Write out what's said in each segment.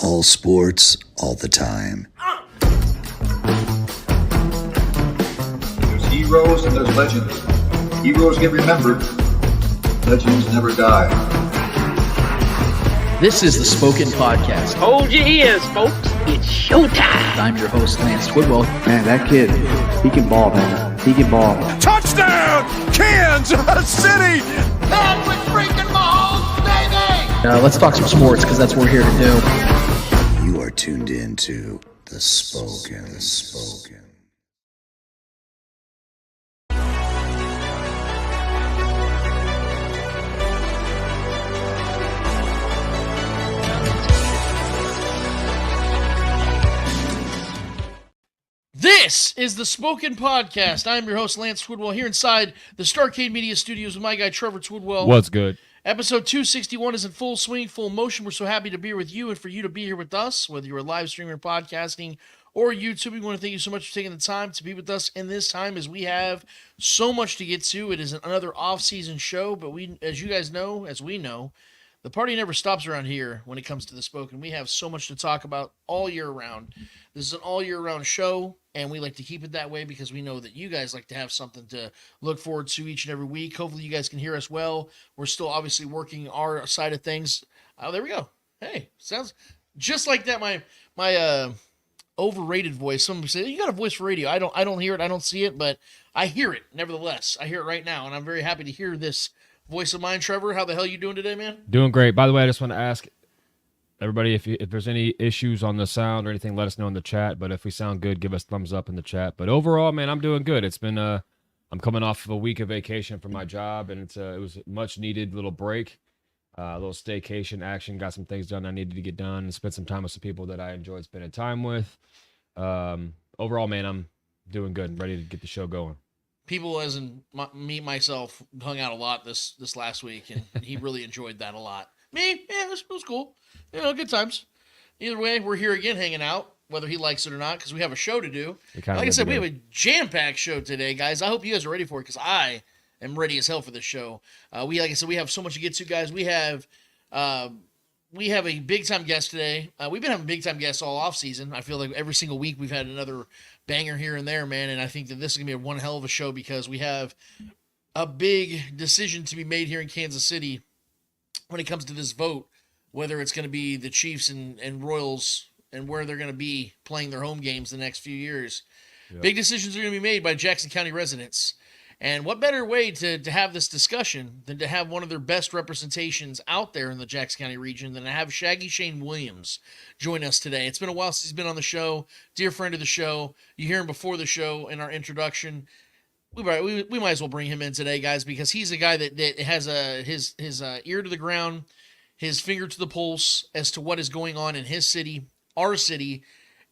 All sports, all the time. There's heroes and there's legends. Heroes get remembered. Legends never die. This is the Spoken Podcast. Hold your ears, folks. It's showtime. I'm your host, Lance Twidwell. Man, that kid, he can ball, man. He can ball. Touchdown, Kansas City! That was freaking Mahomes, baby! Let's talk some sports, because that's what we're here to do. You are tuned in to The Spoken. This is the Spoken Podcast. I'm your host, Lance Twidwell, here inside the Starcade Media Studios with my guy, Trevor Twidwell. What's good? Episode 261 is in full swing, full motion. We're so happy to be here with you and for you to be here with us, whether you're live streaming or podcasting or YouTube. We want to thank you so much for taking the time to be with us in this time, as we have so much to get to. It is another off-season show, but we, as you guys know, as we know, the party never stops around here when it comes to the Spoken. We have so much to talk about all year round. This is an all year round show, and we like to keep it that way because we know that you guys like to have something to look forward to each and every week. Hopefully you guys can hear us well. We're still obviously working our side of things. Oh, there we go. Hey, sounds just like that. My overrated voice. Someone say, you got a voice for radio. I don't hear it. I don't see it, but I hear it. Nevertheless, I hear it right now, and I'm very happy to hear this voice of mine. Trevor, how the hell you doing today, man? Doing great. By the way, I just want to ask everybody, if there's any issues on the sound or anything, let us know in the chat. But if we sound good, give us thumbs up in the chat. But overall, man, I'm doing good. It's been I'm coming off of a week of vacation from my job, and it was a much needed little break, a little staycation action. Got some things done I needed to get done, and spent some time with some people that I enjoyed spending time with. Overall, man, I'm doing good and ready to get the show going. People, as in me, myself, hung out a lot this last week, and he really enjoyed that a lot. Me, yeah, it was cool. You know, good times. Either way, we're here again hanging out, whether he likes it or not, because we have a show to do. Like I said, we have a jam-packed show today, guys. I hope you guys are ready for it, because I am ready as hell for this show. Like I said, we have so much to get to, guys. We have a big-time guest today. We've been having big-time guests all off-season. I feel like every single week we've had another banger here and there, man, and I think that this is going to be one hell of a show because we have a big decision to be made here in Kansas City when it comes to this vote, whether it's going to be the Chiefs and Royals and where they're going to be playing their home games the next few years. Yep. Big decisions are going to be made by Jackson County residents. And what better way to have this discussion than to have one of their best representations out there in the Jackson County region than to have Shaggy Shane Williams join us today. It's been a while since he's been on the show. Dear friend of the show. You hear him before the show in our introduction. We might as well bring him in today, guys, because he's a guy that has his ear to the ground, his finger to the pulse as to what is going on in his city, our city,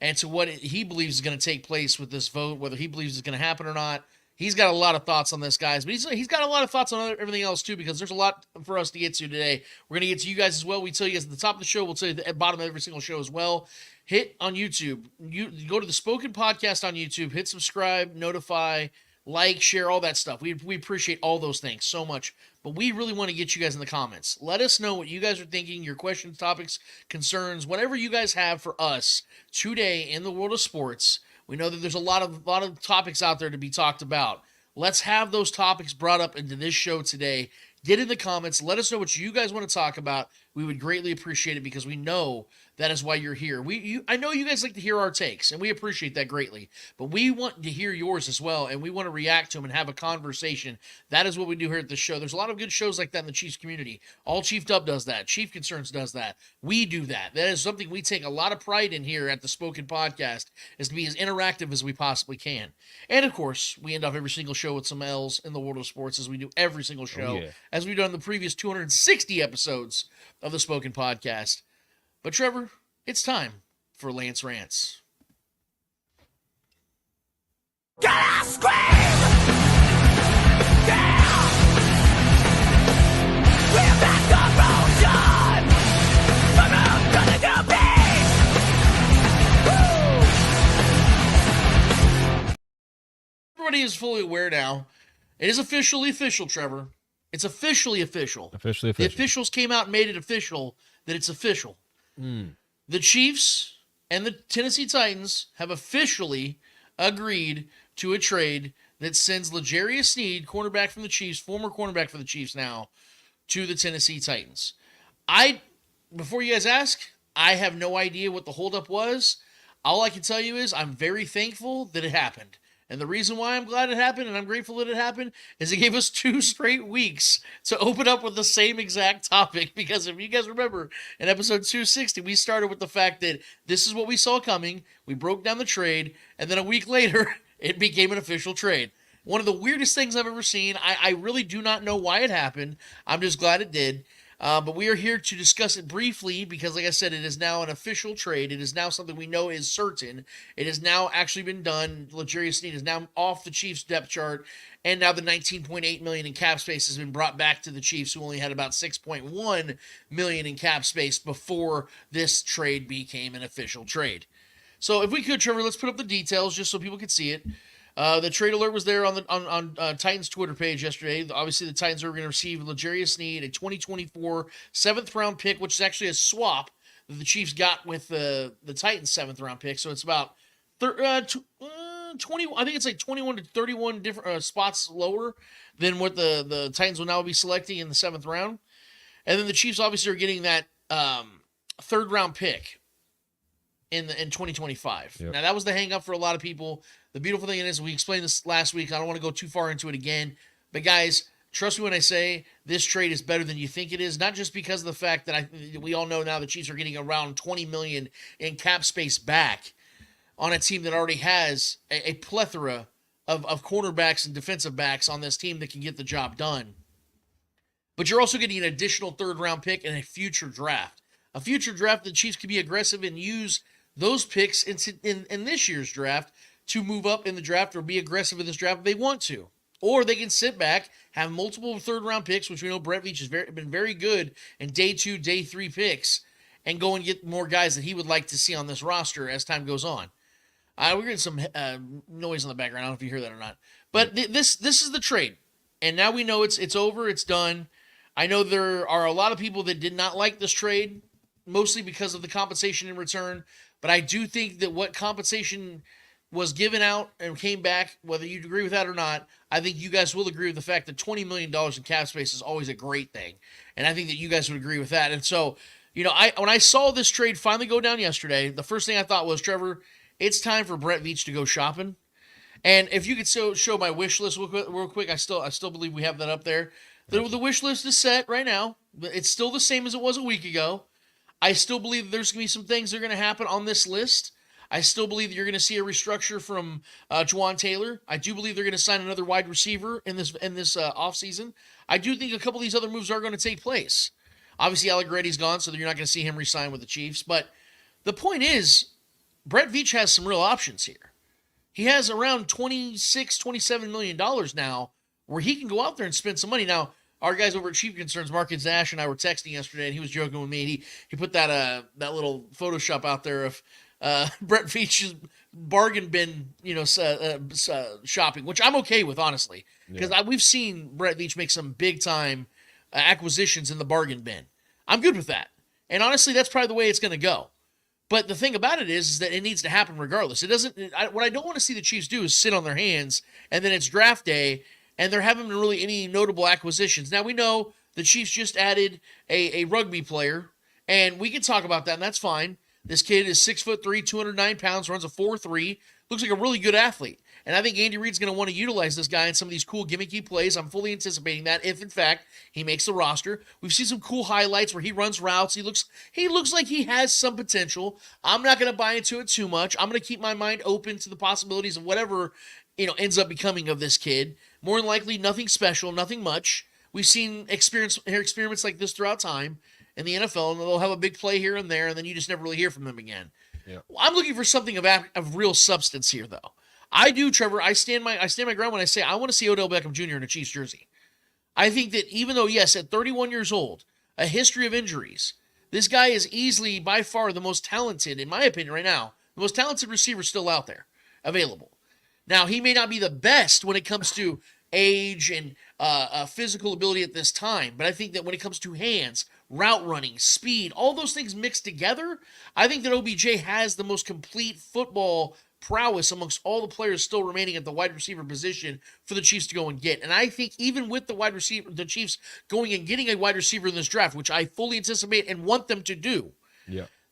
and to what he believes is going to take place with this vote, whether he believes it's going to happen or not. He's got a lot of thoughts on this, guys, but he's got a lot of thoughts on everything else, too, because there's a lot for us to get to today. We're going to get to you guys as well. We tell you guys at the top of the show. We'll tell you at the bottom of every single show as well. Hit on YouTube. You go to the Spoken Podcast on YouTube. Hit subscribe, notify, like, share, all that stuff. We appreciate all those things so much, but we really want to get you guys in the comments. Let us know what you guys are thinking, your questions, topics, concerns, whatever you guys have for us today in the world of sports. We know that there's a lot of topics out there to be talked about. Let's have those topics brought up into this show today. Get in the comments. Let us know what you guys want to talk about. We would greatly appreciate it because we know that is why you're here. I know you guys like to hear our takes, and we appreciate that greatly. But we want to hear yours as well, and we want to react to them and have a conversation. That is what we do here at the show. There's a lot of good shows like that in the Chiefs community. All Chiefed Up does that. Chief Concerns does that. We do that. That is something we take a lot of pride in here at the Spoken Podcast, is to be as interactive as we possibly can. And, of course, we end off every single show with some L's in the world of sports, as we do every single show, as we've done the previous 260 episodes of the Spoken Podcast. But Trevor, it's time for Lance Rants. Gotta scream! Yeah! We're back on motion! From out to the Woo! Everybody is fully aware now. It is officially official, Trevor. It's officially official. Officially official. The officials came out and made it official that it's official. The Chiefs and the Tennessee Titans have officially agreed to a trade that sends L'Jarius Sneed, cornerback from the Chiefs, former cornerback for the Chiefs now, to the Tennessee Titans. Before you guys ask, I have no idea what the holdup was. All I can tell you is I'm very thankful that it happened. And the reason why I'm glad it happened and I'm grateful that it happened is it gave us 2 straight weeks to open up with the same exact topic. Because if you guys remember, in episode 260, we started with the fact that this is what we saw coming. We broke down the trade, and then a week later, it became an official trade. One of the weirdest things I've ever seen. I really do not know why it happened. I'm just glad it did. But we are here to discuss it briefly because, like I said, it is now an official trade. It is now something we know is certain. It has now actually been done. L'Jarius Sneed is now off the Chiefs' depth chart, and now the $19.8 million in cap space has been brought back to the Chiefs, who only had about $6.1 million in cap space before this trade became an official trade. So, if we could, Trevor, let's put up the details just so people can see it. The trade alert was there on Titans Twitter page yesterday. Obviously, the Titans are going to receive L'Jarius Sneed, a 2024 7th-round pick, which is actually a swap that the Chiefs got with the Titans' 7th-round pick. So it's about 20. I think it's like 21 to 31 different spots lower than what the Titans will now be selecting in the 7th round. And then the Chiefs obviously are getting that 3rd-round pick in 2025. Yep. Now, that was the hang-up for a lot of people. The beautiful thing is, we explained this last week. I don't want to go too far into it again. But, guys, trust me when I say this trade is better than you think it is. Not just because of the fact that we all know now the Chiefs are getting around $20 million in cap space back on a team that already has a plethora of cornerbacks and defensive backs on this team that can get the job done. But you're also getting an additional 3rd-round pick and a future draft. A future draft that the Chiefs could be aggressive and use those picks in this year's draft to move up in the draft or be aggressive in this draft if they want to. Or they can sit back, have multiple 3rd-round picks, which we know Brett Veach has been very good in day 2, day 3 picks, and go and get more guys that he would like to see on this roster as time goes on. We're getting some noise in the background. I don't know if you hear that or not. But this is the trade. And now we know it's over, it's done. I know there are a lot of people that did not like this trade, mostly because of the compensation in return. But I do think that what compensation was given out and came back, whether you agree with that or not, I think you guys will agree with the fact that $20 million in cap space is always a great thing. And I think that you guys would agree with that. And so, when I saw this trade finally go down yesterday, the first thing I thought was, Trevor, it's time for Brett Veach to go shopping. And if you could show my wish list real quick, I still believe we have that up there. The wish list is set right now. It's still the same as it was a week ago. I still believe there's going to be some things that are going to happen on this list. I still believe that you're going to see a restructure from Juwan Taylor. I do believe they're going to sign another wide receiver in this offseason. I do think a couple of these other moves are going to take place. Obviously, Allegretti's gone, so you're not going to see him re-sign with the Chiefs. But the point is, Brett Veach has some real options here. He has around $26, $27 million now where he can go out there and spend some money. Now, our guys over at Chief Concerns, Mark and Zash, and I were texting yesterday, and he was joking with me. He put that little Photoshop out there of Brett Veach's bargain bin, shopping, which I'm okay with, honestly, because we've seen Brett Veach make some big time acquisitions in the bargain bin. I'm good with that, and honestly, that's probably the way it's going to go. But the thing about it is that it needs to happen regardless. It doesn't. What I don't want to see the Chiefs do is sit on their hands, and then it's draft day, and there haven't been really any notable acquisitions. Now we know the Chiefs just added a rugby player, and we can talk about that, and that's fine. This kid is 6'3", 209 pounds, runs a 4.3, looks like a really good athlete. And I think Andy Reid's going to want to utilize this guy in some of these cool gimmicky plays. I'm fully anticipating that if, in fact, he makes the roster. We've seen some cool highlights where he runs routes. He looks like he has some potential. I'm not going to buy into it too much. I'm going to keep my mind open to the possibilities of whatever ends up becoming of this kid. More than likely, nothing special, nothing much. We've seen experiments like this throughout time in the NFL, and they'll have a big play here and there, and then you just never really hear from them again. Yeah. I'm looking for something of real substance here, though. I do, Trevor. I stand my ground when I say I want to see Odell Beckham Jr. in a Chiefs jersey. I think that even though, yes, at 31 years old, a history of injuries, this guy is easily, by far, the most talented, in my opinion right now, the most talented receiver still out there, available. Now, he may not be the best when it comes to age and physical ability at this time. But I think that when it comes to hands, route running, speed, all those things mixed together, I think that OBJ has the most complete football prowess amongst all the players still remaining at the wide receiver position for the Chiefs to go and get. And I think even with the Chiefs going and getting a wide receiver in this draft, which I fully anticipate and want them to do,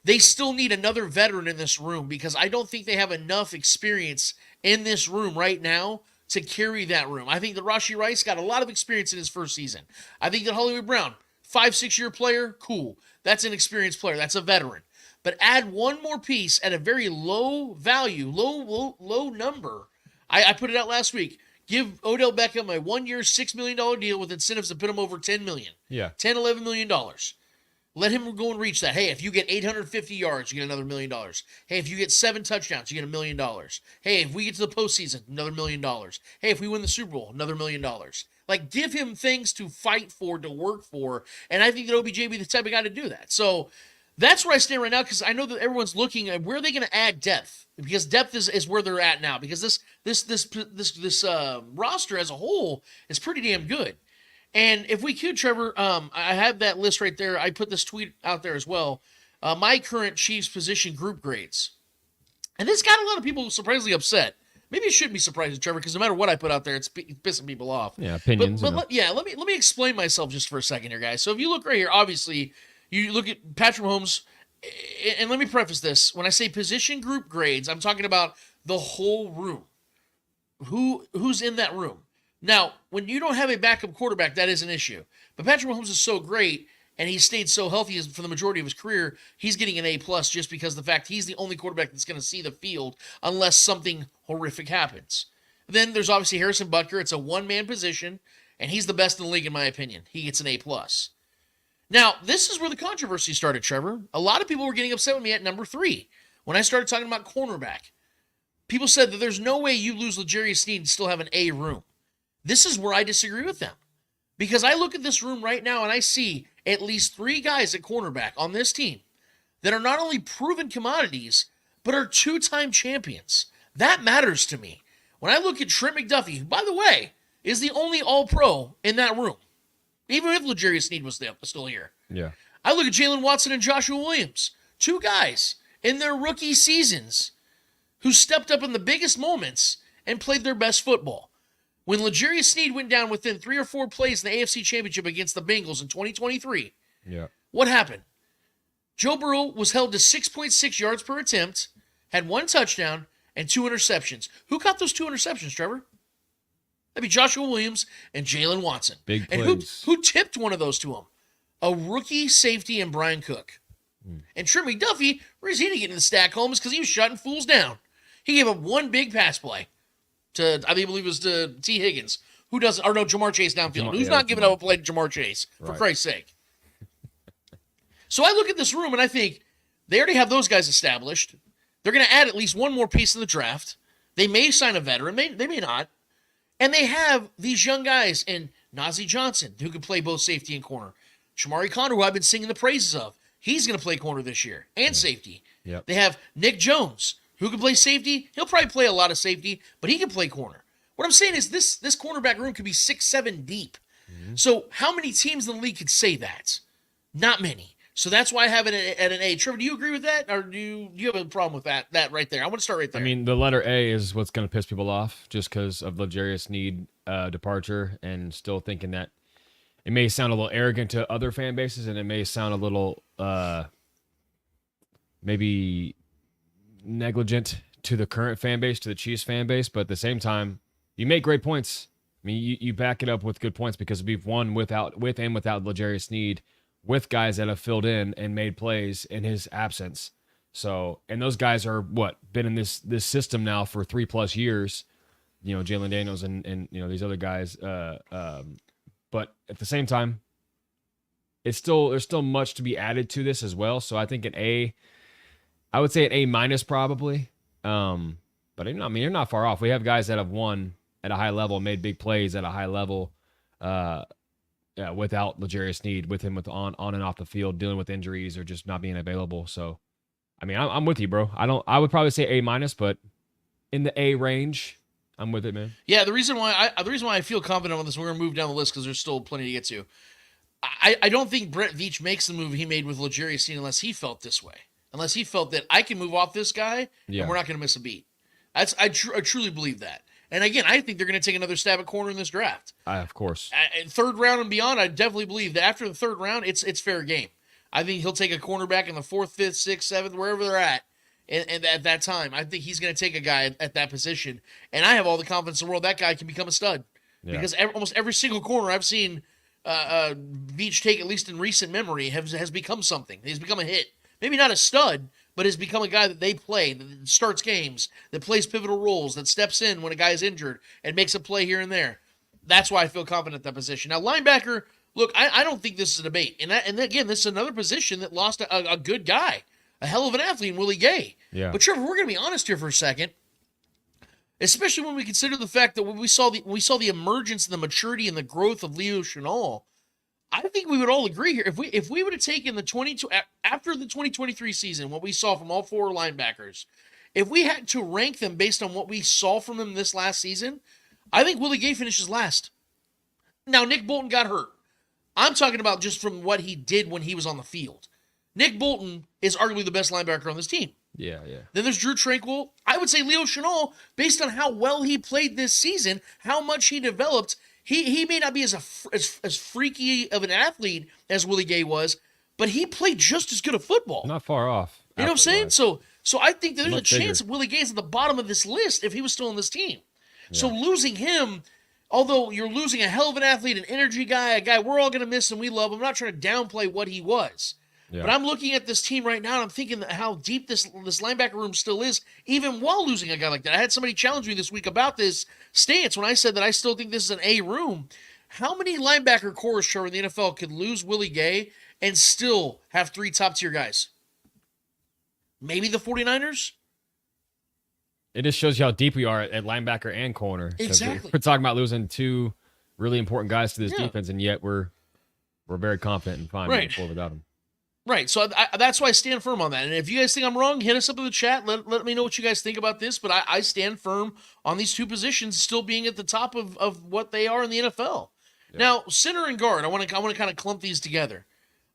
they still need another veteran in this room, because I don't think they have enough experience in this room right now to carry that room. I think that Rashee Rice got a lot of experience in his first season. I think that Hollywood Brown, 5-6 year player, cool. That's an experienced player. That's a veteran. But add one more piece at a very low value, low number. I put it out last week. Give Odell Beckham a 1 year, $6 million deal with incentives to put him over $10 million. Yeah. $10, $11 million. Let him go and reach that. Hey, if you get 850 yards, you get another $1 million. Hey, if you get 7 touchdowns, you get $1 million. Hey, if we get to the postseason, another $1 million. Hey, if we win the Super Bowl, another $1 million. Like, give him things to fight for, to work for, and I think that OBJ be the type of guy to do that. So that's where I stand right now, because I know that everyone's looking at where are they going to add depth, because depth is where they're at now, because this roster as a whole is pretty damn good. And if we could, Trevor, I have that list right there. I put this tweet out there as well. My current Chiefs position group grades. And this got a lot of people surprisingly upset. Maybe it shouldn't be surprising, Trevor, because no matter what I put out there, it's pissing people off. Yeah, opinions. But let me explain myself just for a second here, guys. So if you look right here, obviously, you look at Patrick Mahomes, and let me preface this. When I say position group grades, I'm talking about the whole room. Who's in that room? Now, when you don't have a backup quarterback, that is an issue. But Patrick Mahomes is so great, and he's stayed so healthy for the majority of his career, he's getting an A+ just because of the fact he's the only quarterback that's going to see the field unless something horrific happens. Then there's obviously Harrison Butker. It's a one-man position, and he's the best in the league in my opinion. He gets an A+. Now, this is where the controversy started, Trevor. A lot of people were getting upset with me at number 3 when I started talking about cornerback. People said that there's no way you lose L'Jarius Sneed and still have an A room. This is where I disagree with them, because I look at this room right now and I see at least 3 guys at cornerback on this team that are not only proven commodities, but are 2-time champions. That matters to me. When I look at Trent McDuffie, who, by the way, is the only All-Pro in that room, even if L'Jarius Sneed was still here. Yeah. I look at Jalen Watson and Joshua Williams, 2 guys in their rookie seasons who stepped up in the biggest moments and played their best football. When L'Jarius Sneed went down within 3 or 4 plays in the AFC Championship against the Bengals in 2023, what happened? Joe Burrow was held to 6.6 yards per attempt, had 1 touchdown, and 2 interceptions. Who caught those 2 interceptions, Trevor? That'd be Joshua Williams and Jalen Watson. Big and plays. who tipped one of those to him? A rookie safety in Brian Cook. And Trent McDuffie, where's he to get in the stack home is because he was shutting fools down. He gave up 1 big pass play to, I believe it was to T. Higgins, who doesn't, or no, Jamar Chase downfield. Who's not giving up a play to Jamar Chase, for Christ's sake? So I look at this room and I think they already have those guys established. They're going to add at least 1 more piece in the draft. They may sign a veteran. They may not. And they have these young guys in Najee Johnson, who can play both safety and corner. Shamari Condor, who I've been singing the praises of. He's going to play corner this year and safety. Yep. They have Nick Jones, who can play safety. He'll probably play a lot of safety, but he can play corner. What I'm saying is this cornerback room could be 6-7 deep. So how many teams in the league could say that? Not many. So that's why I have it at an A. Trevor, do you agree with that, or do you have a problem with that right there? I want to start right there. I mean, the letter A is what's going to piss people off just because of L'Jarius Sneed departure, and still thinking that it may sound a little arrogant to other fan bases, and it may sound a little maybe negligent to the current fan base, to the Chiefs fan base, but at the same time, you make great points. I mean, you back it up with good points, because we've won with and without L'Jarius Sneed, with guys that have filled in and made plays in his absence. So, and those guys are been in this system now for 3+ years, Jalen Daniels and these other guys. But at the same time, there's still much to be added to this as well. So I think I would say an A- probably. But I mean, you're not far off. We have guys that have won at a high level, made big plays at a high level, without L'Jarius Sneed, with him on and off the field, dealing with injuries or just not being available. So, I mean, I'm with you, bro. I would probably say A-, but in the A range, I'm with it, man. Yeah, the reason why I feel confident on this, we're gonna move down the list because there's still plenty to get to. I don't think Brett Veach makes the move he made with L'Jarius Sneed unless he felt this way. Unless he felt that I can move off this guy and we're not gonna miss a beat. I truly believe that. And again, I think they're gonna take another stab at corner in this draft. Of course. Third round and beyond, I definitely believe that after the third round, it's fair game. I think he'll take a cornerback in the 4th, 5th, 6th, 7th, wherever they're at. And at that time, I think he's going to take a guy at that position. And I have all the confidence in the world that guy can become a stud. Yeah. Because almost every single corner I've seen Veach take, at least in recent memory, has become something. He's become a hit. Maybe not a stud, but has become a guy that they play, that starts games, that plays pivotal roles, that steps in when a guy is injured and makes a play here and there. That's why I feel confident at that position. Now, linebacker, look, I don't think this is a debate. And again, this is another position that lost a good guy. A hell of an athlete in Willie Gay. Yeah. But Trevor, we're going to be honest here for a second, especially when we consider the fact that when we saw the emergence and the maturity and the growth of Leo Chenal, I think we would all agree here. If we would have taken after the 2023 season, what we saw from all 4 linebackers, if we had to rank them based on what we saw from them this last season, I think Willie Gay finishes last. Now, Nick Bolton got hurt. I'm talking about just from what he did when he was on the field. Nick Bolton is arguably the best linebacker on this team. Yeah. Then there's Drew Tranquill. I would say Leo Chenal, based on how well he played this season, how much he developed, he may not be as freaky of an athlete as Willie Gay was, but he played just as good a football. Not far off. You know what I'm saying? So I think that there's Much a chance bigger. that Willie Gay's at the bottom of this list if he was still on this team. Yeah. So losing him, although you're losing a hell of an athlete, an energy guy, a guy we're all going to miss and we love, I'm not trying to downplay what he was. Yeah. But I'm looking at this team right now, and I'm thinking how deep this linebacker room still is, even while losing a guy like that. I had somebody challenge me this week about this stance when I said that I still think this is an A room. How many linebacker cores, Trevor, in the NFL could lose Willie Gay and still have 3 top-tier guys? Maybe the 49ers? It just shows you how deep we are at linebacker and corner. Exactly. We're talking about losing 2 really important guys to this defense, and yet we're very confident and fine moving forward without them. Right, so that's why I stand firm on that. And if you guys think I'm wrong, hit us up in the chat. Let me know what you guys think about this. But I stand firm on these 2 positions still being at the top of what they are in the NFL. Yeah. Now, center and guard, I want to kind of clump these together.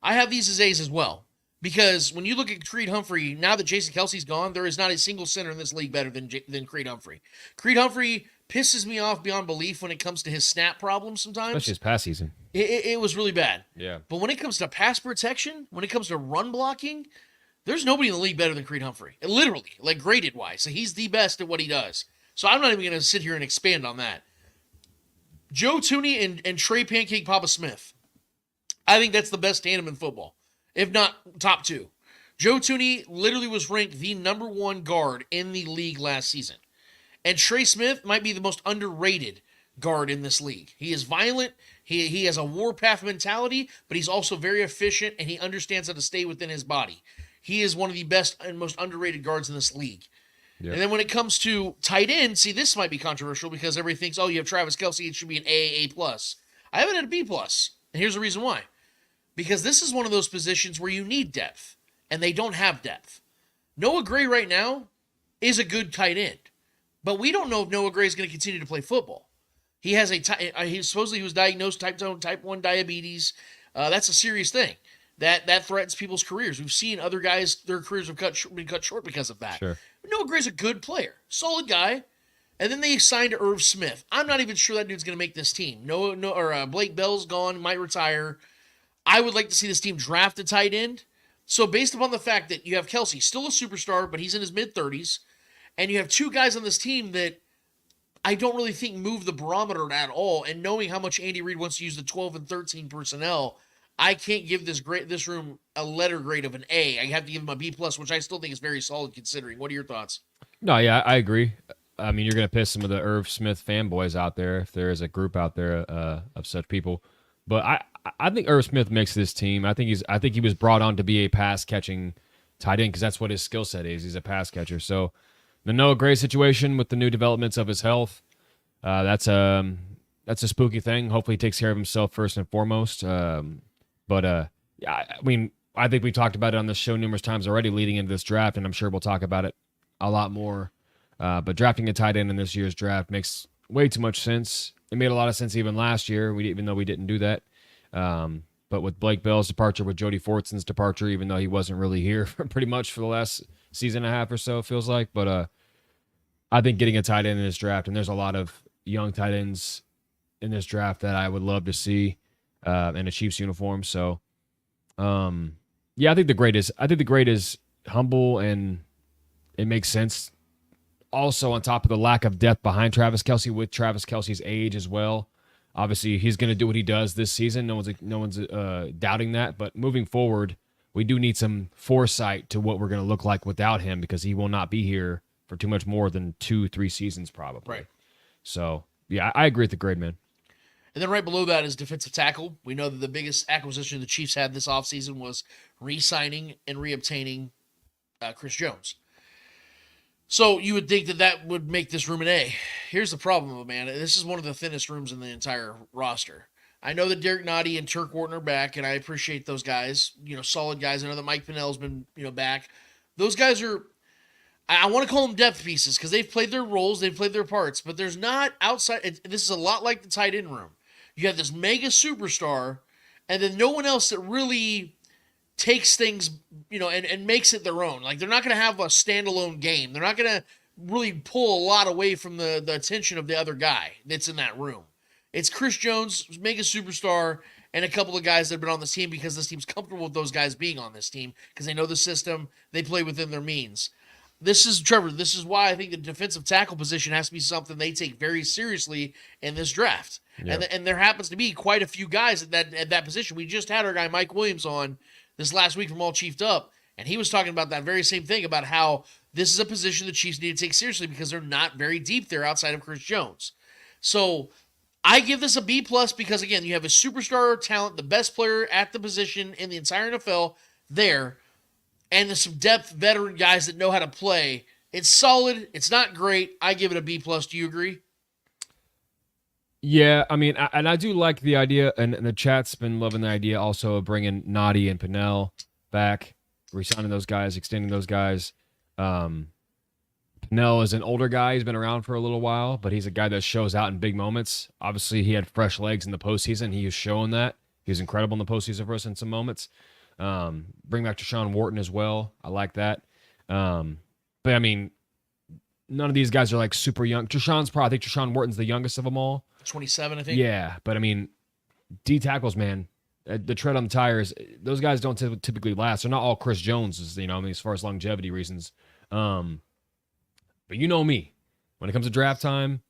I have these as A's as well. Because when you look at Creed Humphrey, now that Jason Kelsey's gone, there is not a single center in this league better than Creed Humphrey. Creed Humphrey pisses me off beyond belief when it comes to his snap problems sometimes. Especially his pass season. It was really bad. Yeah. But when it comes to pass protection, when it comes to run blocking, there's nobody in the league better than Creed Humphrey. Literally, like graded-wise. So he's the best at what he does. So I'm not even going to sit here and expand on that. Joe Thuney and Trey Pancake Papa Smith. I think that's the best tandem in football, if not top 2. Joe Thuney literally was ranked the number 1 guard in the league last season. And Trey Smith might be the most underrated guard in this league. He is violent. He has a warpath mentality, but he's also very efficient, and he understands how to stay within his body. He is one of the best and most underrated guards in this league. Yep. And then when it comes to tight end, see, this might be controversial because everybody thinks, you have Travis Kelce, it should be an A+. I have it at a B+. And here's the reason why. Because this is one of those positions where you need depth, and they don't have depth. Noah Gray right now is a good tight end, but we don't know if Noah Gray is going to continue to play football. He has he supposedly was diagnosed type 1 diabetes. That's a serious thing. That threatens people's careers. We've seen other guys, their careers have been cut short because of that. Sure. But Noah Gray's a good player, solid guy. And then they signed Irv Smith. I'm not even sure that dude's going to make this team. Blake Bell's gone, might retire. I would like to see this team draft a tight end. So based upon the fact that you have Kelce, still a superstar, but he's in his mid-30s, and you have 2 guys on this team that I don't really think move the barometer at all, and knowing how much Andy Reid wants to use the 12 and 13 personnel, I can't give this room a letter grade of an A. I have to give him a B+, which I still think is very solid considering. What are your thoughts? No, yeah, I agree. I mean, you're going to piss some of the Irv Smith fanboys out there if there is a group out there of such people. But I think Irv Smith makes this team. I think he was brought on to be a pass catching tight end because that's what his skill set is. He's a pass catcher. So the Noah Gray situation with the new developments of his health, that's a spooky thing. Hopefully he takes care of himself first and foremost. Yeah, I mean, I think we talked about it on this show numerous times already leading into this draft, and I'm sure we'll talk about it a lot more But drafting a tight end in this year's draft makes way too much sense. It made a lot of sense even last year, even though we didn't do that. But with Blake Bell's departure, with Jody Fortson's departure, even though he wasn't really here for pretty much for the last season and a half or so, it feels like. But I think getting a tight end in this draft, and there's a lot of young tight ends in this draft that I would love to see in a Chiefs uniform. So, yeah, I think the grade is humble, and it makes sense. Also, on top of the lack of depth behind Travis Kelce, with Travis Kelce's age as well. Obviously, he's going to do what he does this season. No one's doubting that. But moving forward, we do need some foresight to what we're going to look like without him, because he will not be here for too much more than 2-3 seasons probably. Right. So, yeah, I agree with the grade, man. And then right below that is defensive tackle. We know that the biggest acquisition the Chiefs had this offseason was re-signing and reobtaining Chris Jones. So you would think that that would make this room an A. Here's the problem, man. This is one of the thinnest rooms in the entire roster. I know that Derek Nottie and Turk Wharton are back, and I appreciate those guys. Solid guys. I know that Mike Pinnell's been, back. Those guys are, I want to call them depth pieces because they've played their roles, they've played their parts, but there's not outside. This is a lot like the tight end room. You have this mega superstar, and then no one else that really takes things, and makes it their own. Like, they're not going to have a standalone game. They're not going to really pull a lot away from the attention of the other guy that's in that room. It's Chris Jones, mega superstar, and a couple of guys that have been on this team because this team's comfortable with those guys being on this team because they know the system, they play within their means. This is why I think the defensive tackle position has to be something they take very seriously in this draft. Yeah. And there happens to be quite a few guys at that position. We just had our guy Mike Williams on this last week from All Chiefed Up, and he was talking about that very same thing, about how this is a position the Chiefs need to take seriously because they're not very deep there outside of Chris Jones. So I give this a B+ because, again, you have a superstar talent, the best player at the position in the entire NFL there, and there's some depth veteran guys that know how to play. It's solid. It's not great. I give it a B+. Do you agree? Yeah, I mean, I do like the idea, and the chat's been loving the idea also of bringing Nottie and Pinnell back, re-signing those guys, extending those guys. Pinnell is an older guy. He's been around for a little while, but he's a guy that shows out in big moments. Obviously, he had fresh legs in the postseason. He was showing that. He was incredible in the postseason for us in some moments. Bring back Deshaun Wharton as well. I like that. But, I mean, none of these guys are, like, super young. I think Deshaun Wharton's the youngest of them all. 27, I think. Yeah, but I mean, D tackles, man, the tread on the tires, those guys don't typically last. They're not all Chris Joneses, as far as longevity reasons. But you know me, when it comes to draft time,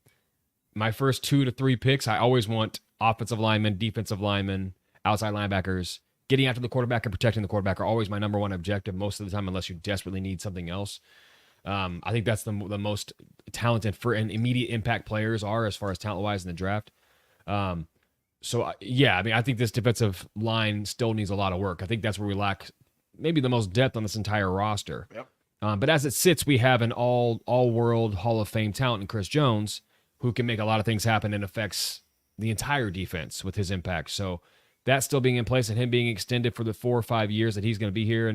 my first 2 to 3 picks, I always want offensive linemen, defensive linemen, outside linebackers. Getting after the quarterback and protecting the quarterback are always my number one objective most of the time, unless you desperately need something else. I think that's the most talented for and immediate impact players are as far as talent-wise in the draft. Yeah, I mean, I think this defensive line still needs a lot of work. I think that's where we lack maybe the most depth on this entire roster. Yep. But as it sits, we have an all-world Hall of Fame talent in Chris Jones who can make a lot of things happen and affects the entire defense with his impact. So that still being in place and him being extended for the 4 or 5 years that he's going to be here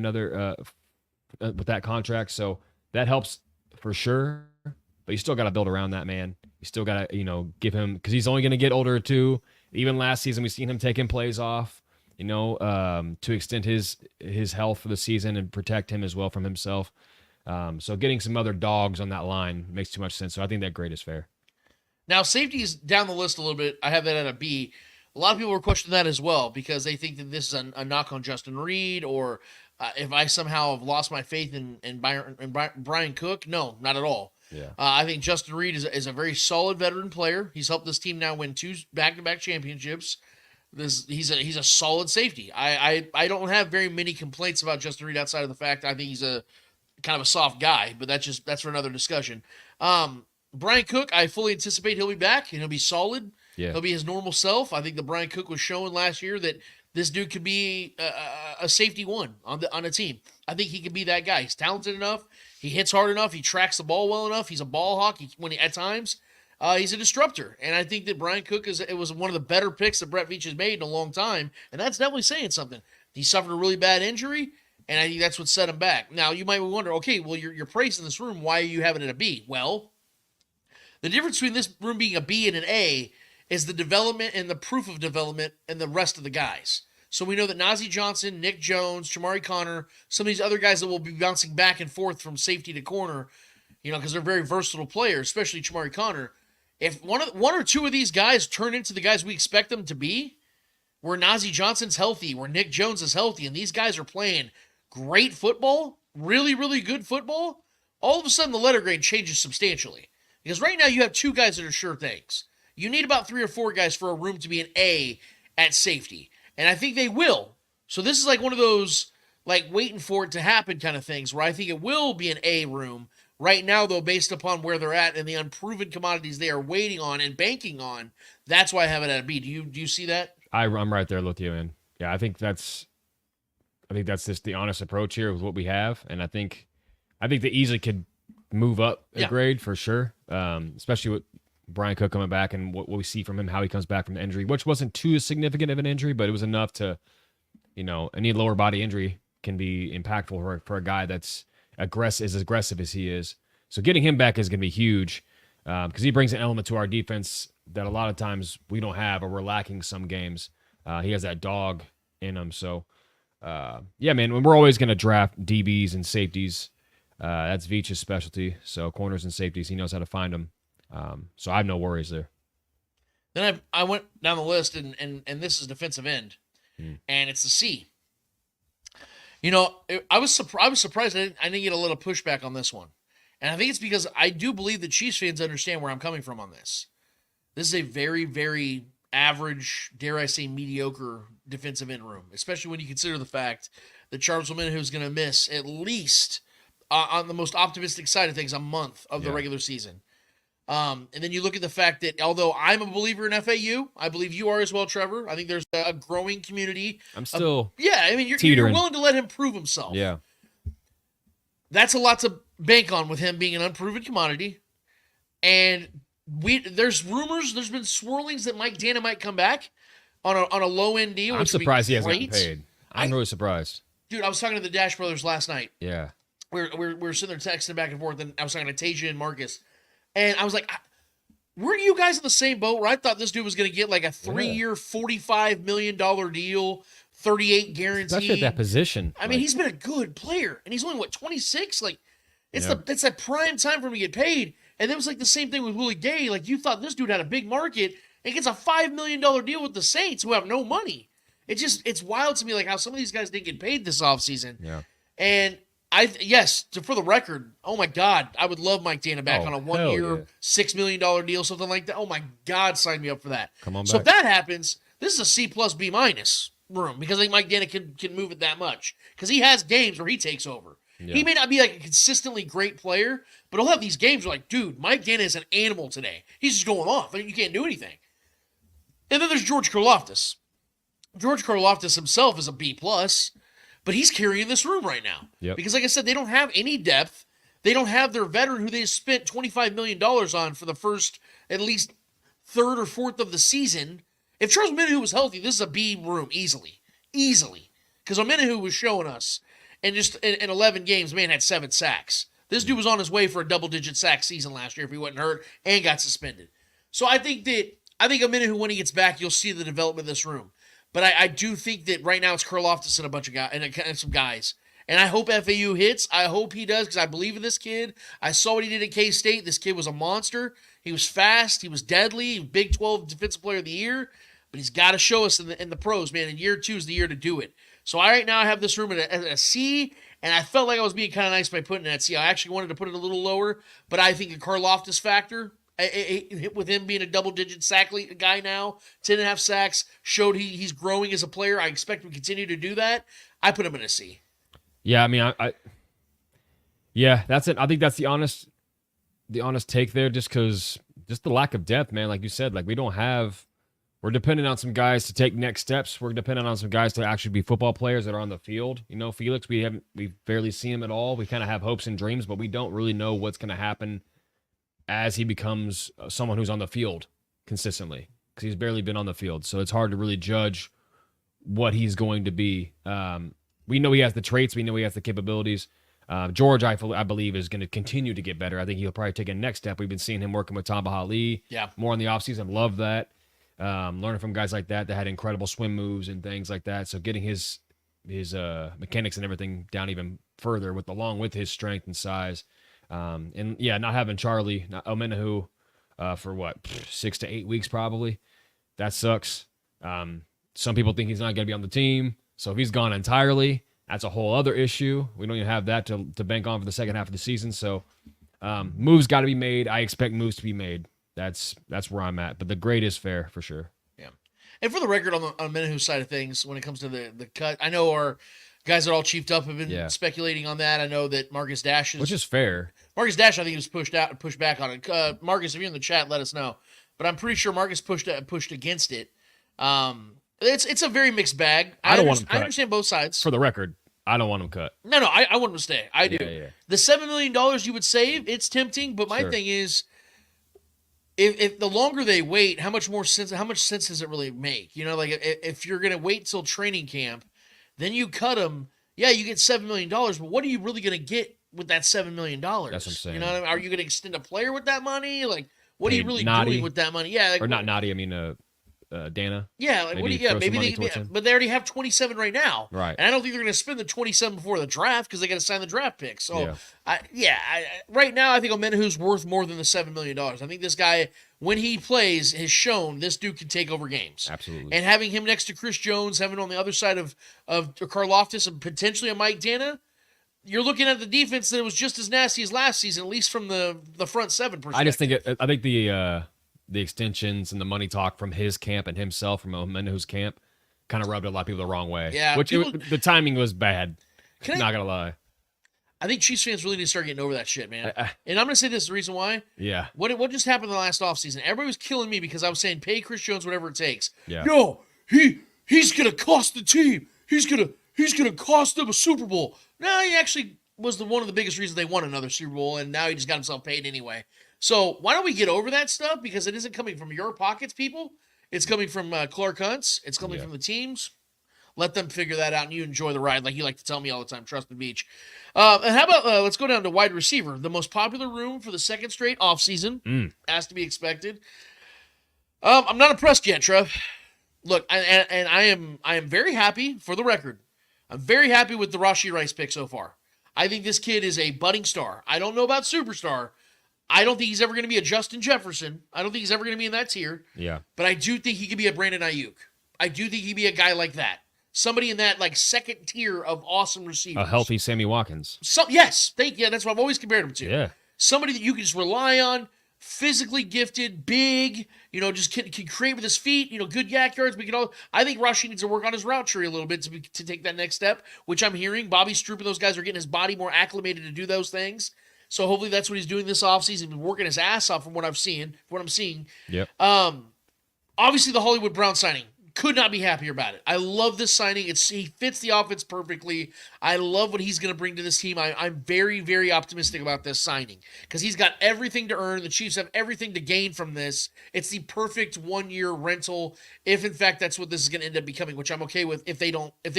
with that contract. So that helps for sure, but you still got to build around that, man. You still got to, give him, because he's only going to get older too. Even last season, we've seen him taking plays off, to extend his health for the season and protect him as well from himself. So getting some other dogs on that line makes too much sense. So I think that grade is fair. Now, safety is down the list a little bit. I have that at a B. A lot of people are questioning that as well because they think that this is a knock on Justin Reed or if I somehow have lost my faith in Brian Cook. No, not at all. Yeah. I think Justin Reed is a very solid veteran player. He's helped this team now win 2 back-to-back championships. He's a solid safety. I don't have very many complaints about Justin Reed outside of the fact I think he's a kind of a soft guy, but that's for another discussion. Brian Cook, I fully anticipate he'll be back and he'll be solid. Yeah. He'll be his normal self. I think the Brian Cook was showing last year that this dude could be a safety one on a team. I think he could be that guy. He's talented enough. He hits hard enough. He tracks the ball well enough. He's a ball hawk. At times, he's a disruptor. And I think that Brian Cook was one of the better picks that Brett Veach has made in a long time. And that's definitely saying something. He suffered a really bad injury, And I think that's what set him back. Now, you might wonder, okay, well, you're praising this room. Why are you having it a B? Well, the difference between this room being a B and an A is the development and the proof of development and the rest of the guys. So we know that Najee Johnson, Nick Jones, Jamari Connor, some of these other guys that will be bouncing back and forth from safety to corner, because they're very versatile players, especially Jamari Connor. If one or two of these guys turn into the guys we expect them to be, where Najee Johnson's healthy, where Nick Jones is healthy, and these guys are playing great football, really, really good football, all of a sudden the letter grade changes substantially. Because right now you have two guys that are sure things. You need about 3 or 4 guys for a room to be an A at safety. And I think they will. So this is like one of those, like, waiting for it to happen kind of things, where I think it will be an A room. Right now, though, based upon where they're at and the unproven commodities they are waiting on and banking on, that's why I have it at a B. Do you see that? I'm right there with you, man. Yeah, I think that's just the honest approach here with what we have, and I think they easily could move up a grade for sure, especially with Brian Cook coming back and what we see from him, how he comes back from the injury, which wasn't too significant of an injury, but it was enough to, any lower body injury can be impactful for a guy that's as aggressive as he is. So getting him back is going to be huge because he brings an element to our defense that a lot of times we don't have or we're lacking some games. He has that dog in him. So, yeah, man, we're always going to draft DBs and safeties. That's Veach's specialty. So corners and safeties, he knows how to find them. So I have no worries there. Then I went down the list, and this is defensive end, and it's a C. I was surprised I didn't get a little pushback on this one. And I think it's because I do believe that Chiefs fans understand where I'm coming from on this. This is a very, very average, dare I say, mediocre defensive end room, especially when you consider the fact that Charles Omenihu is going to miss at least, on the most optimistic side of things, a month of the regular season. And then you look at the fact that although I'm a believer in FAU, I believe you are as well, Trevor. I think there's a growing community. I'm still you're willing to let him prove himself. Yeah. That's a lot to bank on with him being an unproven commodity. And there's rumors, there's been swirlings that Mike Dana might come back on a low-end deal. I'm surprised he hasn't gotten paid. I'm really surprised. Dude, I was talking to the Dash brothers last night. Yeah. We're sitting there texting back and forth, and I was talking to Tasia and Marcus. And I was like, were you guys in the same boat where I thought this dude was going to get like a 3-year, $45 million deal, 38 guaranteed? Especially at that position. I mean, he's been a good player, and he's only, 26? Like, it's that prime time for him to get paid. And it was like the same thing with Willie Gay. Like, you thought this dude had a big market, and gets a $5 million deal with the Saints, who have no money. It's wild to me, like, how some of these guys didn't get paid this offseason. Yeah. And for the record, oh my God, I would love Mike Dana back on a 1-year, $6 million deal, something like that. Oh my God, sign me up for that. Come on back. So if that happens, this is a C plus B minus room because I think Mike Dana can move it that much because he has games where he takes over. Yeah. He may not be like a consistently great player, but he'll have these games where like, dude, Mike Dana is an animal today. He's just going off. You can't do anything. And then there's George Karlaftis. George Karlaftis himself is a B plus. But he's carrying this room right now. Yep. Because, like I said, they don't have any depth. They don't have their veteran who they spent $25 million on for the first, at least, third or fourth of the season. If Charles Omenihu was healthy, this is a B room easily. Easily. Because Omenihu was showing us, and just in 11 games, man had 7 sacks. This dude was on his way for a double-digit sack season last year if he wasn't hurt and got suspended. So I think Omenihu, when he gets back, you'll see the development of this room. But I do think that right now it's Karlaftis and a bunch of guys and some guys. And I hope FAU hits. I hope he does because I believe in this kid. I saw what he did at K-State. This kid was a monster. He was fast. He was deadly. Big 12 Defensive Player of the Year. But he's got to show us in the pros, man. And year 2 is the year to do it. So right now I have this room at a C, and I felt like I was being kind of nice by putting it at C. I actually wanted to put it a little lower, but I think the Karlaftis factor, with him being a double-digit sack guy now, 10.5 sacks, showed he's growing as a player. I expect him to continue to do that. I put him in a C. Yeah, I mean, that's it. I think that's the honest take there, just the lack of depth, man. Like you said, like we're dependent on some guys to take next steps. We're dependent on some guys to actually be football players that are on the field. Felix, we've barely seen him at all. We kind of have hopes and dreams, but we don't really know what's going to happen as he becomes someone who's on the field consistently, because he's barely been on the field. So it's hard to really judge what he's going to be. we know he has the traits. We know he has the capabilities. George, I believe, is going to continue to get better. I think he'll probably take a next step. We've been seeing him working with Tom Bahali more in the offseason. Love that. Learning from guys like that had incredible swim moves and things like that. So getting his mechanics and everything down even further along with his strength and size. And yeah, not having Charlie 𝚂𝙿𝙸𝚂𝙾𝙳𝙴 for what, 6 to 8 weeks probably. That sucks. Some people think he's not going to be on the team. So if he's gone entirely, that's a whole other issue. We don't even have that to bank on for the second half of the season. So moves got to be made. I expect moves to be made. That's where I'm at. But the grade is fair for sure. Yeah. And for the record, on 𝚂𝙿𝙸𝙂 side of things, when it comes to the cut, I know our guys that are all chiefed up have been speculating on that. I know that Marcus Dash which is fair. Marcus Dash, I think, was pushed back on it. Marcus, if you're in the chat, let us know. But I'm pretty sure Marcus pushed against it. It's a very mixed bag. I understand both sides. For the record, I don't want him cut. No, I want him to stay. I do. Yeah. The $7 million you would save, it's tempting. But my thing is, if the longer they wait, how much sense does it really make? You know, like if you're gonna wait till training camp, then you cut him. Yeah, you get $7 million, but what are you really gonna get with that $7 million? That's what I'm saying. You know what I mean? Are you gonna extend a player with that money? Like, what are you really doing with that money? Yeah, like, or not Nadi. I mean, Dana. Yeah, like, but they already have 27 right now. Right. And I don't think they're going to spend the 27 before the draft because they got to sign the draft pick. So, right now, I think 𝚂𝙿𝙸𝙂𝙀's worth more than the $7 million. I think this guy, when he plays, has shown this dude can take over games. Absolutely. And having him next to Chris Jones, having on the other side of Karlaftis and potentially a Mike Dana, you're looking at the defense that was just as nasty as last season, at least from the front seven perspective. I just think the extensions and the money talk from his camp and himself from 𝚂𝙿𝙸𝙂's camp kind of rubbed a lot of people the wrong way. Yeah. The timing was bad. Not going to lie. I think Chiefs fans really need to start getting over that shit, man. And I'm going to say this, the reason why. Yeah. What just happened in the last offseason? Everybody was killing me because I was saying pay Chris Jones whatever it takes. Yeah. No, he's going to cost the team. He's going to cost them a Super Bowl. No, he actually was one of the biggest reasons they won another Super Bowl, and now he just got himself paid anyway. So why don't we get over that stuff? Because it isn't coming from your pockets, people. It's coming from Clark Hunt's. It's coming from the teams. Let them figure that out, and you enjoy the ride like you like to tell me all the time. Trust the beach. And how about let's go down to wide receiver, the most popular room for the second straight offseason, as to be expected. I'm not impressed yet, Trev. Look, and I am very happy, for the record. I'm very happy with the Rashee Rice pick so far. I think this kid is a budding star. I don't know about superstar. I don't think he's ever going to be a Justin Jefferson. I don't think he's ever going to be in that tier. Yeah. But I do think he could be a Brandon Ayuk. I do think he'd be a guy like that. Somebody in that like second tier of awesome receivers. A healthy Sammy Watkins. Yes. That's what I've always compared him to. Yeah. Somebody that you can just rely on, physically gifted, big, just can create with his feet, good yak yards. I think Rashee needs to work on his route tree a little bit to take that next step, which I'm hearing. Bobby Stroop and those guys are getting his body more acclimated to do those things. So hopefully that's what he's doing this offseason. He's been working his ass off from what I'm seeing. Yep. Obviously the Hollywood Brown signing. Could not be happier about it. I love this signing. He fits the offense perfectly. I love what he's going to bring to this team. I'm very, very optimistic about this signing because he's got everything to earn. The Chiefs have everything to gain from this. It's the perfect 1-year rental, if in fact that's what this is going to end up becoming, which I'm okay with. If they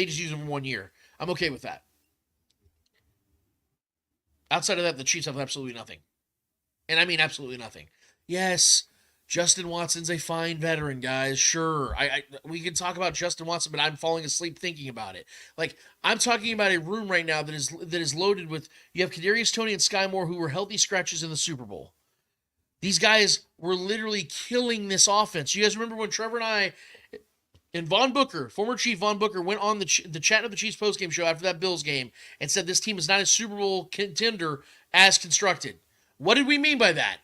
just use him for 1 year, I'm okay with that. Outside of that, the Chiefs have absolutely nothing. And I mean absolutely nothing. Yes, Justin Watson's a fine veteran, guys. Sure. We can talk about Justin Watson, but I'm falling asleep thinking about it. Like, I'm talking about a room right now that is loaded with, you have Kadarius Toney and Sky Moore who were healthy scratches in the Super Bowl. These guys were literally killing this offense. You guys remember when Trevor and I and Von Booker, former Chief Von Booker, went on the Chat of the Chiefs postgame show after that Bills game and said this team is not a Super Bowl contender as constructed. What did we mean by that?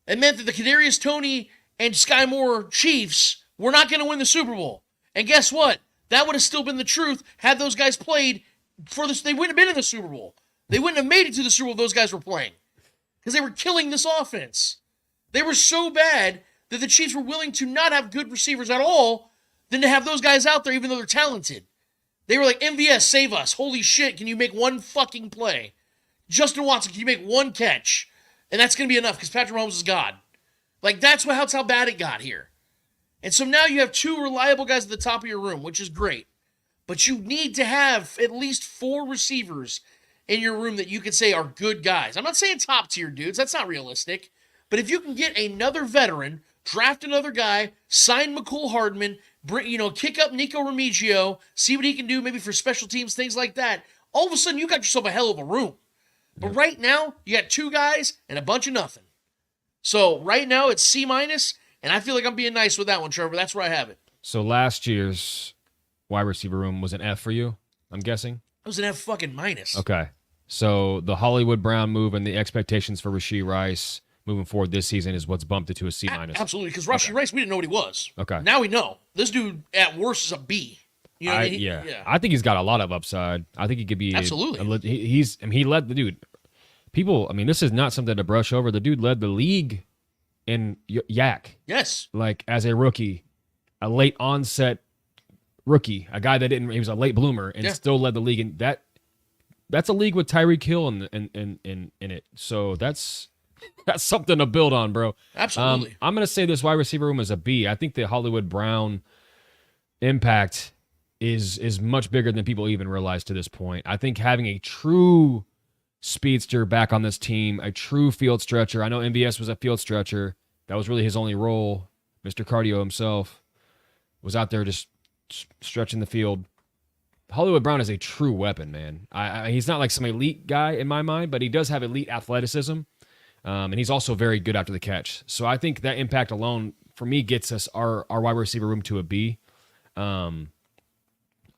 It meant that the Kadarius Toney and Sky Moore Chiefs were not going to win the Super Bowl. And guess what? That would have still been the truth had those guys played for this. They wouldn't have been in the Super Bowl. They wouldn't have made it to the Super Bowl if those guys were playing because they were killing this offense. They were so bad that the Chiefs were willing to not have good receivers at all than to have those guys out there even though they're talented. They were like, MVS, save us. Holy shit, can you make one fucking play? Justin Watson, can you make one catch? And that's going to be enough because Patrick Mahomes is God. Like, that's how bad it got here. And so now you have two reliable guys at the top of your room, which is great. but you need to have at least 4 receivers in your room that you could say are good guys. I'm not saying top tier dudes. That's not realistic. But if you can get another veteran, draft another guy, sign McCole Hardman, kick up Nico Remigio, see what he can do maybe for special teams, things like that, all of a sudden you got yourself a hell of a room. But right now, you got 2 guys and a bunch of nothing. So right now it's C-, and I feel like I'm being nice with that one, Trevor. That's where I have it. So last year's wide receiver room was an F for you, I'm guessing? It was an F fucking minus. Okay. So the Hollywood Brown move and the expectations for Rashee Rice moving forward this season is what's bumped it to a C-. Absolutely, because Rashee Rice, we didn't know what he was. Okay. Now we know. This dude, at worst, is a B. You know what I mean? Yeah. I think he's got a lot of upside. I think he could be absolutely. He led the dude. People, this is not something to brush over. The dude led the league in yak. Yes. Like as a rookie, a late onset rookie, a guy that he was a late bloomer and still led the league. And that's a league with Tyreek Hill in it. So that's something to build on, bro. Absolutely. I'm going to say this wide receiver room is a B. I think the Hollywood Brown impact is much bigger than people even realize to this point. I think having a true speedster back on this team, a true field stretcher. I know MVS was a field stretcher. That was really his only role. Mr. Cardio himself was out there just stretching the field. Hollywood Brown is a true weapon, man. He's not like some elite guy in my mind, but he does have elite athleticism. And he's also very good after the catch. So I think that impact alone, for me, gets us our wide receiver room to a B.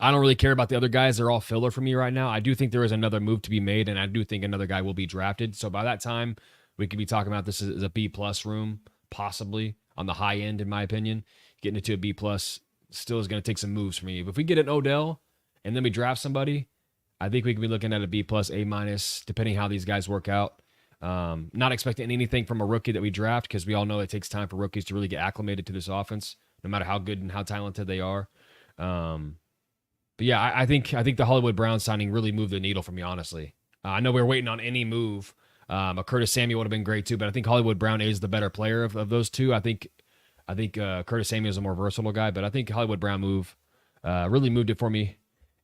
I don't really care about the other guys. They're all filler for me right now. I do think there is another move to be made, and I do think another guy will be drafted. So by that time, we could be talking about this as a B+ room, possibly on the high end, in my opinion. Getting it to a B+ still is going to take some moves for me. If we get an Odell and then we draft somebody, I think we could be looking at a B+, A-, depending how these guys work out. Not expecting anything from a rookie that we draft, because we all know it takes time for rookies to really get acclimated to this offense, no matter how good and how talented they are. But yeah, I think the Hollywood Brown signing really moved the needle for me, honestly. I know we were waiting on any move. A Curtis Samuel would have been great too, but I think Hollywood Brown is the better player of those two. I think Curtis Samuel is a more versatile guy, but I think Hollywood Brown move really moved it for me,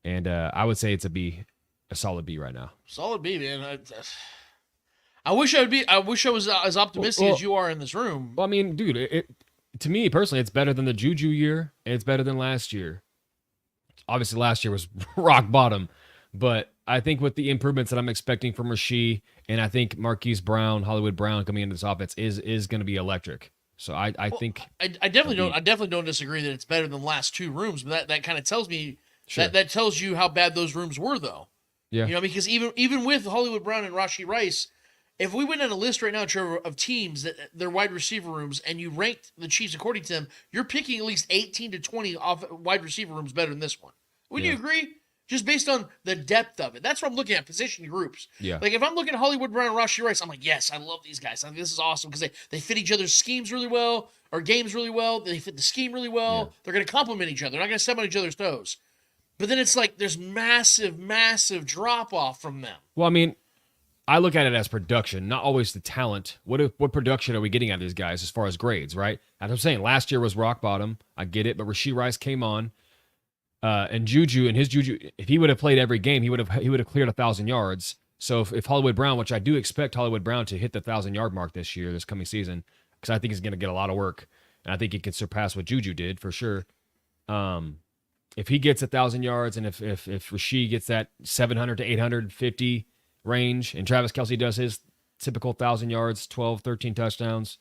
and I would say it's a B, a solid B right now. Solid B, man. I wish I was as optimistic as you are in this room. Well, dude, to me personally, it's better than the Juju year, and it's better than last year. Obviously, last year was rock bottom, but I think with the improvements that I'm expecting from Rashee, and I think Marquise Brown, Hollywood Brown coming into this offense is going to be electric. So I think I definitely don't disagree that it's better than the last 2 rooms, but that kind of tells me that tells you how bad those rooms were, though. Yeah, because even with Hollywood Brown and Rashee Rice, if we went on a list right now, Trevor, of teams that their wide receiver rooms, and you ranked the Chiefs according to them, you're picking at least 18 to 20 off wide receiver rooms better than this one. Wouldn't you agree? Just based on the depth of it. That's what I'm looking at, position groups. Yeah. Like, if I'm looking at Hollywood Brown and Rashee Rice, I'm like, yes, I love these guys. I think this is awesome because they fit each other's schemes really well, or games really well. They fit the scheme really well. Yeah. They're going to complement each other. They're not going to step on each other's toes. But then it's like there's massive, massive drop-off from them. Well, I look at it as production, not always the talent. What production are we getting out of these guys as far as grades, right? As I'm saying, last year was rock bottom. I get it, but Rashee Rice came on. And Juju, if he would have played every game, he would have cleared 1,000 yards. So if Hollywood Brown, which I do expect Hollywood Brown to hit the 1,000-yard mark this coming season, because I think he's going to get a lot of work, and I think he can surpass what Juju did for sure. If he gets 1,000 yards, and if Rashee gets that 700 to 850 range, and Travis Kelce does his typical 1,000 yards, 12, 13 touchdowns,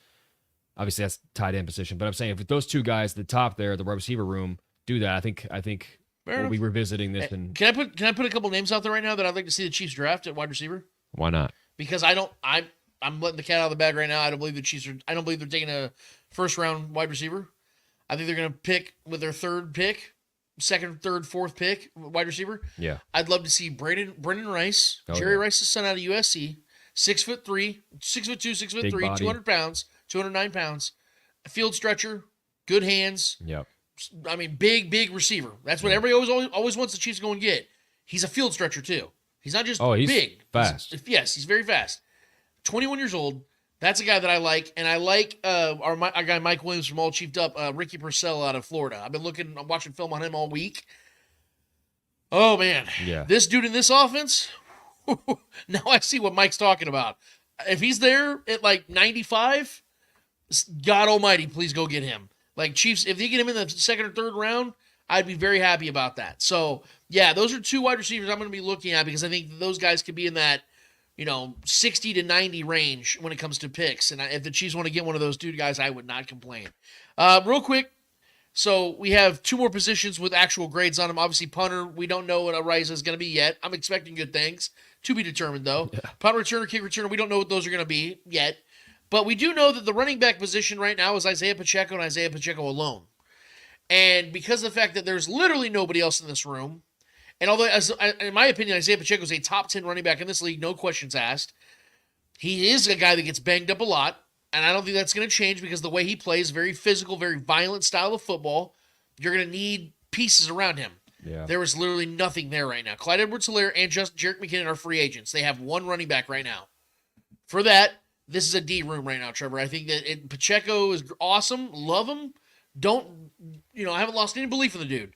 obviously that's tight end position. But I'm saying if those two guys at the top there, the wide receiver room, do that, I think we'll be revisiting this. And can I put a couple names out there right now that I'd like to see the Chiefs draft at wide receiver? Why not? Because I'm letting the cat out of the bag right now. I don't believe they're taking a first round wide receiver. I think they're going to pick with their third pick, second, third, fourth pick wide receiver. Yeah, I'd love to see Brendan Rice, Jerry Rice's son out of USC, 6'3", 6'2", 6'3", Big body. 200 pounds, 209 pounds, a field stretcher, good hands. Yep. Big receiver. That's what everybody always wants the Chiefs to go and get. He's a field stretcher too. He's not just big. Fast. He's very fast. 21 years old. That's a guy that I like, and I like our guy Mike Williams from All Chiefed Up, Ricky Purcell out of Florida. I'm watching film on him all week. Oh, man. Yeah. This dude in this offense, now I see what Mike's talking about. If he's there at like 95, God almighty, please go get him. Like Chiefs, if they get him in the second or third round, I'd be very happy about that. So, yeah, those are two wide receivers I'm going to be looking at because I think those guys could be in that, 60 to 90 range when it comes to picks. And if the Chiefs want to get one of those two guys, I would not complain. Real quick, so we have two more positions with actual grades on them. Obviously, punter, we don't know what Ariza is going to be yet. I'm expecting good things. To be determined, though. Yeah. Punt returner, kick returner, we don't know what those are going to be yet. But we do know that the running back position right now is 𝙂𝙸 Pacheco and 𝙂𝙸 Pacheco alone. And because of the fact that there's literally nobody else in this room, and although, in my opinion, 𝙂𝙸 Pacheco is a top 10 running back in this league, no questions asked, he is a guy that gets banged up a lot, and I don't think that's going to change because the way he plays, very physical, very violent style of football, you're going to need pieces around him. Yeah. There is literally nothing there right now. Clyde Edwards-Helaire and Jerick McKinnon are free agents. They have one running back right now. For that, this is a D room right now, Trevor. I think that Pacheco is awesome. Love him. I haven't lost any belief in the dude.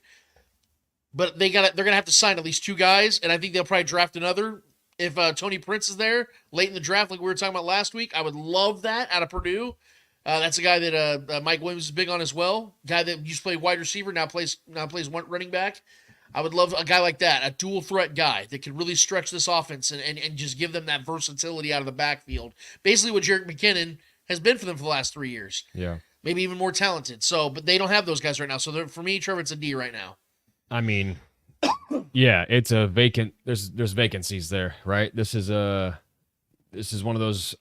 But they're going to have to sign at least two guys, and I think they'll probably draft another. If Tony Prince is there late in the draft, like we were talking about last week, I would love that out of Purdue. That's a guy that Mike Williams is big on as well. Guy that used to play wide receiver, now plays one running back. I would love a guy like that, a dual threat guy that could really stretch this offense and just give them that versatility out of the backfield. Basically what Jerick McKinnon has been for them for the last 3 years. Yeah. Maybe even more talented. So, but they don't have those guys right now. So for me, Trevor, it's a D right now. I mean, yeah, it's a vacant. There's vacancies there, right? This is one of those.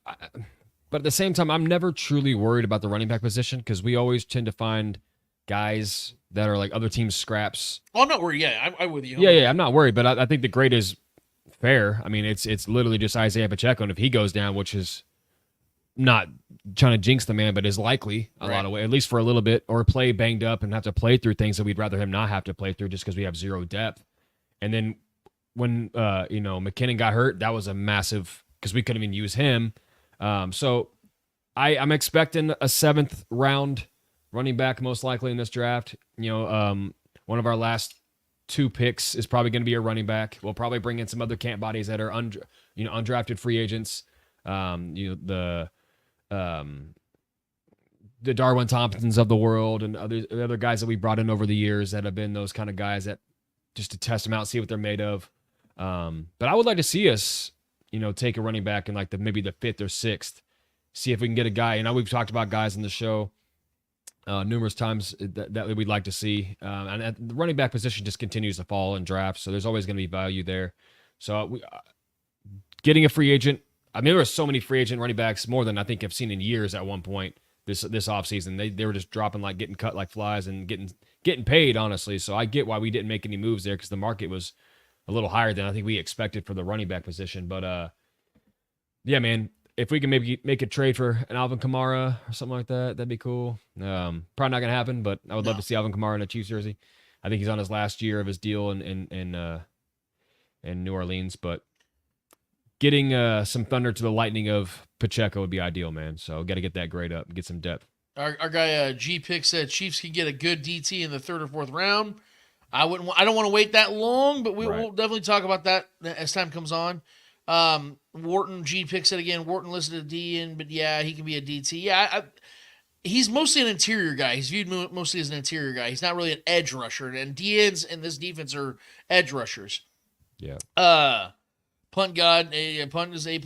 But at the same time, I'm never truly worried about the running back position because we always tend to find guys that are like other teams' scraps. Oh, I'm not worried. Yeah, I'm with you. Yeah, I'm not worried, but I think the grade is fair. I mean, it's literally just 𝙂𝙸 Pacheco, and if he goes down, which is not trying to jinx the man, but is likely a lot of way, at least for a little bit, or play banged up and have to play through things that we'd rather him not have to play through just because we have zero depth. And then when McKinnon got hurt, that was a massive because we couldn't even use him. So I'm expecting a 7th round running back most likely in this draft. One of our last 2 picks is probably going to be a running back. We'll probably bring in some other camp bodies that are undrafted free agents. The Darwin Thompsons of the world and other guys that we brought in over the years that have been those kind of guys that just to test them out, see what they're made of. But I would like to see us, take a running back in like maybe the 5th or 6th, see if we can get a guy. We've talked about guys in the show numerous times that we'd like to see. And the running back position just continues to fall in drafts. So there's always going to be value there. So getting a free agent, I mean, there were so many free agent running backs, more than I think I've seen in years at one point this offseason. They were just dropping, like getting cut like flies and getting paid, honestly. So I get why we didn't make any moves there because the market was a little higher than I think we expected for the running back position. But, yeah, man, if we can maybe make a trade for an Alvin Kamara or something like that, that'd be cool. Probably not going to happen, but I would love to see Alvin Kamara in a Chiefs jersey. I think he's on his last year of his deal in New Orleans, but getting some thunder to the lightning of Pacheco would be ideal, man. So got to get that grade up and get some depth. Our guy G Pick said Chiefs can get a good DT in the 3rd or 4th round. I don't want to wait that long, but we'll definitely talk about that as time comes on. Wharton G Pick said again. Wharton listed a D in, but yeah, he can be a DT. Yeah, he's mostly an interior guy. He's viewed mostly as an interior guy. He's not really an edge rusher, and DNs in this defense are edge rushers. Yeah. Punt God, punt is A+.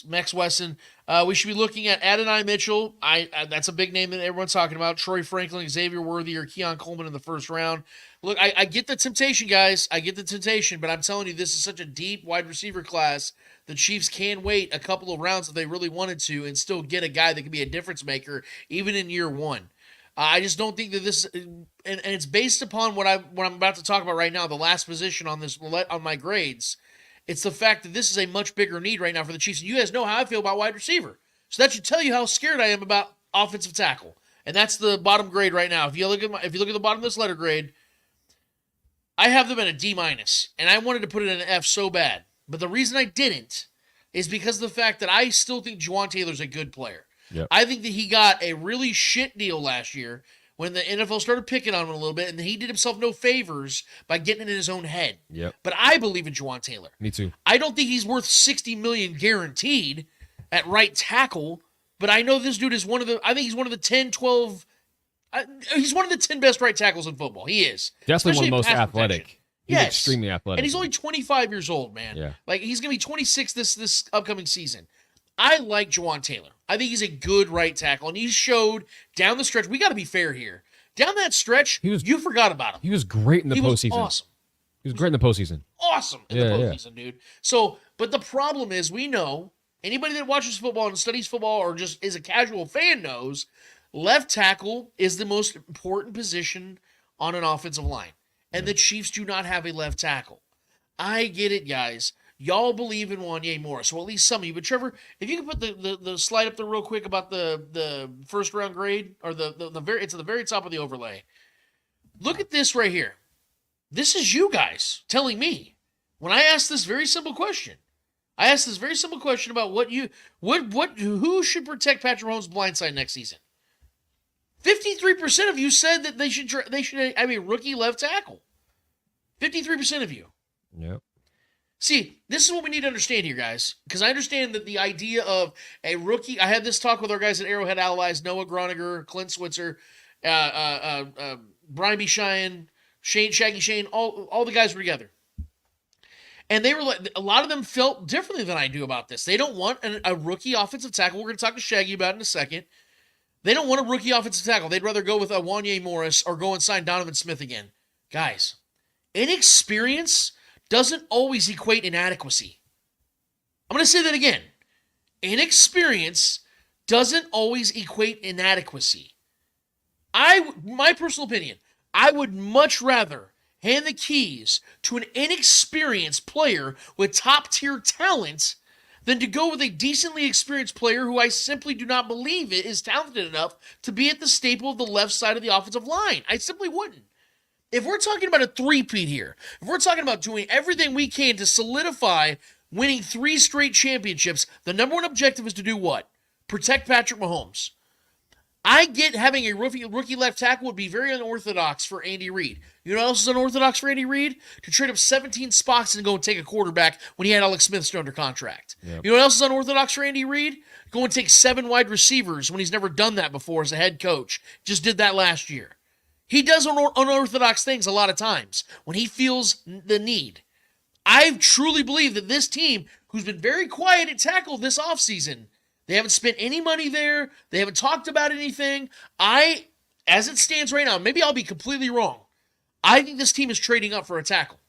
Max Wesson. We should be looking at Adonai Mitchell. That's a big name that everyone's talking about. Troy Franklin, Xavier Worthy, or Keon Coleman in the 1st round. Look, I get the temptation, guys. I get the temptation, but I'm telling you, this is such a deep wide receiver class. The Chiefs can wait a couple of rounds if they really wanted to and still get a guy that can be a difference maker, even in year 1. I just don't think that this, and it's based upon what I'm about to talk about right now, the last position on my grades. It's the fact that this is a much bigger need right now for the Chiefs. And you guys know how I feel about wide receiver. So that should tell you how scared I am about offensive tackle. And that's the bottom grade right now. If you look at the bottom of this letter grade, I have them at a D-. And I wanted to put it in an F so bad. But the reason I didn't is because of the fact that I still think Juwan Taylor's a good player. Yep. I think that he got a really shit deal last year when the NFL started picking on him a little bit, and he did himself no favors by getting in his own head. Yep. But I believe in Jawaan Taylor. Me too. I don't think he's worth $60 million guaranteed at right tackle, but I know this dude is I think he's one of the 10, 12, he's one of the 10 best right tackles in football. He is. Definitely one of the most Especially in pass athletic. protection. He's Yes. extremely athletic. And he's only 25 years old, man. Yeah. Like, he's going to be 26 this upcoming season. I like Jawaan Taylor. I think he's a good right tackle, and he showed down the stretch. We got to be fair here. Down that stretch, you forgot about him. He was great in the postseason. Awesome. He was great in the postseason. Awesome in the postseason, dude. So, but the problem is, we know, anybody that watches football and studies football or just is a casual fan knows, left tackle is the most important position on an offensive line. And the Chiefs do not have a left tackle. I get it, guys. Y'all believe in 𝚂𝙾𝙳𝙀, well, at least some of you. But Trevor, if you can put the slide up there real quick about the first round grade, or it's at the very top of the overlay. Look at this right here. This is you guys telling me when I asked this very simple question. I asked this very simple question about who should protect Patrick Mahomes' blindside next season. 53% of you said that they should have a rookie left tackle. 53% of you. Yep. See, this is what we need to understand here, guys, because I understand that the idea of a rookie. I had this talk with our guys at Arrowhead Allies: Noah Groniger, Clint Switzer, Brian B. Cheyenne, Shaggy Shane. All the guys were together, and they were like, a lot of them felt differently than I do about this. They don't want a rookie offensive tackle. We're going to talk to Shaggy about it in a second. They don't want a rookie offensive tackle. They'd rather go with a Wanya Morris or go and sign Donovan Smith again. Guys, inexperience doesn't always equate inadequacy. I'm going to say that again. Inexperience doesn't always equate inadequacy. My personal opinion, I would much rather hand the keys to an inexperienced player with top-tier talent than to go with a decently experienced player who I simply do not believe is talented enough to be at the staple of the left side of the offensive line. I simply wouldn't. If we're talking about a three-peat here, if we're talking about doing everything we can to solidify winning 3 straight championships, the number one objective is to do what? Protect Patrick Mahomes. I get having a rookie left tackle would be very unorthodox for Andy Reid. You know what else is unorthodox for Andy Reid? To trade up 17 spots and go and take a quarterback when he had Alex Smith still under contract. Yep. You know what else is unorthodox for Andy Reid? Go and take 7 wide receivers when he's never done that before as a head coach. Just did that last year. He does unorthodox things a lot of times when he feels the need. I truly believe that this team, who's been very quiet at tackle this offseason, they haven't spent any money there. They haven't talked about anything. As it stands right now, maybe I'll be completely wrong. I think this team is trading up for a tackle.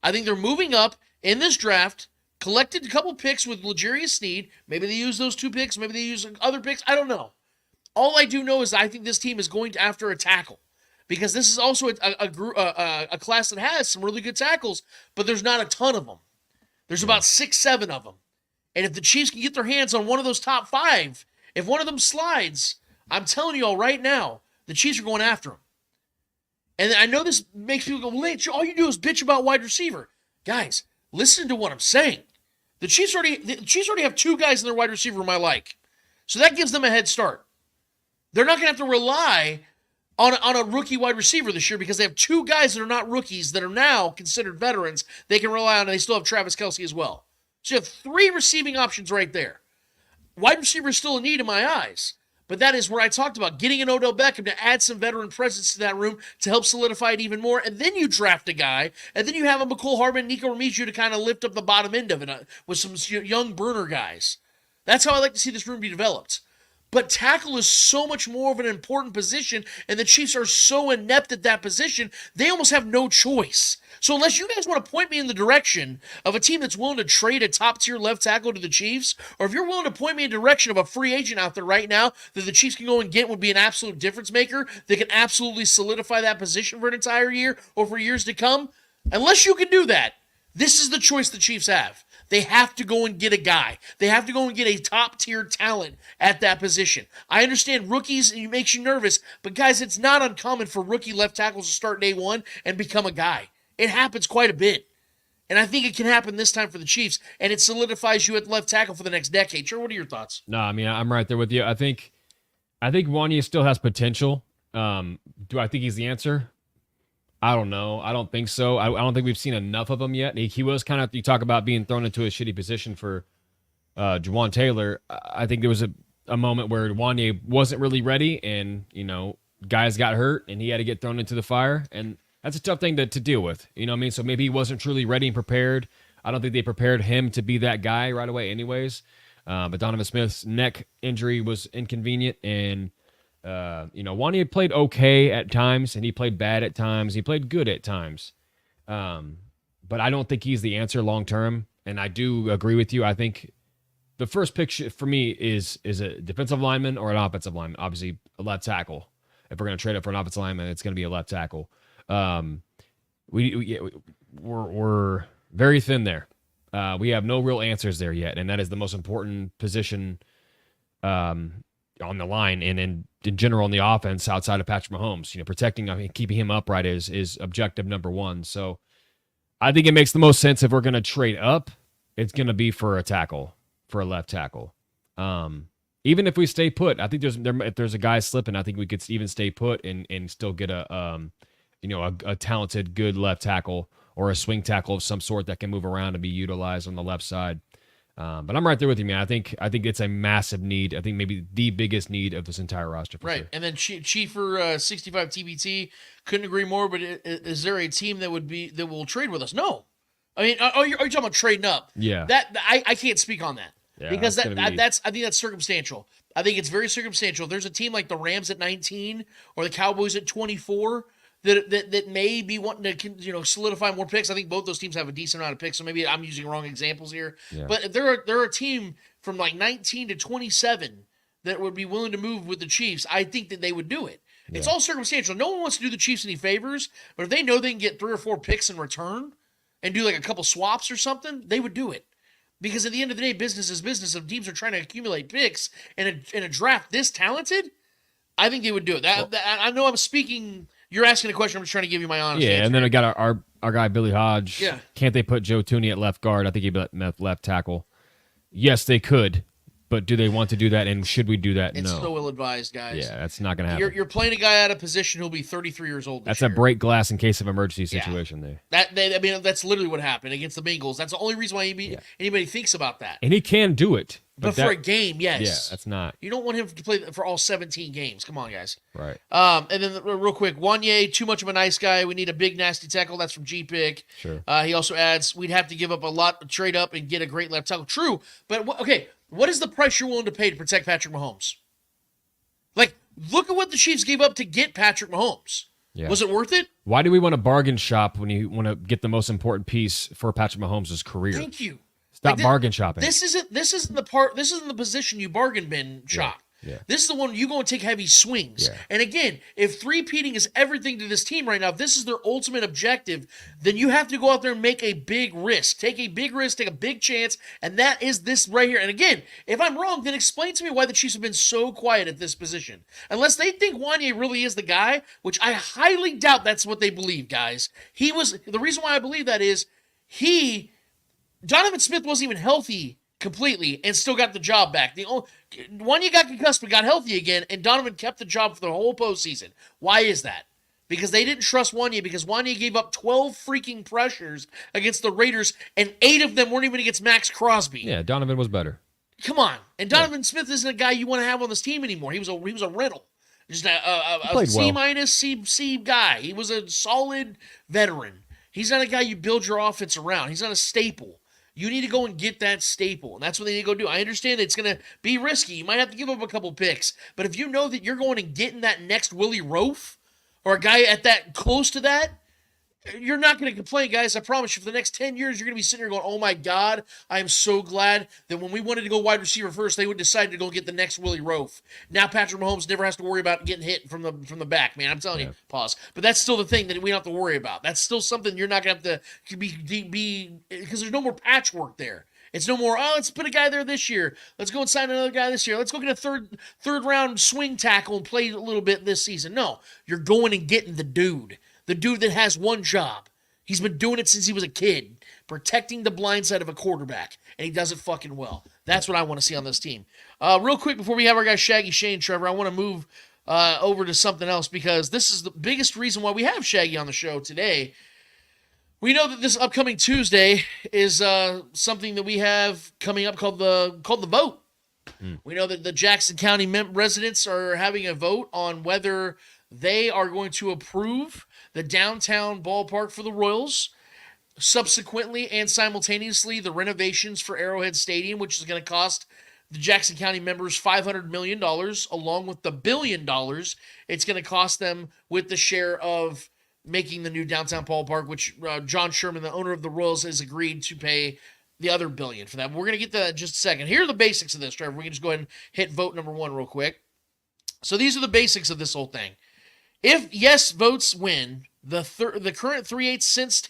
I think they're moving up in this draft, collected a couple picks with L'Jarius Sneed. Maybe they use those 2 picks. Maybe they use other picks. I don't know. All I do know is I think this team is going after a tackle. Because this is also a class that has some really good tackles, but there's not a ton of them. There's about 6, 7 of them. And if the Chiefs can get their hands on one of those top 5, if one of them slides, I'm telling you all right now, the Chiefs are going after him. And I know this makes people go, well, all you do is bitch about wide receiver. Guys, listen to what I'm saying. The Chiefs already have 2 guys in their wide receiver room I like. So that gives them a head start. They're not going to have to rely on a rookie wide receiver this year because they have 2 guys that are not rookies that are now considered veterans they can rely on, and they still have Travis Kelce as well. So you have 3 receiving options right there. Wide receiver is still a need in my eyes, but that is where I talked about getting an Odell Beckham to add some veteran presence to that room to help solidify it even more, and then you draft a guy, and then you have a McCole Hardman, Nico Remichu to kind of lift up the bottom end of it with some young burner guys. That's how I like to see this room be developed. But tackle is so much more of an important position, and the Chiefs are so inept at that position, they almost have no choice. So unless you guys want to point me in the direction of a team that's willing to trade a top-tier left tackle to the Chiefs, or if you're willing to point me in the direction of a free agent out there right now that the Chiefs can go and get would be an absolute difference maker, that can absolutely solidify that position for an entire year or for years to come, unless you can do that, this is the choice the Chiefs have. They have to go and get a guy. They have to go and get a top-tier talent at that position. I understand rookies, it makes you nervous, but guys, it's not uncommon for rookie left tackles to start day 1 and become a guy. It happens quite a bit. And I think it can happen this time for the Chiefs, and it solidifies you at left tackle for the next decade. Sure, what are your thoughts? No, I mean, I'm right there with you. I think Wanya still has potential. Do I think he's the answer? I don't know. I don't think so. I don't think we've seen enough of him yet. He was kind of, you talk about being thrown into a shitty position for Juwan Taylor. I think there was a moment where Ŵāņie wasn't really ready, and, you know, guys got hurt, and he had to get thrown into the fire, and that's a tough thing to deal with. You know what I mean? So maybe he wasn't truly ready and prepared. I don't think they prepared him to be that guy right away anyways. But Donovan Smith's neck injury was inconvenient, and Ŵāņie played okay at times, and he played bad at times. He played good at times. But I don't think he's the answer long term, and I do agree with you. I think the first pick for me is a defensive lineman or an offensive lineman. Obviously, a left tackle. If we're going to trade up for an offensive lineman, it's going to be a left tackle. We're very thin there. We have no real answers there yet, and that is the most important position on the line and in general in the offense outside of Patrick Mahomes. You know, protecting, keeping him upright is objective number one. So I think it makes the most sense if we're going to trade up, it's going to be for a tackle, for a left tackle. Even if we stay put, I think if there's a guy slipping, I think we could even stay put and still get a talented, good left tackle or a swing tackle of some sort that can move around and be utilized on the left side. But I'm right there with you, man. I think it's a massive need. I think maybe the biggest need of this entire roster. For sure. And then Chief for 65 TBT couldn't agree more. But is there a team that will trade with us? No. I mean, are you talking about trading up? Yeah. That I can't speak on that. Yeah, because I think that's circumstantial. I think it's very circumstantial. If there's a team like the Rams at 19 or the Cowboys at 24 that may be wanting to solidify more picks. I think both those teams have a decent amount of picks, so maybe I'm using wrong examples here. Yeah. But if they're a team from like 19 to 27 that would be willing to move with the Chiefs, I think that they would do it. Yeah. It's all circumstantial. No one wants to do the Chiefs any favors, but if they know they can get 3 or 4 picks in return and do like a couple swaps or something, they would do it. Because at the end of the day, business is business. If teams are trying to accumulate picks in a draft this talented, I think they would do it. I know I'm speaking. You're asking a question. I'm just trying to give you my honest answer. And then I got our guy Billy Hodge. Yeah. Can't they put Joe Thuney at left guard? I think he'd be left tackle. Yes, they could. But do they want to do that, and should we do that? It's no. so ill-advised, guys. Yeah, that's not going to happen. You're playing a guy out of position who'll be 33 years old this year. That's a break glass in case of emergency situation there. That's literally what happened against the Bengals. That's the only reason why anybody thinks about that. And he can do it. But for a game, yes. Yeah, that's not. You don't want him to play for all 17 games. Come on, guys. Right. And then real quick, Ŵāņie, too much of a nice guy. We need a big, nasty tackle. That's from G-Pick. Sure. He also adds, we'd have to give up a lot to trade up and get a great left tackle. True. But, okay, what is the price you're willing to pay to protect Patrick Mahomes? Like, look at what the Chiefs gave up to get Patrick Mahomes. Yeah. Was it worth it? Why do we want to bargain shop when you want to get the most important piece for Patrick Mahomes' career? Thank you. Stop bargain shopping. This isn't the position you bargain bin shop. Yeah. This is the one you go and take heavy swings. Yeah. And again, if three-peating is everything to this team right now, if this is their ultimate objective, then you have to go out there and make a big risk. Take a big risk, take a big chance, and that is this right here. And again, if I'm wrong, then explain to me why the Chiefs have been so quiet at this position. Unless they think Ŵāņie really is the guy, which I highly doubt that's what they believe, guys. The reason why I believe that is Donovan Smith wasn't even healthy completely and still got the job back. Ŵāņie got concussed but got healthy again, and Donovan kept the job for the whole postseason. Why is that? Because they didn't trust Ŵāņie, because Ŵāņie gave up 12 freaking pressures against the Raiders, and 8 of them weren't even against Max Crosby. Yeah, Donovan was better. Come on. And Donovan Smith isn't a guy you want to have on this team anymore. He was a rental. Just a C- guy. He was a solid veteran. He's not a guy you build your offense around. He's not a staple. You need to go and get that staple, and that's what they need to go do. I understand it's going to be risky. You might have to give up a couple picks, but if you know that you're going and getting that next Willie Roaf or a guy at that close to that, you're not going to complain, guys. I promise you, for the next 10 years, you're going to be sitting here going, oh, my God, I am so glad that when we wanted to go wide receiver first, they would decide to go get the next Willie Roaf. Now Patrick Mahomes never has to worry about getting hit from the back, man. I'm telling you, pause. But that's still the thing that we don't have to worry about. That's still something you're not going to have to be because there's no more patchwork there. It's no more, let's put a guy there this year. Let's go and sign another guy this year. Let's go get a third round swing tackle and play a little bit this season. No, you're going and getting the dude. The dude that has one job. He's been doing it since he was a kid, protecting the blind side of a quarterback, and he does it fucking well. That's what I want to see on this team. Real quick, before we have our guy Shaggy, Shane, Trevor, I want to move over to something else, because this is the biggest reason why we have Shaggy on the show today. We know that this upcoming Tuesday is something that we have coming up called the vote. We know that the Jackson County residents are having a vote on whether they are going to approve the downtown ballpark for the Royals. Subsequently and simultaneously, the renovations for Arrowhead Stadium, which is going to cost the Jackson County members $500 million, along with the $1 billion it's going to cost them with the share of making the new downtown ballpark, which John Sherman, the owner of the Royals, has agreed to pay the other $1 billion for that. We're going to get to that in just a second. Here are the basics of this, Trevor. We can just go ahead and hit vote number 1 real quick. So these are the basics of this whole thing. If yes votes win, the current 3/8 cents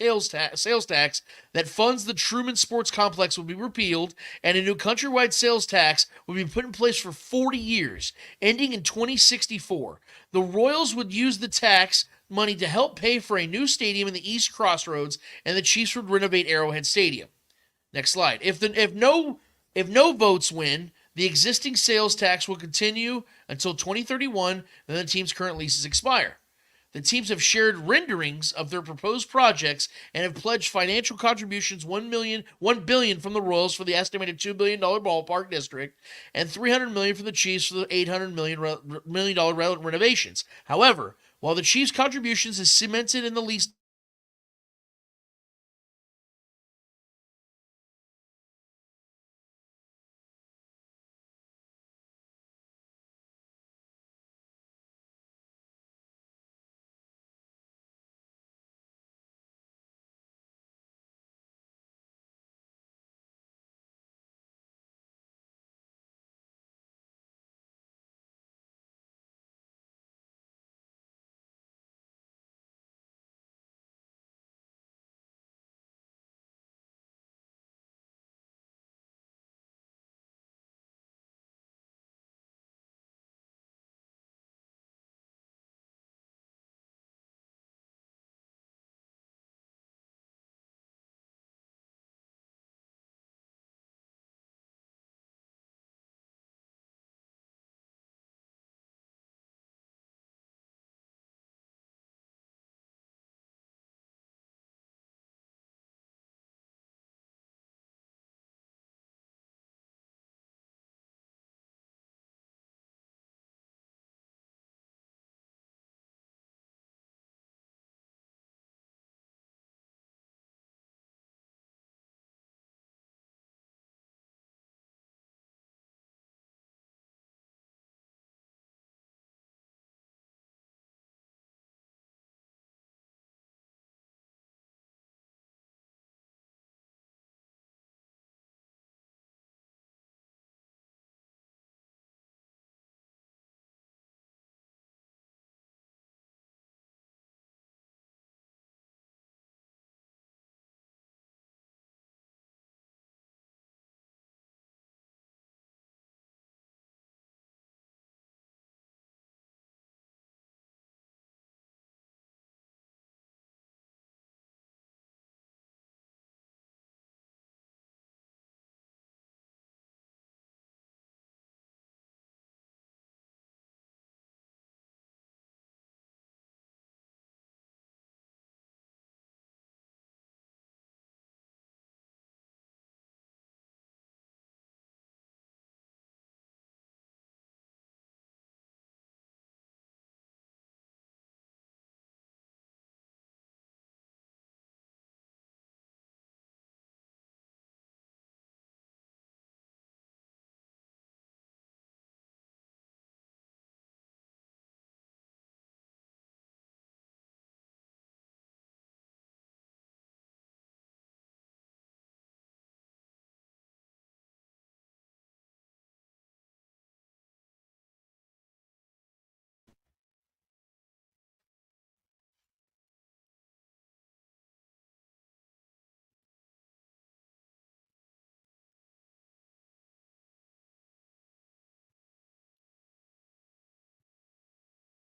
sales tax that funds the Truman Sports Complex will be repealed, and a new countrywide sales tax will be put in place for 40 years, ending in 2064. The Royals would use the tax money to help pay for a new stadium in the East Crossroads, and the Chiefs would renovate Arrowhead Stadium. Next slide. If no votes win, the existing sales tax will continue until 2031, and the team's current leases expire. The teams have shared renderings of their proposed projects and have pledged financial contributions $1 billion from the Royals for the estimated $2 billion ballpark district, and $300 million from the Chiefs for the $800 million renovations. However, while the Chiefs' contributions is cemented in the lease,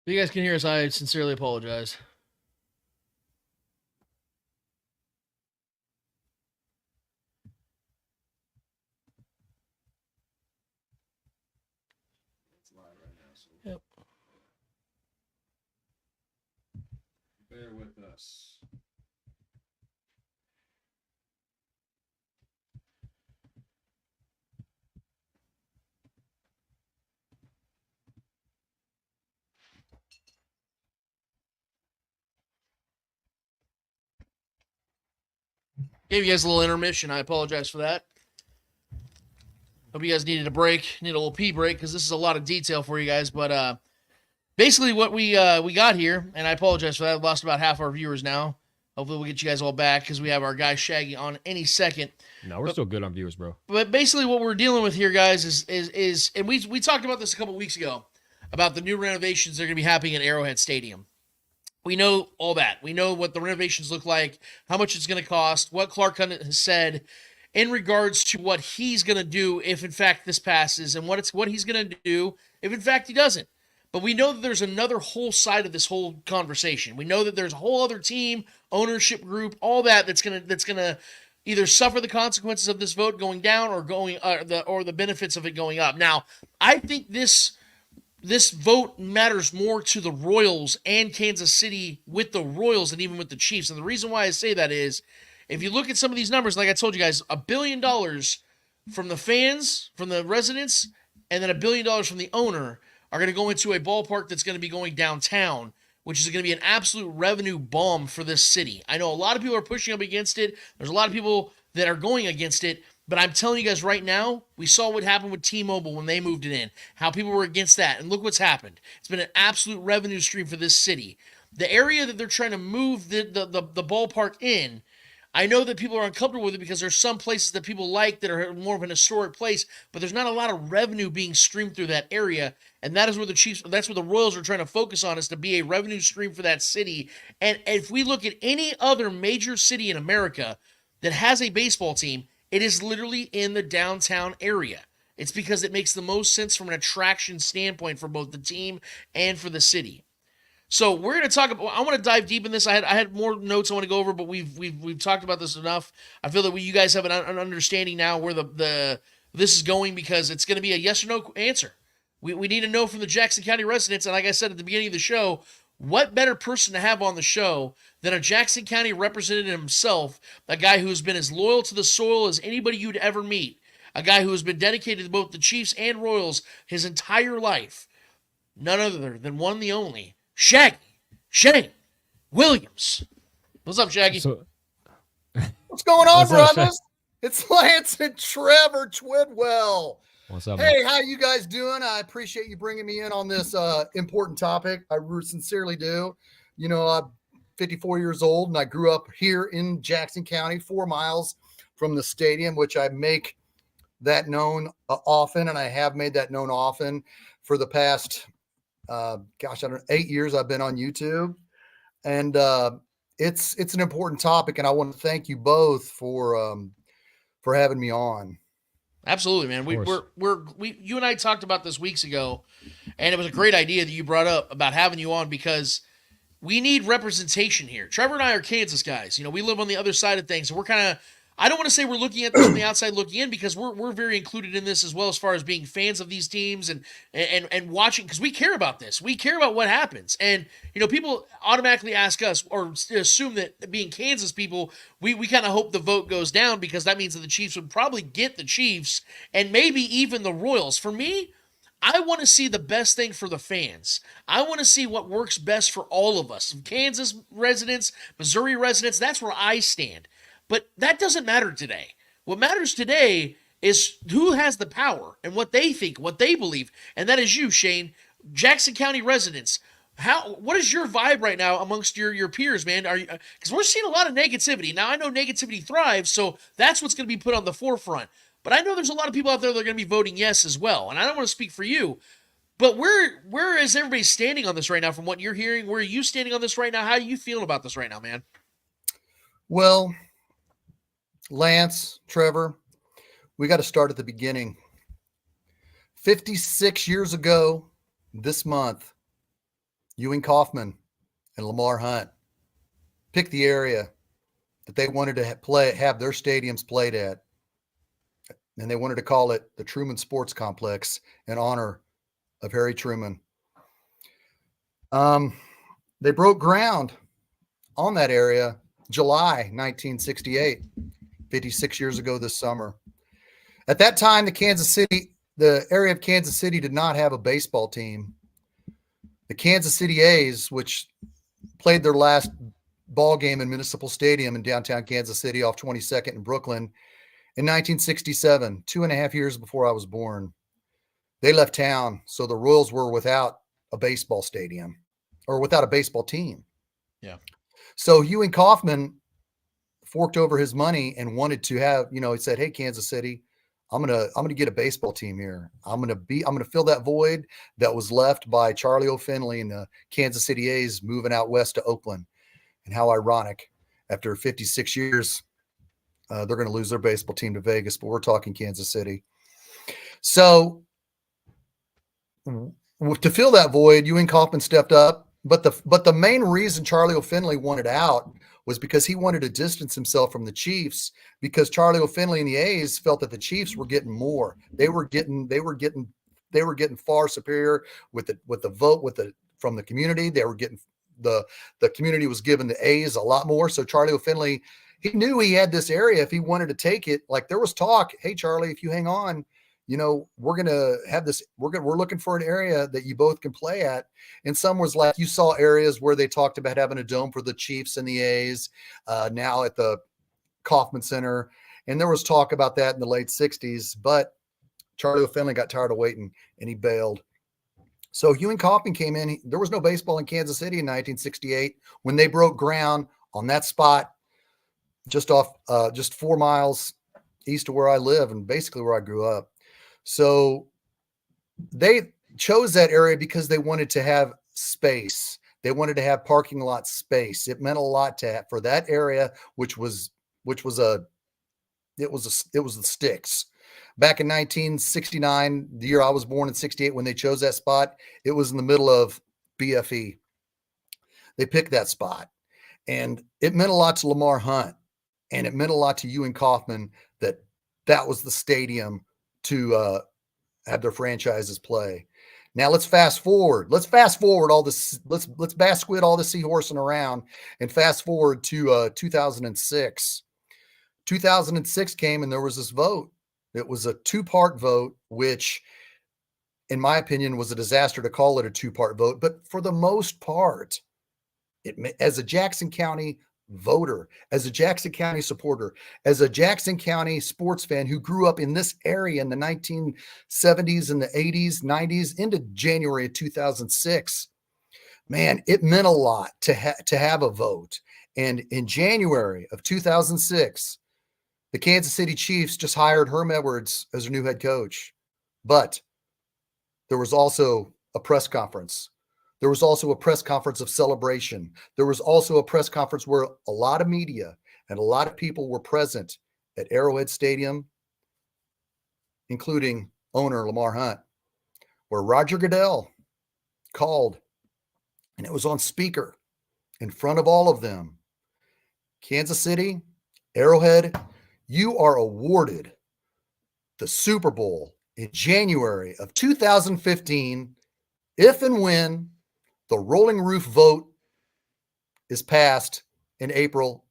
if you guys can hear us, I sincerely apologize. Yep. Bear with us. Gave you guys a little intermission. I apologize for that. Hope you guys needed a break, need a little pee break, because this is a lot of detail for you guys. But basically, what we got here, and I apologize for that. I've lost about half our viewers now. Hopefully, we'll get you guys all back because we have our guy Shaggy on any second. No, we're still good on viewers, bro. But basically, what we're dealing with here, guys, is and we talked about this a couple weeks ago about the new renovations that are going to be happening at Arrowhead Stadium. We know all that. We know what the renovations look like, how much it's going to cost, what Clark Hunt has said in regards to what he's going to do if, in fact, this passes, and what he's going to do if, in fact, he doesn't. But we know that there's another whole side of this whole conversation. We know that there's a whole other team, ownership group, all that's gonna either suffer the consequences of this vote going down or the benefits of it going up. Now, I think this vote matters more to the Royals and Kansas City with the Royals than even with the Chiefs. And the reason why I say that is, if you look at some of these numbers, like I told you guys, $1 billion from the fans, from the residents, and then $1 billion from the owner are going to go into a ballpark that's going to be going downtown, which is going to be an absolute revenue bomb for this city. I know a lot of people are pushing up against it. There's a lot of people that are going against it. But I'm telling you guys right now, we saw what happened with T-Mobile when they moved it in, how people were against that. And look what's happened. It's been an absolute revenue stream for this city. The area that they're trying to move the ballpark in, I know that people are uncomfortable with it because there's some places that people like that are more of an historic place, but there's not a lot of revenue being streamed through that area. And that is where that's where the Royals are trying to focus on, is to be a revenue stream for that city. And if we look at any other major city in America that has a baseball team, it is literally in the downtown area. It's because it makes the most sense from an attraction standpoint for both the team and for the city. So we're going to talk about, I want to dive deep in this. I had more notes I want to go over, but we've talked about this enough. I feel that you guys have an understanding now where this is going, because it's going to be a yes or no answer. We need to know from the Jackson County residents, and like I said at the beginning of the show, what better person to have on the show than a Jackson County representative himself, a guy who's been as loyal to the soil as anybody you'd ever meet, a guy who has been dedicated to both the Chiefs and Royals his entire life. None other than one and the only, Shaggy Shane Williams. What's up, Shaggy? What's going on, What's up, brothers? It's Lance and Trevor Twidwell. What's up, Hey, man? how you guys doing? I appreciate you bringing me in on this important topic. I sincerely do. You know, I'm 54 years old, and I grew up here in Jackson County, 4 miles from the stadium, which I make that known often, and I have made that known often for the past, 8 years I've been on YouTube. And it's an important topic, and I want to thank you both for having me on. Absolutely, man. You and I talked about this weeks ago, and it was a great idea that you brought up about having you on, because we need representation here. Trevor and I are Kansas guys. You know, we live on the other side of things, and we're kind of, I don't want to say we're looking at this from the outside looking in, because we're very included in this as well, as far as being fans of these teams and watching, because we care about this. We care about what happens. And, you know, people automatically ask us, or assume that being Kansas people, we kind of hope the vote goes down, because that means that the Chiefs would probably get the Chiefs and maybe even the Royals. For me, I want to see the best thing for the fans. I want to see what works best for all of us. Kansas residents, Missouri residents, that's where I stand. But that doesn't matter today. What matters today is who has the power and what they think, what they believe. And that is you, Shane. Jackson County residents. What is your vibe right now amongst your peers, man? Because we're seeing a lot of negativity. Now, I know negativity thrives, so that's what's going to be put on the forefront. But I know there's a lot of people out there that are going to be voting yes as well. And I don't want to speak for you, but where is everybody standing on this right now from what you're hearing? Where are you standing on this right now? How are you feeling about this right now, man? Well, Lance, Trevor, we got to start at the beginning. 56 years ago this month, Ewing Kauffman and Lamar Hunt picked the area that they wanted to have their stadiums played at. And they wanted to call it the Truman Sports Complex in honor of Harry Truman. They broke ground on that area July 1968, 56 years ago this summer. At that time, the area of Kansas City did not have a baseball team. The Kansas City A's, which played their last ball game in Municipal Stadium in downtown Kansas City off 22nd in Brooklyn in 1967, 2.5 years before I was born. They left town, so the Royals were without a baseball stadium or without a baseball team. Yeah. So 𝚂𝙾𝙳𝙾 forked over his money and wanted to have, he said, "Hey, Kansas City, I'm gonna get a baseball team here. I'm gonna fill that void that was left by Charlie O'Finley and the Kansas City A's moving out west to Oakland." And how ironic, after 56 years, they're going to lose their baseball team to Vegas, but we're talking Kansas City. So to fill that void, 𝚂𝙾𝙳𝙾 stepped up. But the main reason Charlie O'Finley wanted out was because he wanted to distance himself from the Chiefs, because Charlie O'Finley and the A's felt that the Chiefs were getting more. They were getting far superior with the vote from the community. They were getting the community was giving the A's a lot more. So Charlie O'Finley, he knew he had this area if he wanted to take it. Like, there was talk, "Hey, Charlie, if you hang on, we're going to have this, we're looking for an area that you both can play at." And some was like, you saw areas where they talked about having a dome for the Chiefs and the A's, now at the Kauffman Center. And there was talk about that in the late 60s, but Charlie O'Finley got tired of waiting and he bailed. So 𝚂𝙾𝙳𝙾 came in. There was no baseball in Kansas City in 1968 when they broke ground on that spot just 4 miles east of where I live and basically where I grew up. So they chose that area because they wanted to have space. They wanted to have parking lot space. It meant a lot for that area, which was the sticks. Back in 1969, the year I was born in 68, when they chose that spot, it was in the middle of BFE. They picked that spot, and it meant a lot to Lamar Hunt, and it meant a lot to 𝚂𝙾𝙳𝙾 that was the stadium to have their franchises play. Now let's fast forward. Let's all this. Let's bass squid all the seahorsing around and fast forward to 2006. 2006 came and there was this vote. It was a 2-part vote, which, in my opinion, was a disaster to call it a 2-part vote. But for the most part, as a Jackson County voter, as a Jackson County supporter, as a Jackson County sports fan who grew up in this area in the 1970s and the 80s, 90s, into January of 2006, man, it meant a lot to have a vote. And in January of 2006, the Kansas City Chiefs just hired Herm Edwards as their new head coach. But there was also a press conference. There was also a press conference of celebration. There was also a press conference where a lot of media and a lot of people were present at Arrowhead Stadium, including owner Lamar Hunt, where Roger Goodell called, and it was on speaker in front of all of them. "Kansas City, Arrowhead, you are awarded the Super Bowl in January of 2015 if and when the rolling roof vote is passed in April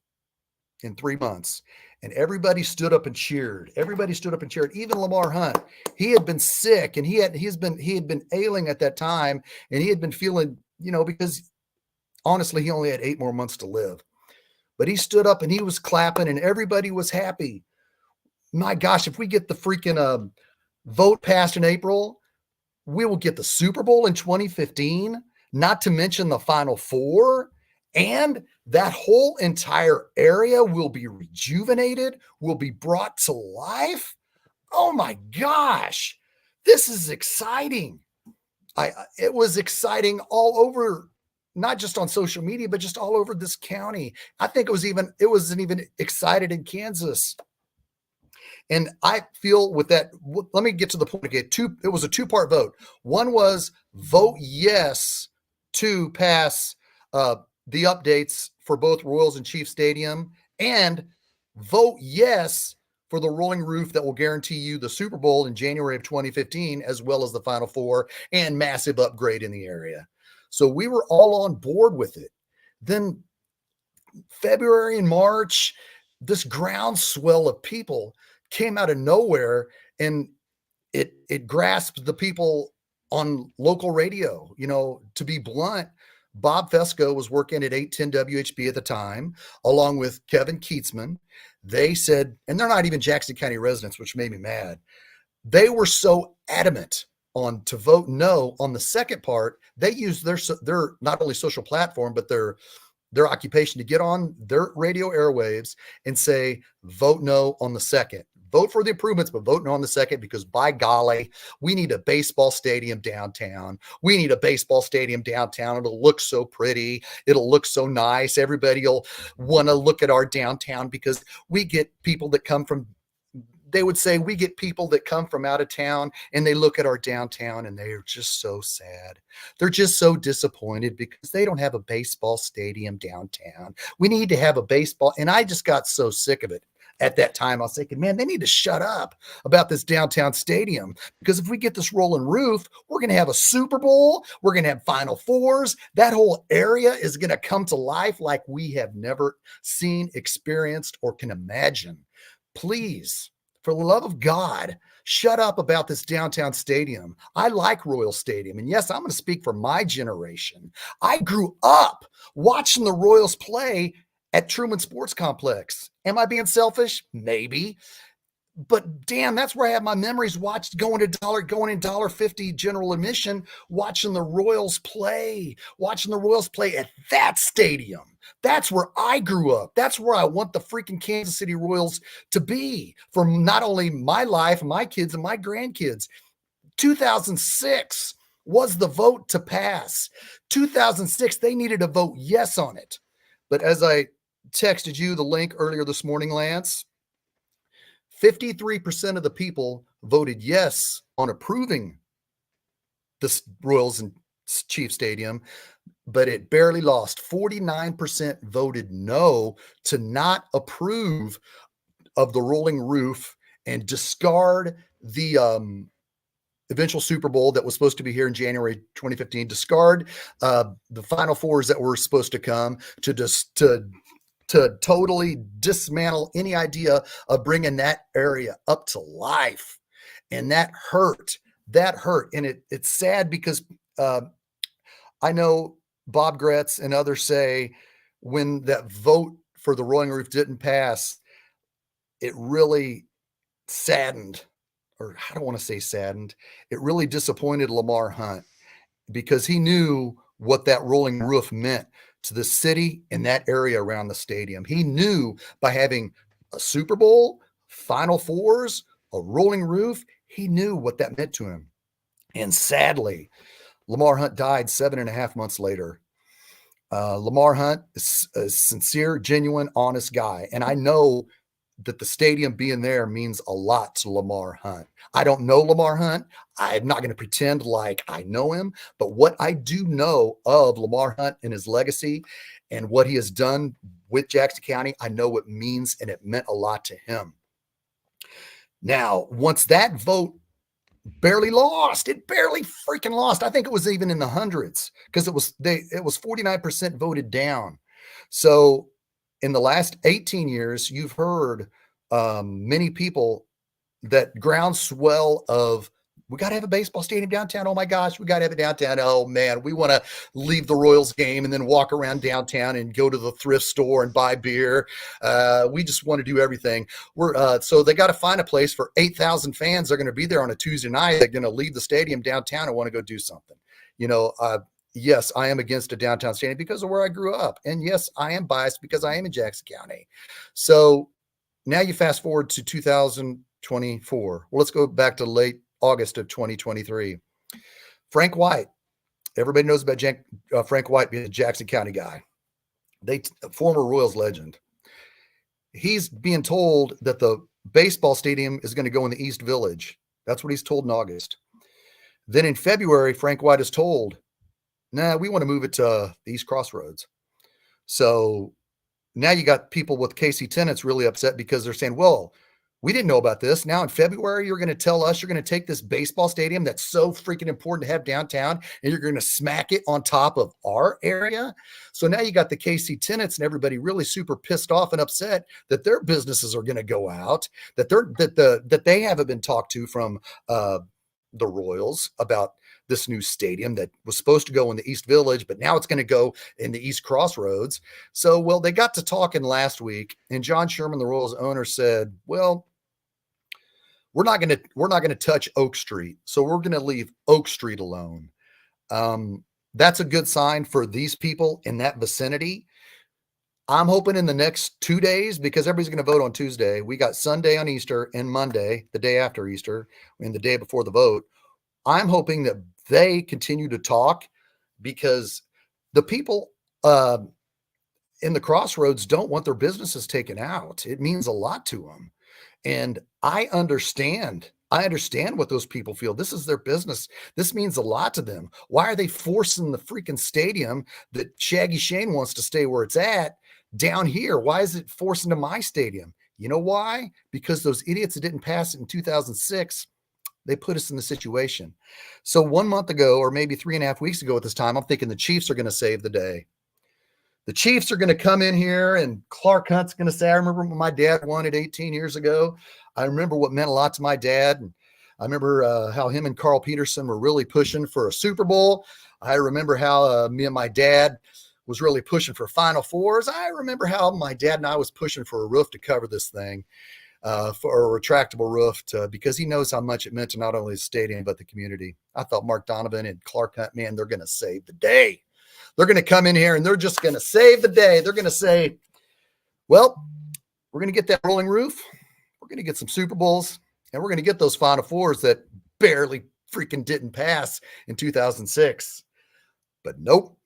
in 3 months." And everybody stood up and cheered. Everybody stood up and cheered. Even Lamar Hunt. He had been sick and he had been ailing at that time, and he had been feeling, because honestly, he only had 8 more months to live. But he stood up and he was clapping and everybody was happy. My gosh, if we get the freaking vote passed in April, we will get the Super Bowl in 2015, not to mention the Final Four, and that whole entire area will be rejuvenated, will be brought to life. Oh my gosh, this is exciting. It was exciting all over, not just on social media, but just all over this county. I think it wasn't even excited in Kansas. And I feel with that, let me get to the point again. It was a 2-part vote. One was vote yes to pass the updates for both Royals and Chiefs Stadium, and vote yes for the rolling roof that will guarantee you the Super Bowl in January of 2015, as well as the Final Four and massive upgrade in the area. So we were all on board with it. Then February and March, this groundswell of people came out of nowhere, and it grasped the people on local radio. You know, to be blunt, Bob Fesco was working at 810 WHB at the time, along with Kevin Keatsman. They said, and they're not even Jackson County residents, which made me mad. They were so adamant on to vote no on the second part. They used their not only social platform, but their occupation to get on their radio airwaves and say, vote no on the second. Vote for the improvements, but vote no on the second, because by golly, we need a baseball stadium downtown. We need a baseball stadium downtown. It'll look so pretty. It'll look so nice. Everybody will want to look at our downtown, because we get people that come from, they would say, we get people that come from out of town and they look at our downtown and they are just so sad. They're just so disappointed because they don't have a baseball stadium downtown. We need to have a baseball. And I just got so sick of it. At that time, I was thinking, man, they need to shut up about this downtown stadium, because if we get this rolling roof, we're going to have a Super Bowl. We're going to have Final Fours. That whole area is going to come to life like we have never seen, experienced, or can imagine. Please, for the love of God, shut up about this downtown stadium. I like Royal Stadium. And yes, I'm going to speak for my generation. I grew up watching the Royals play at Truman Sports Complex. Am I being selfish? Maybe. But damn, that's where I have my memories, watched going in $1.50 general admission, watching the Royals play at that stadium. That's where I grew up. That's where I want the freaking Kansas City Royals to be for not only my life, my kids, and my grandkids. 2006 was the vote to pass. 2006, they needed to vote yes on it. But as I texted you the link earlier this morning, Lance, 53% of the people voted yes on approving the Royals and Chiefs Stadium, but it barely lost. 49% voted no to not approve of the rolling roof and discard the eventual Super Bowl that was supposed to be here in January 2015, discard the Final Fours that were supposed to come, to totally dismantle any idea of bringing that area up to life. And that hurt. And it's sad, because I know Bob Gretz and others say when that vote for the rolling roof didn't pass, it really saddened, or I don't want to say saddened, it really disappointed Lamar Hunt, because he knew what that rolling roof meant to the city and that area around the stadium. He knew by having a Super Bowl, Final Fours, a rolling roof, he knew what that meant to him. And sadly, Lamar Hunt died 7.5 months later. Lamar Hunt is a sincere, genuine, honest guy. And I know that the stadium being there means a lot to Lamar Hunt. I don't know Lamar Hunt. I'm not going to pretend like I know him, but what I do know of Lamar Hunt and his legacy and what he has done with Jackson County, I know it means, and it meant a lot to him. Now, once that vote barely lost, it barely freaking lost. I think it was even in the hundreds, because it was 49% voted down. So in the last 18 years, you've heard many people that groundswell of, we got to have a baseball stadium downtown. Oh my gosh, we got to have it downtown. Oh man, we want to leave the Royals game and then walk around downtown and go to the thrift store and buy beer. We just want to do everything. So they got to find a place for 8,000 fans. They're going to be there on a Tuesday night. They're going to leave the stadium downtown and want to go do something. Yes, I am against a downtown stadium because of where I grew up. And yes, I am biased because I am in Jackson County. So now you fast forward to 2024. Well, let's go back to late August of 2023. Frank White. Everybody knows about Frank White being a Jackson County guy. Former Royals legend. He's being told that the baseball stadium is going to go in the East Village. That's what he's told in August. Then in February, Frank White is told, nah, we want to move it to the East Crossroads. So now you got people with KC tenants really upset because they're saying, well, We didn't know about this. Now in February, you're going to tell us you're going to take this baseball stadium that's so freaking important to have downtown and you're going to smack it on top of our area. So now you got the KC tenants and everybody really super pissed off and upset that their businesses are going to go out, that they haven't been talked to from the Royals about this new stadium that was supposed to go in the East Village, but now it's going to go in the East Crossroads. So, well, they got to talking last week, and John Sherman, the Royals owner, said, well, we're not going to touch Oak Street. So we're going to leave Oak Street alone. That's a good sign for these people in that vicinity. I'm hoping in the next 2 days, because everybody's going to vote on Tuesday. We got Sunday on Easter and Monday, the day after Easter, and the day before the vote. I'm hoping that they continue to talk, because the people in the Crossroads don't want their businesses taken out. It means a lot to them. And I understand what those people feel. This is their business. This means a lot to them. Why are they forcing the freaking stadium that Shaggy Shane wants to stay where it's at down here? Why is it forcing to my stadium? You know why? Because those idiots that didn't pass it in 2006, they put us in the situation. So 1 month ago, or maybe 3.5 weeks ago at this time, I'm thinking the Chiefs are going to save the day. The Chiefs are going to come in here and Clark Hunt's going to say, I remember when my dad won it 18 years ago. I remember what meant a lot to my dad. And I remember how him and Carl Peterson were really pushing for a Super Bowl. I remember how me and my dad was really pushing for Final Fours. I remember how my dad and I was pushing for a roof to cover this thing, for a retractable roof, because he knows how much it meant to not only the stadium, but the community. I thought Mark Donovan and Clark Hunt, man, they're going to save the day. They're going to come in here and they're just going to save the day. They're going to say, well, we're going to get that rolling roof. We're going to get some Super Bowls, and we're going to get those Final Fours that barely freaking didn't pass in 2006. But nope.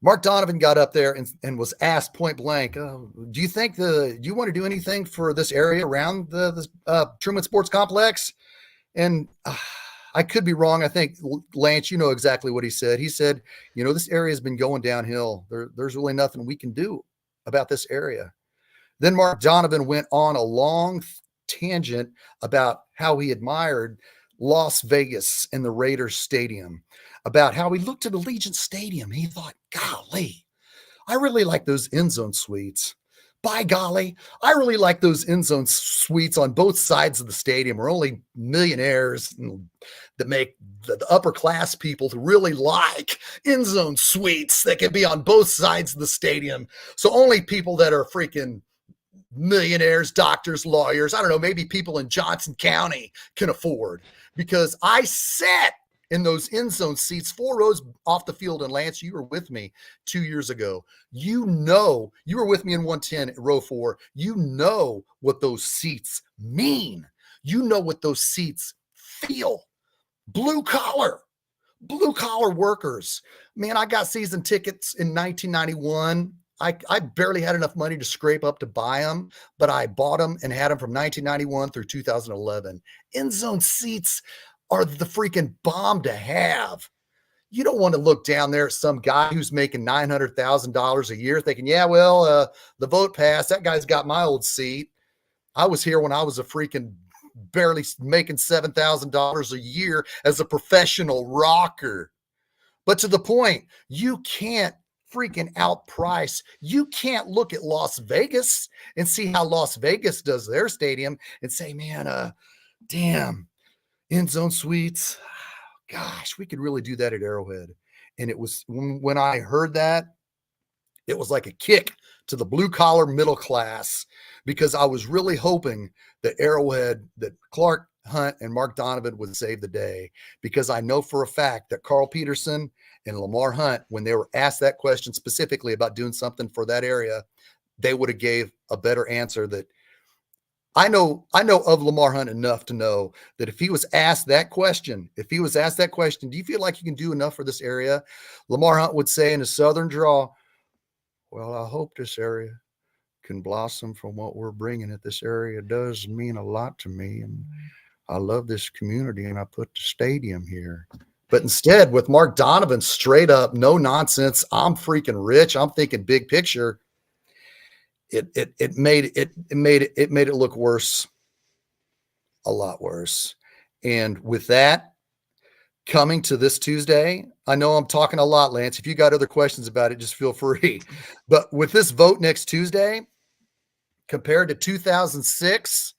Mark Donovan got up there and was asked point blank, do you want to do anything for this area around the Truman Sports Complex? And I could be wrong. I think, Lance, you know exactly what he said. He said, this area has been going downhill. There's really nothing we can do about this area. Then Mark Donovan went on a long tangent about how he admired Las Vegas and the Raiders Stadium, about how he looked at Allegiant Stadium. He thought, golly, I really like those end zone suites. By golly, I really like those end zone suites on both sides of the stadium. We're only millionaires that make the upper class people to really like end zone suites that can be on both sides of the stadium. So only people that are freaking millionaires, doctors, lawyers, I don't know, maybe people in Johnson County can afford, because I sat in those end zone seats 4 rows off the field. And Lance, you were with me 2 years ago. You were with me in 110 row 4. You know what those seats mean. You know what those seats feel. Blue collar workers. Man, I got season tickets in 1991. I barely had enough money to scrape up to buy them, but I bought them and had them from 1991 through 2011. End zone seats are the freaking bomb to have. You don't want to look down there at some guy who's making $900,000 a year thinking, the vote passed. That guy's got my old seat. I was here when I was a freaking barely making $7,000 a year as a professional rocker. But to the point, you can't freaking outprice. You can't look at Las Vegas and see how Las Vegas does their stadium and say, man, damn, end zone suites. Gosh, we could really do that at Arrowhead. And it was when I heard that, it was like a kick to the blue collar middle class, because I was really hoping that Arrowhead, that Clark Hunt and Mark Donovan would save the day, because I know for a fact that Carl Peterson and Lamar Hunt, when they were asked that question specifically about doing something for that area, they would have gave a better answer. That I know of Lamar Hunt enough to know that if he was asked that question, do you feel like you can do enough for this area? Lamar Hunt would say in a Southern drawl, well, I hope this area can blossom from what we're bringing it. This area does mean a lot to me, and I love this community, and I put the stadium here. But instead, with Mark Donovan, straight up, no nonsense, I'm freaking rich, I'm thinking big picture, it made it look worse, a lot worse. And with that coming to this Tuesday, I know I'm talking a lot, Lance. If you got other questions about it, just feel free. But with this vote next Tuesday, compared to 2006,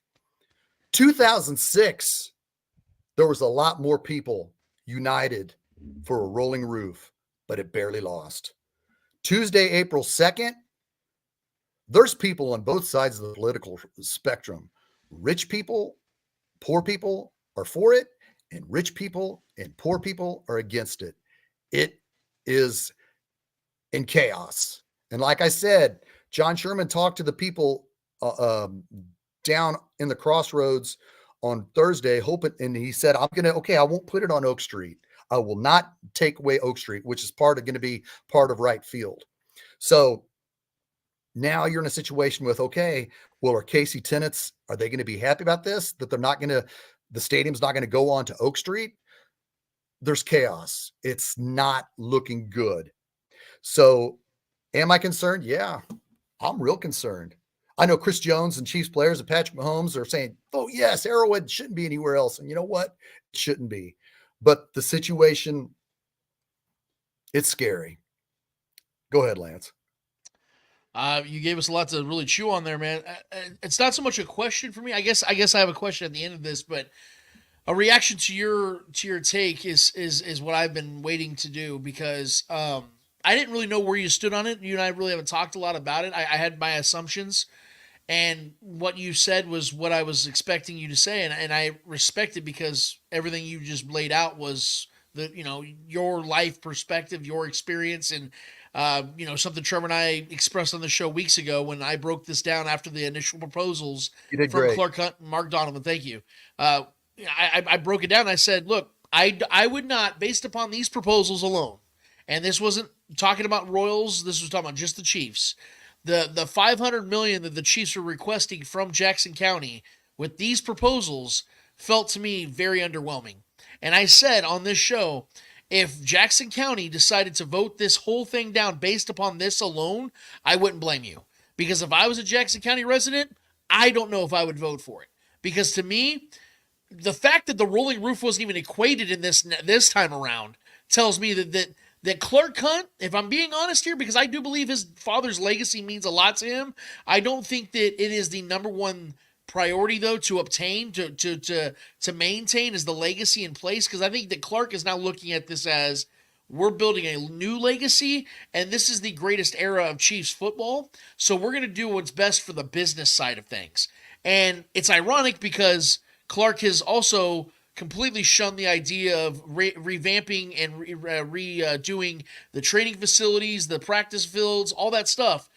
there was a lot more people united for a rolling roof, but it barely lost. Tuesday, April 2nd, there's people on both sides of the political spectrum. Rich people, poor people are for it, and rich people and poor people are against it. It is in chaos. And like I said, John Sherman talked to the people down in the crossroads on Thursday, hoping, and he said, I won't put it on Oak Street. I will not take away Oak Street, which is going to be part of right field. So now you're in a situation with, okay, well, are KC tenants, are they going to be happy about this? That the stadium's not going to go on to Oak Street? There's chaos. It's not looking good. So am I concerned? Yeah, I'm real concerned. I know Chris Jones and Chiefs players and Patrick Mahomes are saying, oh, yes, Arrowhead shouldn't be anywhere else. And you know what? It shouldn't be. But the situation, it's scary. Go ahead, Lance. You gave us a lot to really chew on there, man. It's not so much a question for me. I guess I have a question at the end of this, but a reaction to your take is what I've been waiting to do, because I didn't really know where you stood on it. You and I really haven't talked a lot about it. I had my assumptions, and what you said was what I was expecting you to say, and I respect it, because everything you just laid out was your life perspective, your experience, and something Trevor and I expressed on the show weeks ago when I broke this down after the initial proposals from great. Clark Hunt and Mark Donovan. Thank you. I broke it down. And I said, look, I would not, based upon these proposals alone, and this wasn't talking about Royals, this was talking about just the Chiefs, the $500 million that the Chiefs are requesting from Jackson County with these proposals felt to me very underwhelming. And I said on this show, if Jackson County decided to vote this whole thing down based upon this alone, I wouldn't blame you. Because if I was a Jackson County resident, I don't know if I would vote for it. Because to me, the fact that the rolling roof wasn't even equated in this time around tells me that Clark Hunt, if I'm being honest here, because I do believe his father's legacy means a lot to him, I don't think that it is the number one priority, though, to obtain, to maintain, is the legacy in place. Because I think that Clark is now looking at this as, we're building a new legacy, and this is the greatest era of Chiefs football, so we're going to do what's best for the business side of things. And it's ironic because Clark has also completely shunned the idea of revamping and redoing the training facilities, the practice fields, all that stuff.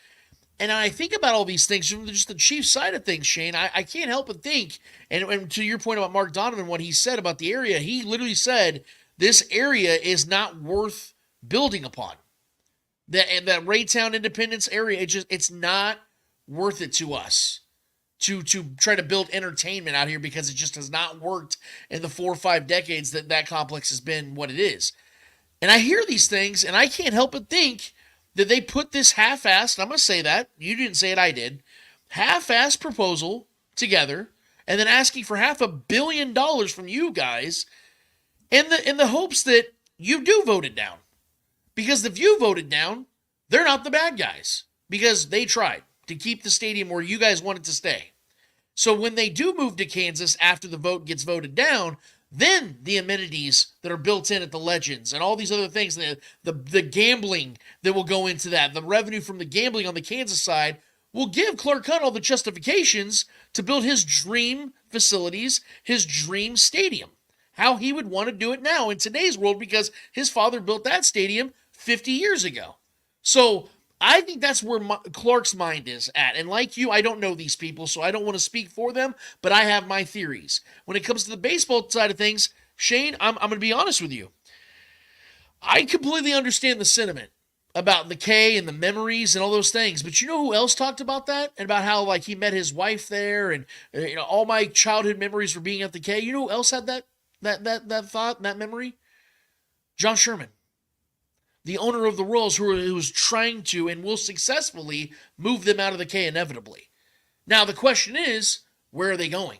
And I think about all these things from just the Chiefs side of things, Shane. I can't help but think, and to your point about Mark Donovan, what he said about the area, he literally said this area is not worth building upon. That Raytown Independence area, it's not worth it to us to try to build entertainment out here, because it just has not worked in the 4 or 5 decades that complex has been what it is. And I hear these things, and I can't help but think that they put this half-assed, I'm going to say that, you didn't say it, I did, half-assed proposal together, and then asking for $500 million from you guys in the hopes that you do vote it down. Because if you voted down, they're not the bad guys, because they tried to keep the stadium where you guys wanted to stay. So when they do move to Kansas after the vote gets voted down, then the amenities that are built in at the Legends and all these other things, the gambling that will go into that, the revenue from the gambling on the Kansas side, will give Clark Hunt all the justifications to build his dream facilities, his dream stadium. How he would want to do it now in today's world, because his father built that stadium 50 years ago. So I think that's where Clark's mind is at. And like you, I don't know these people, so I don't want to speak for them, but I have my theories. When it comes to the baseball side of things, Shane, I'm going to be honest with you. I completely understand the sentiment about the K and the memories and all those things, but you know who else talked about that? And about how, like, he met his wife there, and all my childhood memories for being at the K. You know who else had that thought, that memory? John Sherman. the owner of the Royals who is trying to and will successfully move them out of the K inevitably. Now, the question is, where are they going?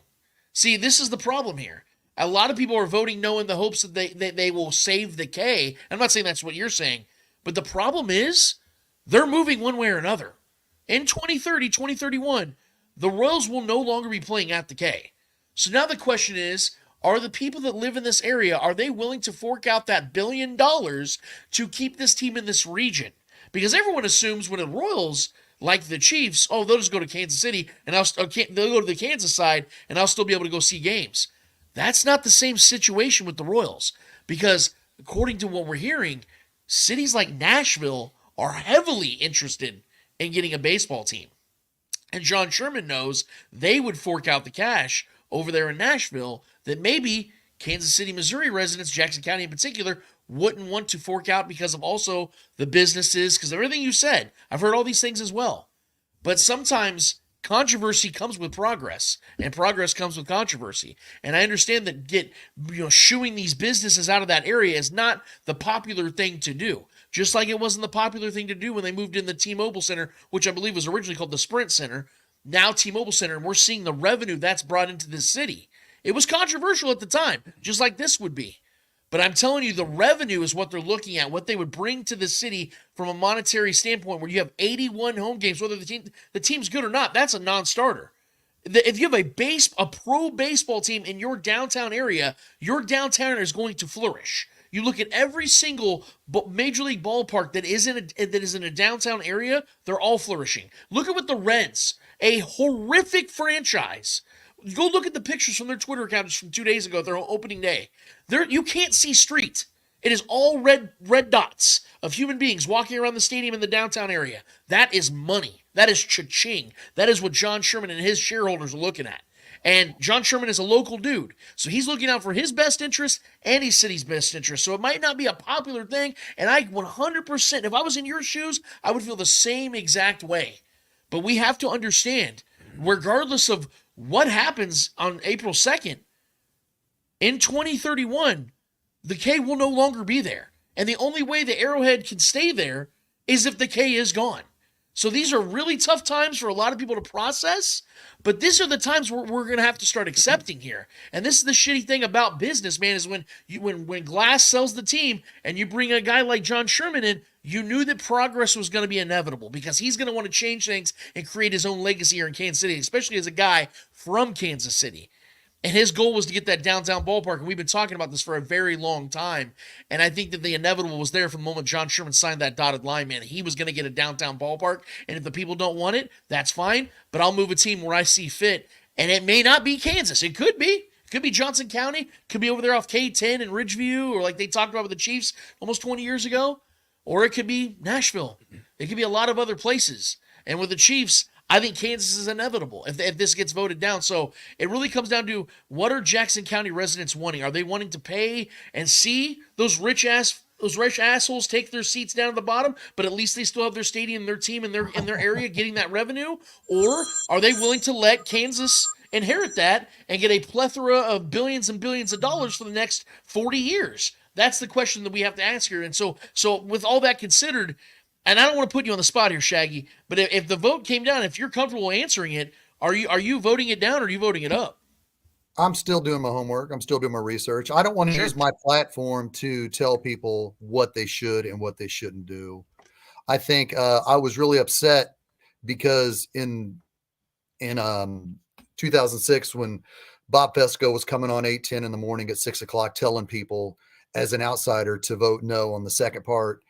See, this is the problem here. A lot of people are voting no in the hopes that they will save the K. I'm not saying that's what you're saying, but the problem is they're moving one way or another. In 2030, 2031, the Royals will no longer be playing at the K. So now the question is, are the people that live in this area, are they willing to fork out that $1 billion to keep this team in this region? Because everyone assumes when the Royals, like the Chiefs, oh, they'll just go to Kansas City and they'll go to the Kansas side and I'll still be able to go see games. That's not the same situation with the Royals, because according to what we're hearing, cities like Nashville are heavily interested in getting a baseball team. And John Sherman knows they would fork out the cash over there in Nashville that maybe Kansas City, Missouri residents, Jackson County in particular, wouldn't want to fork out because of also the businesses, because everything you said, I've heard all these things as well. But sometimes controversy comes with progress, and progress comes with controversy. And I understand that shooing these businesses out of that area is not the popular thing to do. Just like it wasn't the popular thing to do when they moved in the T-Mobile Center, which I believe was originally called the Sprint Center, now T-Mobile Center, and we're seeing the revenue that's brought into this city. It was controversial at the time, just like this would be. But I'm telling you, the revenue is what they're looking at, what they would bring to the city from a monetary standpoint, where you have 81 home games, whether the team's good or not, that's a non-starter. If you have a pro baseball team in your downtown area, your downtown is going to flourish. You look at every single major league ballpark that is in a downtown area, they're all flourishing. Look at what the Reds, a horrific franchise. Go look at the pictures from their Twitter accounts from 2 days ago, their opening day. You can't see street. It is all red dots of human beings walking around the stadium in the downtown area. That is money. That is cha-ching. That is what John Sherman and his shareholders are looking at. And John Sherman is a local dude, so he's looking out for his best interest and his city's best interest. So it might not be a popular thing, and I 100%, if I was in your shoes, I would feel the same exact way. But we have to understand, regardless of what happens on April 2nd, in 2031, the K will no longer be there. And the only way the Arrowhead can stay there is if the K is gone. So these are really tough times for a lot of people to process, but these are the times we're going to have to start accepting here. And this is the shitty thing about business, man, is when Glass sells the team and you bring a guy like John Sherman in, you knew that progress was going to be inevitable, because he's going to want to change things and create his own legacy here in Kansas City, especially as a guy from Kansas City. And his goal was to get that downtown ballpark. And we've been talking about this for a very long time. And I think that the inevitable was there from the moment John Sherman signed that dotted line, man. He was going to get a downtown ballpark. And if the people don't want it, that's fine. But I'll move a team where I see fit. And it may not be Kansas. It could be. It could be Johnson County. It could be over there off K10 and Ridgeview, or like they talked about with the Chiefs almost 20 years ago. Or it could be Nashville. It could be a lot of other places. And with the Chiefs, I think Kansas is inevitable if this gets voted down. So it really comes down to, what are Jackson County residents wanting? Are they wanting to pay and see those rich assholes take their seats down at the bottom, but at least they still have their stadium, their team in their area getting that revenue? Or are they willing to let Kansas inherit that and get a plethora of billions and billions of dollars for the next 40 years? That's the question that we have to ask here. And so with all that considered, and I don't want to put you on the spot here, Shaggy, but if the vote came down, if you're comfortable answering it, are you voting it down or are you voting it up? I'm still doing my homework. I'm still doing my research. I don't want to use my platform to tell people what they should and what they shouldn't do. I think I was really upset because in 2006, when Bob Pesco was coming on 8:10 in the morning at 6 o'clock, telling people as an outsider to vote no on the second part,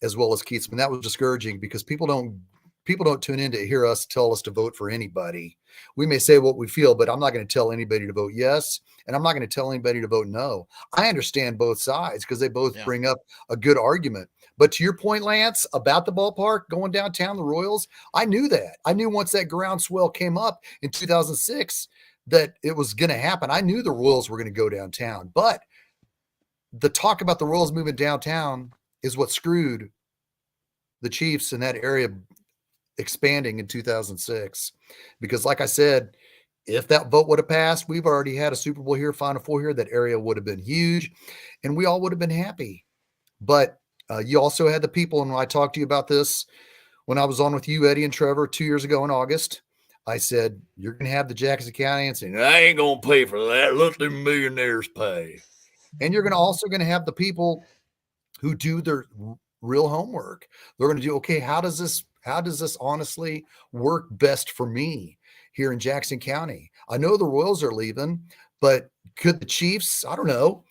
as well as Keatsman. That was discouraging, because people don't tune in to hear us tell us to vote for anybody. We may say what we feel, but I'm not going to tell anybody to vote yes, and I'm not going to tell anybody to vote no. I understand both sides because they both bring up a good argument. But to your point, Lance, about the ballpark going downtown, the Royals, I knew that. I knew once that groundswell came up in 2006 that it was going to happen. I knew the Royals were going to go downtown, but the talk about the Royals moving downtown is what screwed the Chiefs in that area expanding in 2006. Because like I said, if that vote would have passed, we've already had a Super Bowl here, Final Four here. That area would have been huge, and we all would have been happy. But You also had the people, and when I talked to you about this, when I was on with you, Eddie and Trevor, 2 years ago in August, I said, you're going to have the Jackson County saying, I ain't going to pay for that. Let the millionaires pay. And you're also going to have the people who do their real homework. They're going to do, okay, how does this honestly work best for me here in Jackson County? I know the Royals are leaving, but could the Chiefs, I don't know,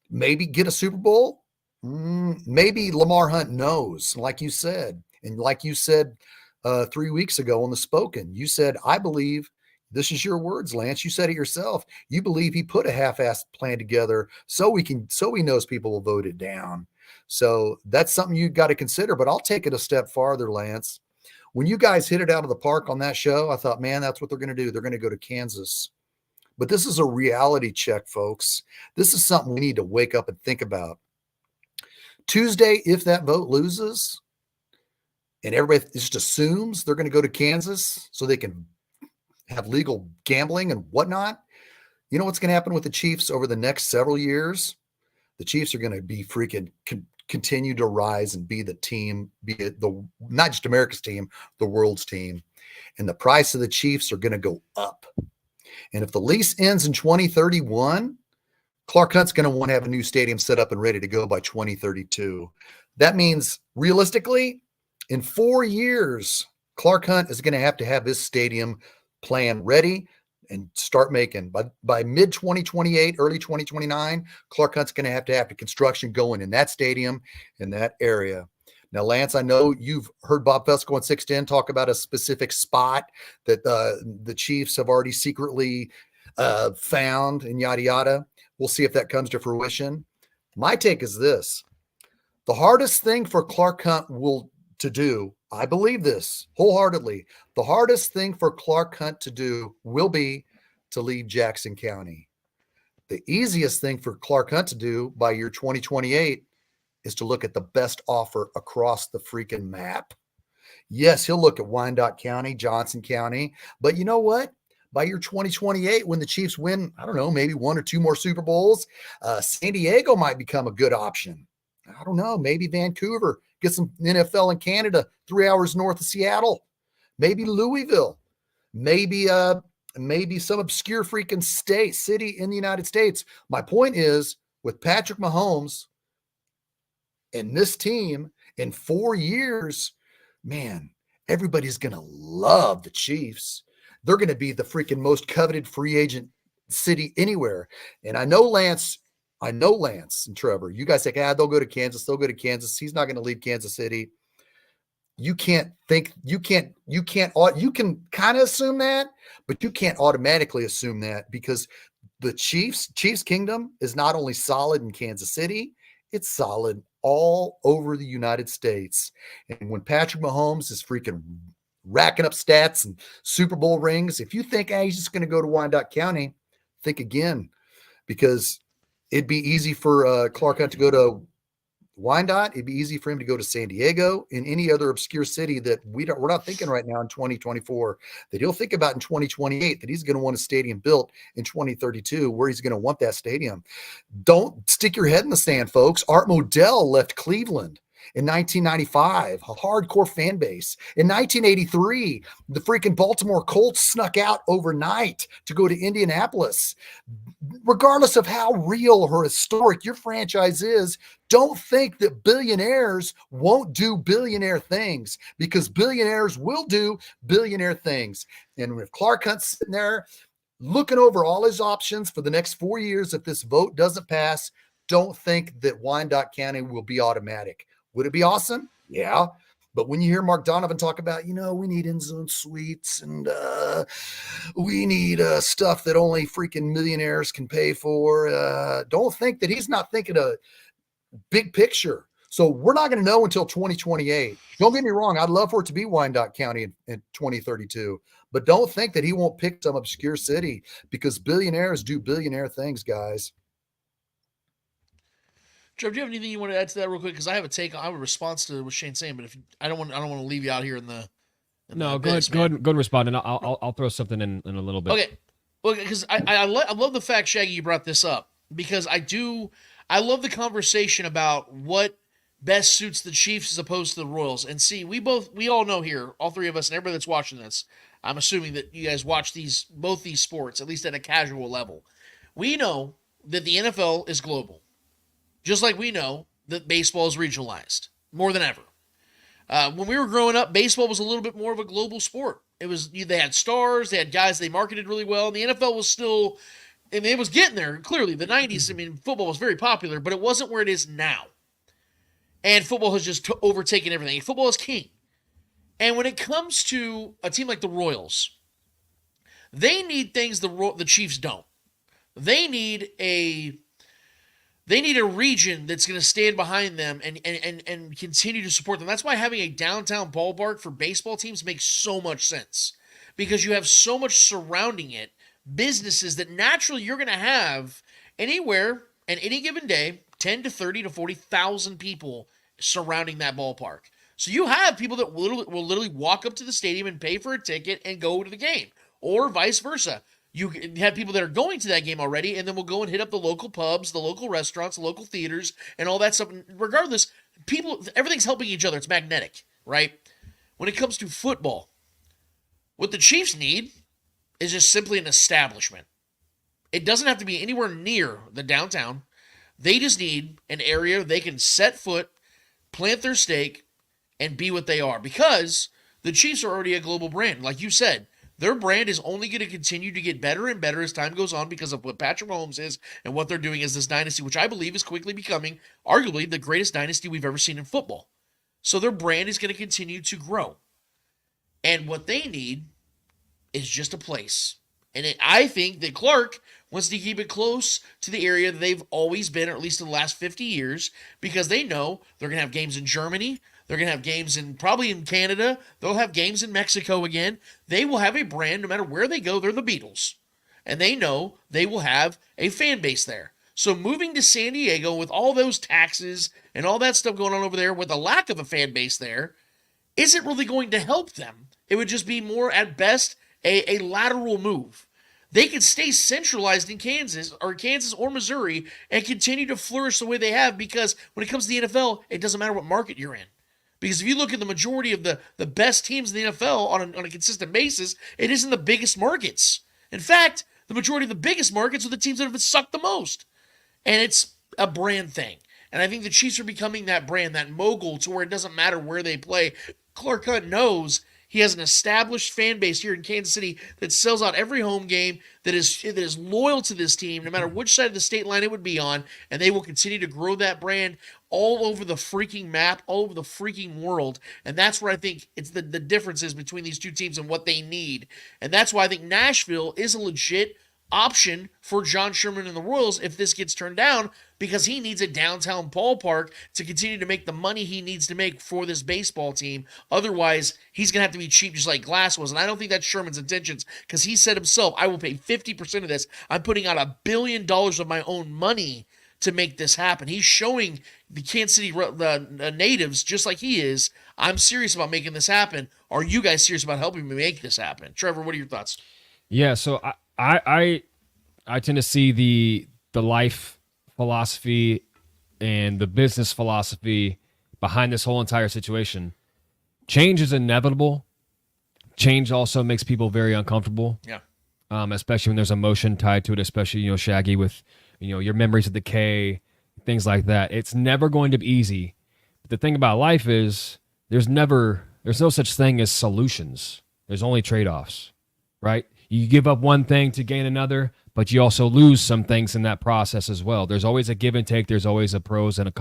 maybe get a Super Bowl? Maybe Lamar Hunt knows, like you said. And like you said 3 weeks ago on the Spoken, you said, I believe, this is your words, Lance. You said it yourself. You believe he put a half-assed plan together so he knows people will vote it down. So that's something you got to consider. But I'll take it a step farther, Lance. When you guys hit it out of the park on that show, I thought, man, that's what they're going to do. They're going to go to Kansas. But this is a reality check, folks. This is something we need to wake up and think about. Tuesday, if that vote loses, and everybody just assumes they're going to go to Kansas so they can have legal gambling and whatnot, you know what's going to happen with the Chiefs over the next several years? The Chiefs are going to be freaking continue to rise and be the team, be the not just America's team, the world's team. And the price of the Chiefs are going to go up. And if the lease ends in 2031, Clark Hunt's going to want to have a new stadium set up and ready to go by 2032. That means realistically, in 4 years, Clark Hunt is going to have his stadium plan ready and start making. By mid-2028, early 2029, Clark Hunt's going to have the construction going in that stadium, in that area. Now, Lance, I know you've heard Bob Fesco on 610 talk about a specific spot that the Chiefs have already secretly found and yada, yada. We'll see if that comes to fruition. My take is this. The hardest thing for Clark Hunt to do, I believe this wholeheartedly, the hardest thing for Clark Hunt to do will be to leave Jackson County. The easiest thing for Clark Hunt to do by year 2028 is to look at the best offer across the freaking map. Yes, he'll look at Wyandotte County, Johnson County, but you know what? By year 2028, when the Chiefs win, I don't know, maybe 1 or 2 more Super Bowls, San Diego might become a good option. I don't know, maybe Vancouver, get some NFL in Canada, 3 hours north of Seattle, maybe Louisville, maybe some obscure freaking city in the United States. My point is, with Patrick Mahomes and this team in 4 years, man, everybody's going to love the Chiefs. They're going to be the freaking most coveted free agent city anywhere. And I know Lance and Trevor, you guys think, they'll go to Kansas. They'll go to Kansas. He's not going to leave Kansas City. You can kind of assume that, but you can't automatically assume that, because the Chiefs kingdom is not only solid in Kansas City, it's solid all over the United States. And when Patrick Mahomes is freaking racking up stats and Super Bowl rings, if you think, he's just going to go to Wyandotte County, think again, because it'd be easy for Clark Hunt to go to Wyandotte. It'd be easy for him to go to San Diego and any other obscure city that we're not thinking right now in 2024, that he'll think about in 2028, that he's going to want a stadium built in 2032, where he's going to want that stadium. Don't stick your head in the sand, folks. Art Modell left Cleveland in 1995, a hardcore fan base. In 1983, the freaking Baltimore Colts snuck out overnight to go to Indianapolis. Regardless of how real or historic your franchise is, don't think that billionaires won't do billionaire things, because billionaires will do billionaire things. And if Clark Hunt's sitting there looking over all his options for the next 4 years, if this vote doesn't pass, don't think that Wyandotte County will be automatic. Would it be awesome? Yeah. But when you hear Mark Donovan talk about, we need in-zone suites and we need stuff that only freaking millionaires can pay for, don't think that he's not thinking a big picture. So we're not going to know until 2028. Don't get me wrong. I'd love for it to be Wyandotte County in 2032. But don't think that he won't pick some obscure city, because billionaires do billionaire things, guys. Joe, do you have anything you want to add to that real quick? Because I have a response to what Shane's saying, but if I don't want to leave you out here in the. No, go ahead and respond, and I'll throw something in a little bit. Okay, well, because I love the fact, Shaggy, you brought this up, because I love the conversation about what best suits the Chiefs as opposed to the Royals. And see, we all know here, all three of us and everybody that's watching this, I'm assuming that you guys watch both these sports, at least at a casual level. We know that the NFL is global. Just like we know that baseball is regionalized more than ever. When we were growing up, baseball was a little bit more of a global sport. They had stars, they had guys they marketed really well, and the NFL was still, I mean, it was getting there. Clearly, the 90s, I mean, football was very popular, but it wasn't where it is now. And football has just overtaken everything. Football is king. And when it comes to a team like the Royals, they need things the Chiefs don't. They need a region that's going to stand behind them and continue to support them. That's why having a downtown ballpark for baseball teams makes so much sense, because you have so much surrounding it, businesses that naturally you're going to have anywhere and any given day, 10 to 30 to 40,000 people surrounding that ballpark. So you have people that will literally walk up to the stadium and pay for a ticket and go to the game, or vice versa. You have people that are going to that game already, and then we'll go and hit up the local pubs, the local restaurants, the local theaters, and all that stuff. And regardless, everything's helping each other. It's magnetic, right? When it comes to football, what the Chiefs need is just simply an establishment. It doesn't have to be anywhere near the downtown. They just need an area they can set foot, plant their stake, and be what they are. Because the Chiefs are already a global brand. Like you said, their brand is only going to continue to get better and better as time goes on because of what Patrick Mahomes is and what they're doing as this dynasty, which I believe is quickly becoming arguably the greatest dynasty we've ever seen in football. So their brand is going to continue to grow. And what they need is just a place. And I think that Clark wants to keep it close to the area that they've always been, or at least in the last 50 years, because they know they're going to have games in Germany. They're going to have games probably in Canada. They'll have games in Mexico again. They will have a brand no matter where they go. They're the Beatles. And they know they will have a fan base there. So moving to San Diego with all those taxes and all that stuff going on over there with a lack of a fan base there isn't really going to help them. It would just be more at best a lateral move. They could stay centralized in Kansas or Missouri and continue to flourish the way they have, because when it comes to the NFL, it doesn't matter what market you're in. Because if you look at the majority of the best teams in the NFL on a consistent basis, it isn't the biggest markets. In fact, the majority of the biggest markets are the teams that have sucked the most. And it's a brand thing. And I think the Chiefs are becoming that brand, that mogul, to where it doesn't matter where they play. Clark Hunt knows he has an established fan base here in Kansas City that sells out every home game, that is loyal to this team, no matter which side of the state line it would be on, and they will continue to grow that brand all over the freaking map, all over the freaking world. And that's where I think it's the differences between these two teams and what they need. And that's why I think Nashville is a legit option for John Sherman and the Royals if this gets turned down, because he needs a downtown ballpark to continue to make the money he needs to make for this baseball team. Otherwise, he's going to have to be cheap just like Glass was. And I don't think that's Sherman's intentions, because he said himself, I will pay 50% of this. I'm putting out $1 billion of my own money to make this happen. He's showing the Kansas City natives, just like he is, I'm serious about making this happen. Are you guys serious about helping me make this happen? Trevor, what are your thoughts? Yeah, so I tend to see the life philosophy and the business philosophy behind this whole entire situation. Change is inevitable. Change also makes people very uncomfortable. Yeah. Especially when there's emotion tied to it, especially, Shaggy, with, your memories of the K, things like that. It's never going to be easy. But the thing about life is there's no such thing as solutions. There's only trade-offs, right? You give up one thing to gain another, but you also lose some things in that process as well. There's always a give and take. There's always a pros and a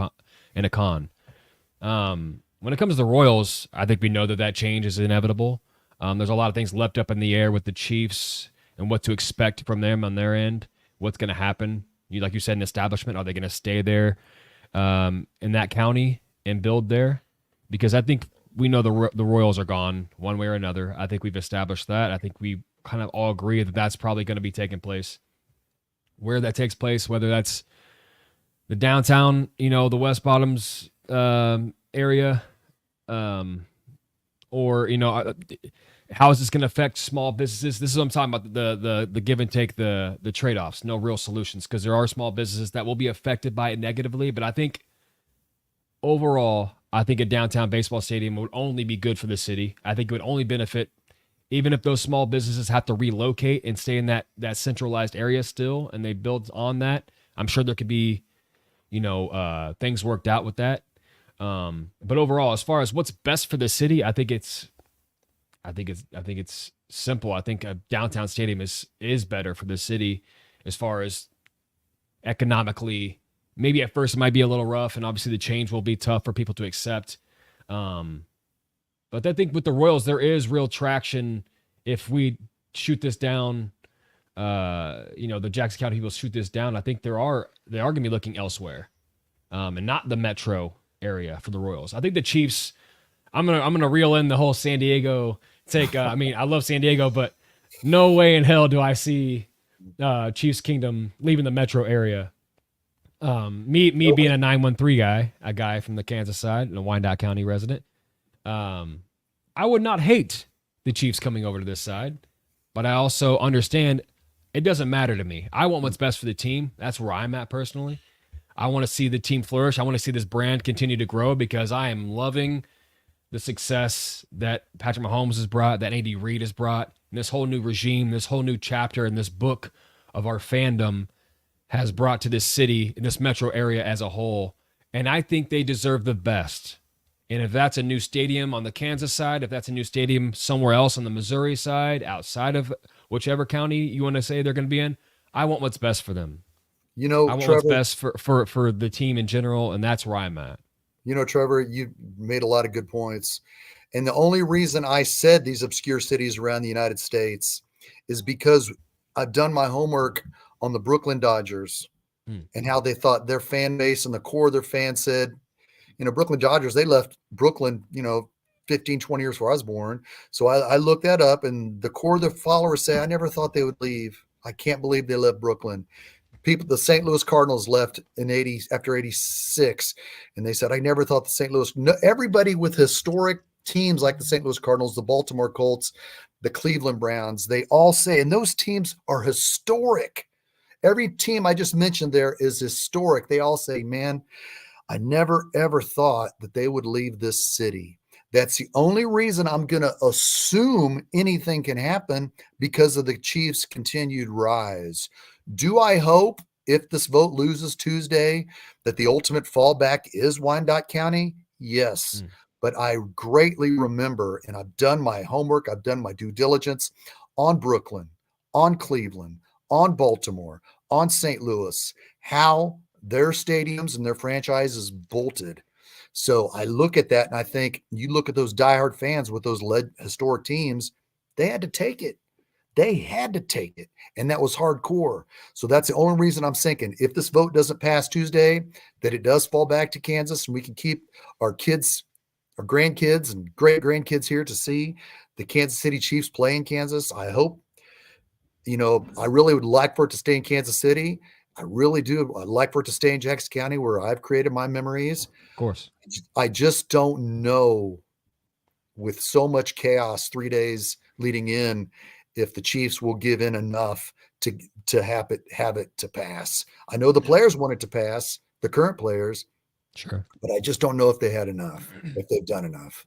con. When it comes to the Royals, I think we know that change is inevitable. There's a lot of things left up in the air with the Chiefs and what to expect from them on their end. What's going to happen? Like you said, an establishment. Are they going to stay there in that county and build there? Because I think we know the Royals are gone one way or another. I think we've established that. I think we kind of all agree that that's probably going to be taking place. Where that takes place, whether that's the downtown, the West Bottoms area, or how is this going to affect small businesses? This is what I'm talking about, the give and take, the trade-offs, no real solutions, because there are small businesses that will be affected by it negatively. But I think overall, I think a downtown baseball stadium would only be good for the city. I think it would only benefit, even if those small businesses have to relocate and stay in that centralized area still, and they build on that. I'm sure there could be, things worked out with that. But overall, as far as what's best for the city, I think it's simple. I think a downtown stadium is better for the city as far as economically. Maybe at first it might be a little rough, and obviously the change will be tough for people to accept. But I think with the Royals, there is real traction if we shoot this down. The Jackson County people shoot this down. I think they are going to be looking elsewhere, and not the metro area for the Royals. I think the Chiefs. I'm gonna reel in the whole San Diego take. I love San Diego, but no way in hell do I see Chiefs Kingdom leaving the metro area. Me being a 913 guy, a guy from the Kansas side and a Wyandotte County resident, I would not hate the Chiefs coming over to this side, but I also understand it doesn't matter to me. I want what's best for the team. That's where I'm at personally. I want to see the team flourish. I want to see this brand continue to grow because I am loving the success that Patrick Mahomes has brought, that Andy Reid has brought, and this whole new regime, this whole new chapter in this book of our fandom has brought to this city, in this metro area as a whole. And I think they deserve the best. And if that's a new stadium on the Kansas side, if that's a new stadium somewhere else on the Missouri side, outside of whichever county you want to say they're going to be in, I want what's best for them. I want Trevor, what's best for the team in general, and that's where I'm at. Trevor, you made a lot of good points. And the only reason I said these obscure cities around the United States is because I've done my homework on the Brooklyn Dodgers and how they thought their fan base and the core of their fans said, Brooklyn Dodgers, they left Brooklyn, 15, 20 years before I was born. So I looked that up, and the core of their followers say, I never thought they would leave. I can't believe they left Brooklyn. The St. Louis Cardinals left after 86. And they said, I never thought everybody with historic teams like the St. Louis Cardinals, the Baltimore Colts, the Cleveland Browns, they all say, and those teams are historic. Every team I just mentioned there is historic. They all say, man, I never, ever thought that they would leave this city. That's the only reason I'm going to assume anything can happen because of the Chiefs' continued rise. Do I hope if this vote loses Tuesday that the ultimate fallback is Wyandotte County? Yes. But I greatly remember, and I've done my homework, I've done my due diligence on Brooklyn, on Cleveland, on Baltimore, on St. Louis, how their stadiums and their franchises bolted. So I look at that and I think, you look at those diehard fans with those historic teams, they had to take it. They had to take it. And that was hardcore. So that's the only reason I'm thinking if this vote doesn't pass Tuesday, that it does fall back to Kansas and we can keep our kids, our grandkids and great grandkids here to see the Kansas City Chiefs play in Kansas. I hope, I really would like for it to stay in Kansas City. I really do. I'd like for it to stay in Jackson County where I've created my memories. Of course. I just don't know, with so much chaos 3 days leading in, if the Chiefs will give in enough to have it to pass. I know the players want it to pass, the current players. Sure. But I just don't know if they had enough, if they've done enough.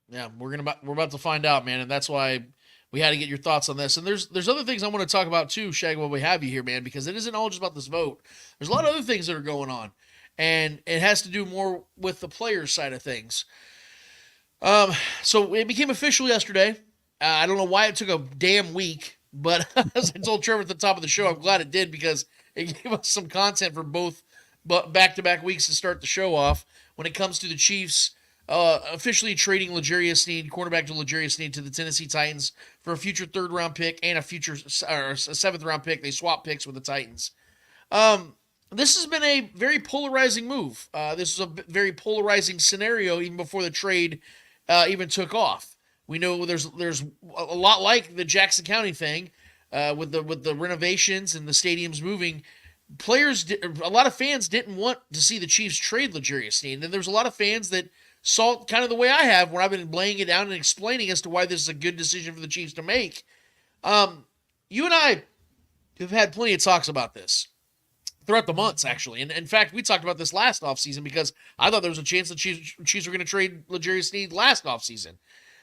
Yeah, we're about to find out, man, and that's why we had to get your thoughts on this. And there's other things I want to talk about too, Shaggy, while we have you here, man, because it isn't all just about this vote. There's a lot of other things that are going on, and it has to do more with the players' side of things. So it became official yesterday. I don't know why it took a damn week, but as I told Trevor at the top of the show, I'm glad it did because it gave us some content for both back-to-back weeks to start the show off when it comes to the Chiefs officially trading L'Jarius Sneed, cornerback to L'Jarius Sneed, to the Tennessee Titans for a future third-round pick and a seventh-round pick. They swapped picks with the Titans. This has been a very polarizing move. This was a very polarizing scenario even before the trade even took off. We know there's a lot like the Jackson County thing with the renovations and the stadiums moving. A lot of fans didn't want to see the Chiefs trade L'Jarius Sneed, and there's a lot of fans that saw it kind of the way I have when I've been laying it down and explaining as to why this is a good decision for the Chiefs to make. You and I have had plenty of talks about this. throughout the months, actually. And in fact, we talked about this last offseason because I thought there was a chance the Chiefs were going to trade 𝙂𝙸𝙻 Sneed last offseason.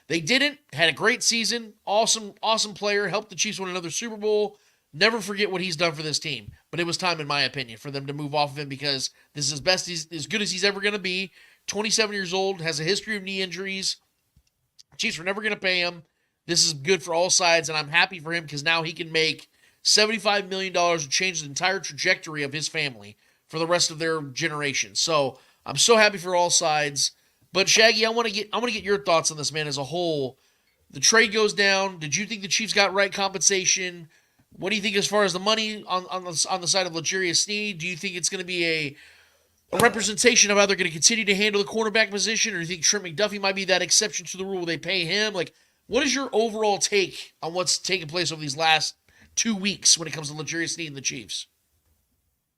They didn't. Had a great season. Awesome player. Helped the Chiefs win another Super Bowl. Never forget what he's done for this team. But it was time, in my opinion, for them to move off of him because this is as good as he's ever going to be. 27 years old, has a history of knee injuries. Chiefs were never going to pay him. This is good for all sides, and I'm happy for him because now he can make $75 million and change the entire trajectory of his family for the rest of their generation. So I'm so happy for all sides. But Shaggy, I want to get your thoughts on this, man, as a whole. The trade goes down. Did you think the Chiefs got right compensation? What do you think as far as the money on the side of 𝙂𝙸𝙻 Sneed? Do you think it's going to be a representation of how they're going to continue to handle the cornerback position, or do you think Trent McDuffie might be that exception to the rule where they pay him? Like, what is your overall take on what's taken place over these last 2 weeks when it comes to 𝙂𝙸𝙻 Sneed and the Chiefs?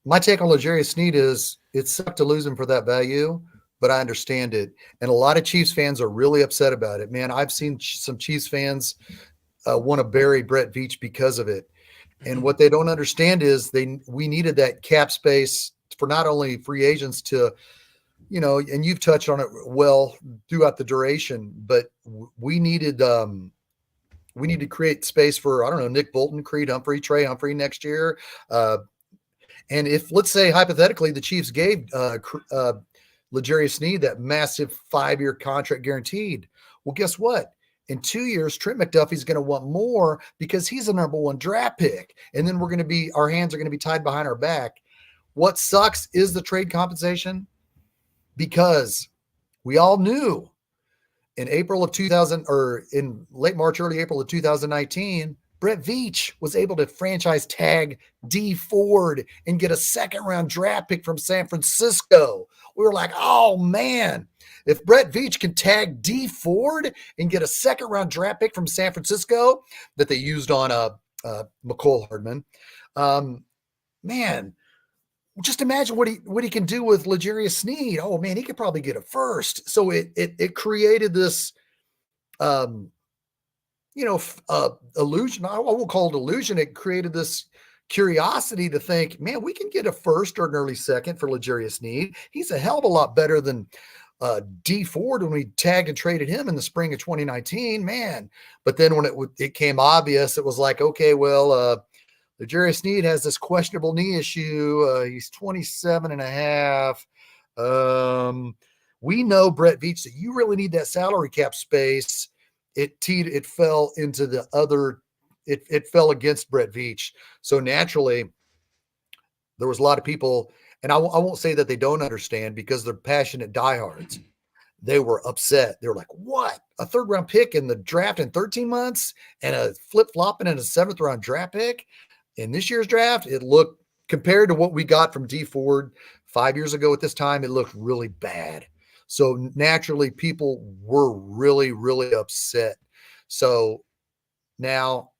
My take on 𝙂𝙸𝙻 Sneed is it sucked to lose him for that value, but I understand it. And a lot of Chiefs fans are really upset about it. Man, I've seen some Chiefs fans want to bury Brett Veach because of it. And what they don't understand is we needed that cap space for not only free agents to, and you've touched on it well throughout the duration, but we need to create space for, I don't know, Nick Bolton, Creed Humphrey, Trey Humphrey next year. And if, let's say, hypothetically, the Chiefs gave 𝙂𝙸𝙻 Sneed that massive 5-year contract guaranteed, well, guess what? In 2 years, Trent McDuffie's going to want more because he's a #1 draft pick. And then our hands are going to be tied behind our back. What sucks is the trade compensation, because we all knew in late March, early April of 2019, Brett Veach was able to franchise tag Dee Ford and get a 2nd-round draft pick from San Francisco. We were like, oh man, if Brett Veach can tag Dee Ford and get a 2nd-round draft pick from San Francisco that they used on McCole Hardman, man, just imagine what he can do with 𝙂𝙸𝙻 Sneed. Oh man, he could probably get a 1st. So it created this, illusion. I won't call it illusion. It created this curiosity to think, man, we can get a 1st or an early 2nd for 𝙂𝙸𝙻 Sneed. He's a hell of a lot better than Dee Ford when we tagged and traded him in the spring of 2019, man. But then when it came obvious, it was like, okay, well, 𝙂𝙸𝙻 Sneed has this questionable knee issue. He's 27 and a half. We know, Brett Veach, that you really need that salary cap space. It fell into the other. It fell against Brett Veach. So naturally, there was a lot of people, and I won't say that they don't understand because they're passionate diehards. They were upset. They were like, what? A 3rd-round pick in the draft in 13 months and a flip-flopping in a 7th-round draft pick? In this year's draft, it looked, compared to what we got from Dee Ford 5 years ago at this time, it looked really bad. So naturally, people were really, really upset. So now,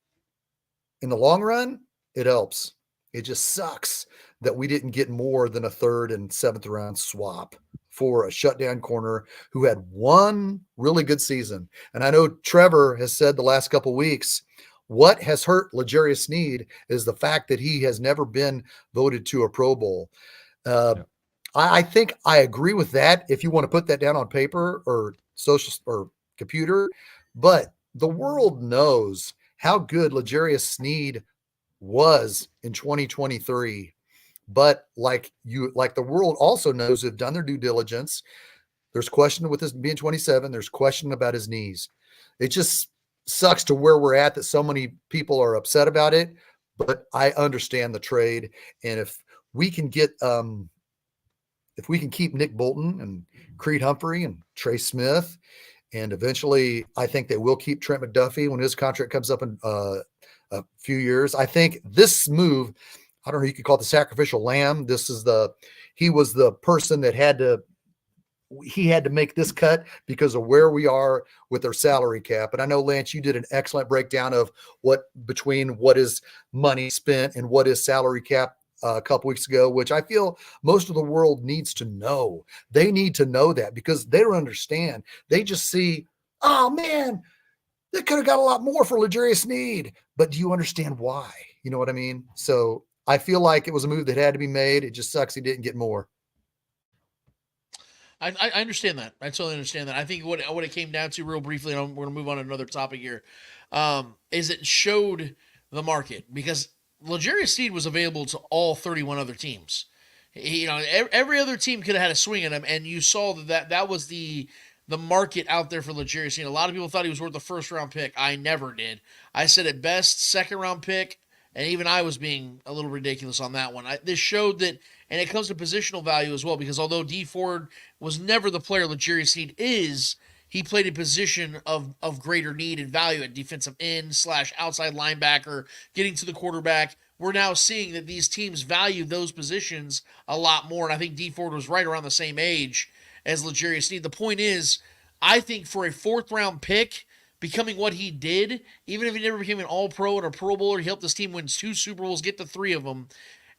in the long run, it helps. It just sucks that we didn't get more than a 3rd and 7th-round swap for a shutdown corner who had one really good season. And I know Trevor has said the last couple of weeks, what has hurt 𝙂𝙸𝙻 Sneed is the fact that he has never been voted to a Pro Bowl. I think I agree with that if you want to put that down on paper or social or computer, but the world knows how good 𝙂𝙸𝙻 Sneed was in 2023. But like the world also knows, who've done their due diligence, there's question with his being 27, there's question about his knees. It just sucks to where we're at that so many people are upset about it, but I understand the trade. And if we can get if we can keep Nick Bolton and Creed Humphrey and Trey Smith, and eventually I think they will keep Trent McDuffie when his contract comes up in a few years. I think this move, I don't know, you could call it the sacrificial lamb. He was the person that had to make this cut because of where we are with their salary cap. And I know, Lance, you did an excellent breakdown of what is money spent and what is salary cap a couple weeks ago, which I feel most of the world needs to know. They need to know that because they don't understand. They just see, oh man, they could have got a lot more for 𝙂𝙸𝙻 Sneed. But do you understand why? You know what I mean? So I feel like it was a move that had to be made. It just sucks he didn't get more. I understand that. I totally understand that. I think what it came down to, real briefly, and we're going to move on to another topic here, is it showed the market, because 𝙂𝙸𝙻 𝚂𝙿 was available to all 31 other teams. Every other team could have had a swing at him, and you saw that was the market out there for 𝙂𝙸𝙻 𝚂𝙿. A lot of people thought he was worth the first-round pick. I never did. I said at best, second-round pick, and even I was being a little ridiculous on that one. This showed that, and it comes to positional value as well, because although D Ford was never the player 𝙂𝙸𝙻 𝚂𝙿 is, he played a position of greater need and value at defensive end / outside linebacker, getting to the quarterback. We're now seeing that these teams value those positions a lot more, and I think D Ford was right around the same age as 𝙂𝙸𝙻 𝚂𝙿. The point is, I think for a fourth-round pick, becoming what he did, even if he never became an All-Pro and a Pro Bowler, he helped this team win 2 Super Bowls, get to 3 of them,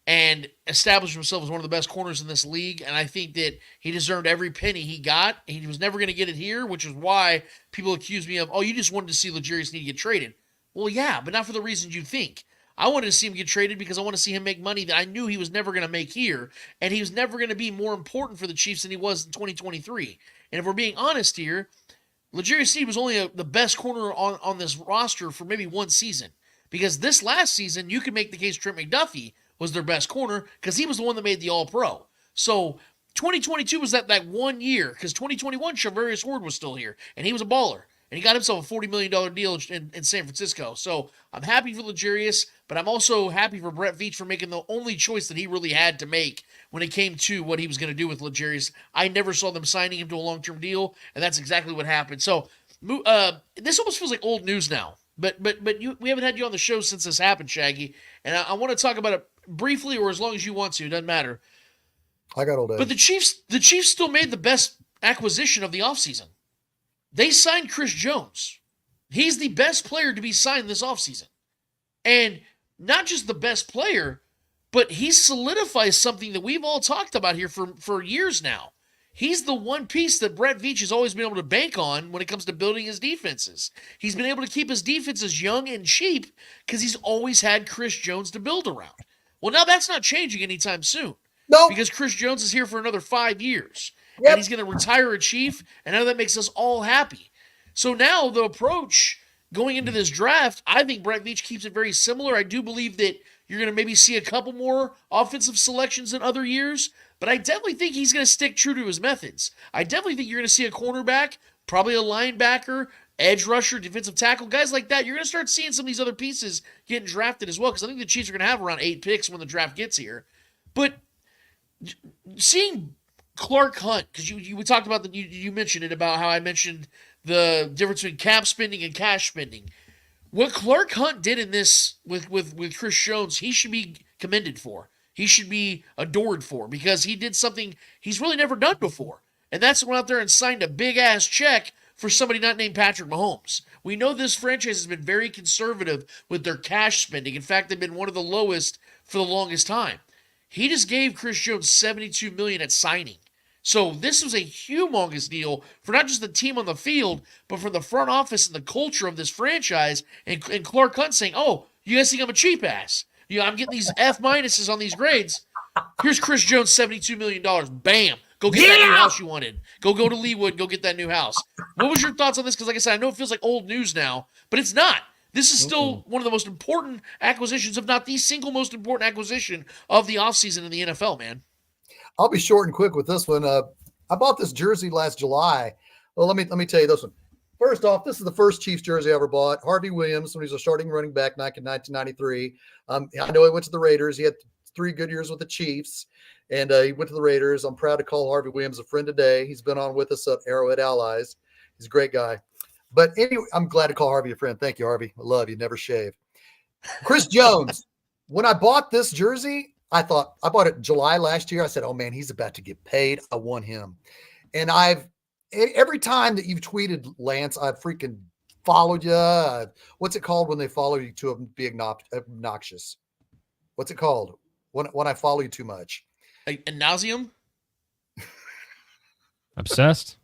and establish himself as one of the best corners in this league. And I think that he deserved every penny he got. He was never going to get it here, which is why people accuse me of, oh, you just wanted to see 𝙂𝙂𝙻 𝚂𝙿 get traded. Well, yeah, but not for the reasons you think. I wanted to see him get traded because I want to see him make money that I knew he was never going to make here, and he was never going to be more important for the Chiefs than he was in 2023. And if we're being honest here, 𝙂𝙂𝙻 𝚂𝙿 was only the best corner on this roster for maybe one season, because this last season you could make the case Trent McDuffie was their best corner because he was the one that made the All-Pro. So 2022 was that 1 year, because 2021 Charvarius Ward was still here, and he was a baller, and he got himself a $40 million deal in San Francisco. So I'm happy for 𝙂𝙂𝙻, but I'm also happy for Brett Veach for making the only choice that he really had to make when it came to what he was going to do with 𝙂𝙂𝙻. I never saw them signing him to a long-term deal, and that's exactly what happened. So this almost feels like old news now, but we haven't had you on the show since this happened, Shaggy, and I want to talk about it briefly or as long as you want to. It doesn't matter. I got all day. But the Chiefs still made the best acquisition of the offseason. They signed Chris Jones. He's the best player to be signed this offseason. And not just the best player, but he solidifies something that we've all talked about here for years now. He's the one piece that Brett Veach has always been able to bank on when it comes to building his defenses. He's been able to keep his defenses young and cheap because he's always had Chris Jones to build around. Well, now that's not changing anytime soon. No. Because Chris Jones is here for another 5 years. Yep. And he's going to retire a Chief, and now that makes us all happy. So now the approach going into this draft, I think Brett Veach keeps it very similar. I do believe that you're going to maybe see a couple more offensive selections than other years, but I definitely think he's going to stick true to his methods. I definitely think you're going to see a cornerback, probably a linebacker, edge rusher, defensive tackle, guys like that. You're going to start seeing some of these other pieces getting drafted as well, because I think the Chiefs are going to have around 8 picks when the draft gets here. But seeing Clark Hunt, because we talked about you mentioned it, about how I mentioned the difference between cap spending and cash spending. What Clark Hunt did in this with Chris Jones, he should be commended for. He should be adored for, because he did something he's really never done before. And that's went out there and signed a big-ass check for somebody not named Patrick Mahomes. We know this franchise has been very conservative with their cash spending. In fact, they've been one of the lowest for the longest time. He just gave Chris Jones $72 million at signing. So this was a humongous deal for not just the team on the field, but for the front office and the culture of this franchise. And Clark Hunt saying, oh, you guys think I'm a cheap ass? I'm getting these F- on these grades. Here's Chris Jones, $72 million. Bam. Go get that new house you wanted. Go to Leawood and go get that new house. What was your thoughts on this? Because like I said, I know it feels like old news now, but it's not. This is still one of the most important acquisitions, if not the single most important acquisition of the offseason in the NFL, man. I'll be short and quick with this one. I bought this jersey last July. Well, let me tell you this one. First off, this is the first Chiefs jersey I ever bought. Harvey Williams, when he was a starting running back back in 1993. I know he went to the Raiders. He had 3 good years with the Chiefs, and he went to the Raiders. I'm proud to call Harvey Williams a friend today. He's been on with us at Arrowhead Allies. He's a great guy. But anyway, I'm glad to call Harvey a friend. Thank you, Harvey. I love you. Never shave. Chris Jones, when I bought this jersey, I bought it in July last year. I said, oh, man, he's about to get paid. I want him. And every time that you've tweeted, Lance, I've freaking followed you. What's it called when they follow you to be obnoxious? What's it called when I follow you too much? A nauseum? Obsessed?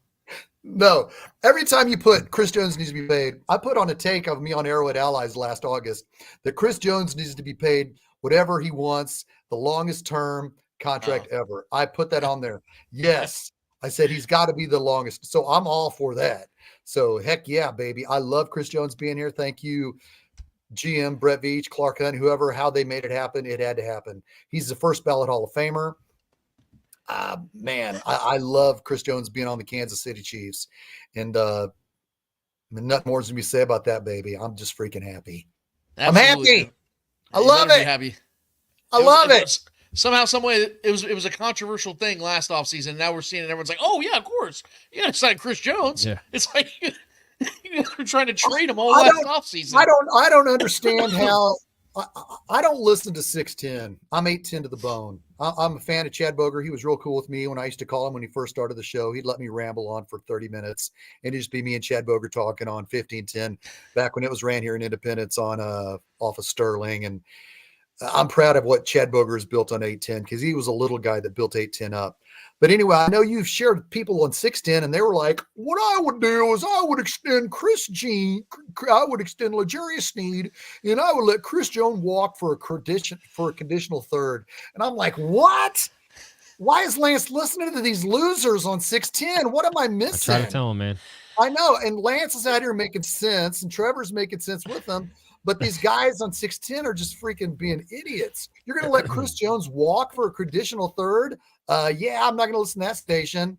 No. Every time you put Chris Jones needs to be paid, I put on a take of me on Arrowhead Allies last August that Chris Jones needs to be paid whatever he wants, the longest term contract ever. I put that on there. Yes. I said he's got to be the longest. So I'm all for that. So heck yeah, baby. I love Chris Jones being here. Thank you, GM, Brett Veach, Clark Hunt, whoever, how they made it happen. It had to happen. He's the first ballot Hall of Famer. Man, I love Chris Jones being on the Kansas City Chiefs. And nothing more to be said about that, baby. I'm just freaking happy. Absolutely. I'm happy. I You love better be it. happy. I love it. Somehow, some way, it was a controversial thing last offseason. Now we're seeing it. Everyone's like, "Oh yeah, of course, you got to sign Chris Jones." Yeah. It's like you're trying to trade him all last offseason. I don't understand how. I don't listen to 6'10". I'm 8'10" to the bone. I'm a fan of Chad Boger. He was real cool with me when I used to call him when he first started the show. He'd let me ramble on for 30 minutes, and it'd just be me and Chad Boger talking on 1510 back when it was ran here in Independence on off of Sterling. And I'm proud of what Chad Boger has built on 810 because he was a little guy that built 810 up. But anyway, I know you've shared people on 610, and they were like, what I would do is I would extend I would extend L'Jarius Sneed, and I would let Chris Jones walk for a conditional third. And I'm like, what? Why is Lance listening to these losers on 610? What am I missing? I try to tell him, man. I know. And Lance is out here making sense, and Trevor's making sense with them. But these guys on 610 are just freaking being idiots. You're going to let Chris Jones walk for a conditional third? Yeah, I'm not going to listen to that station.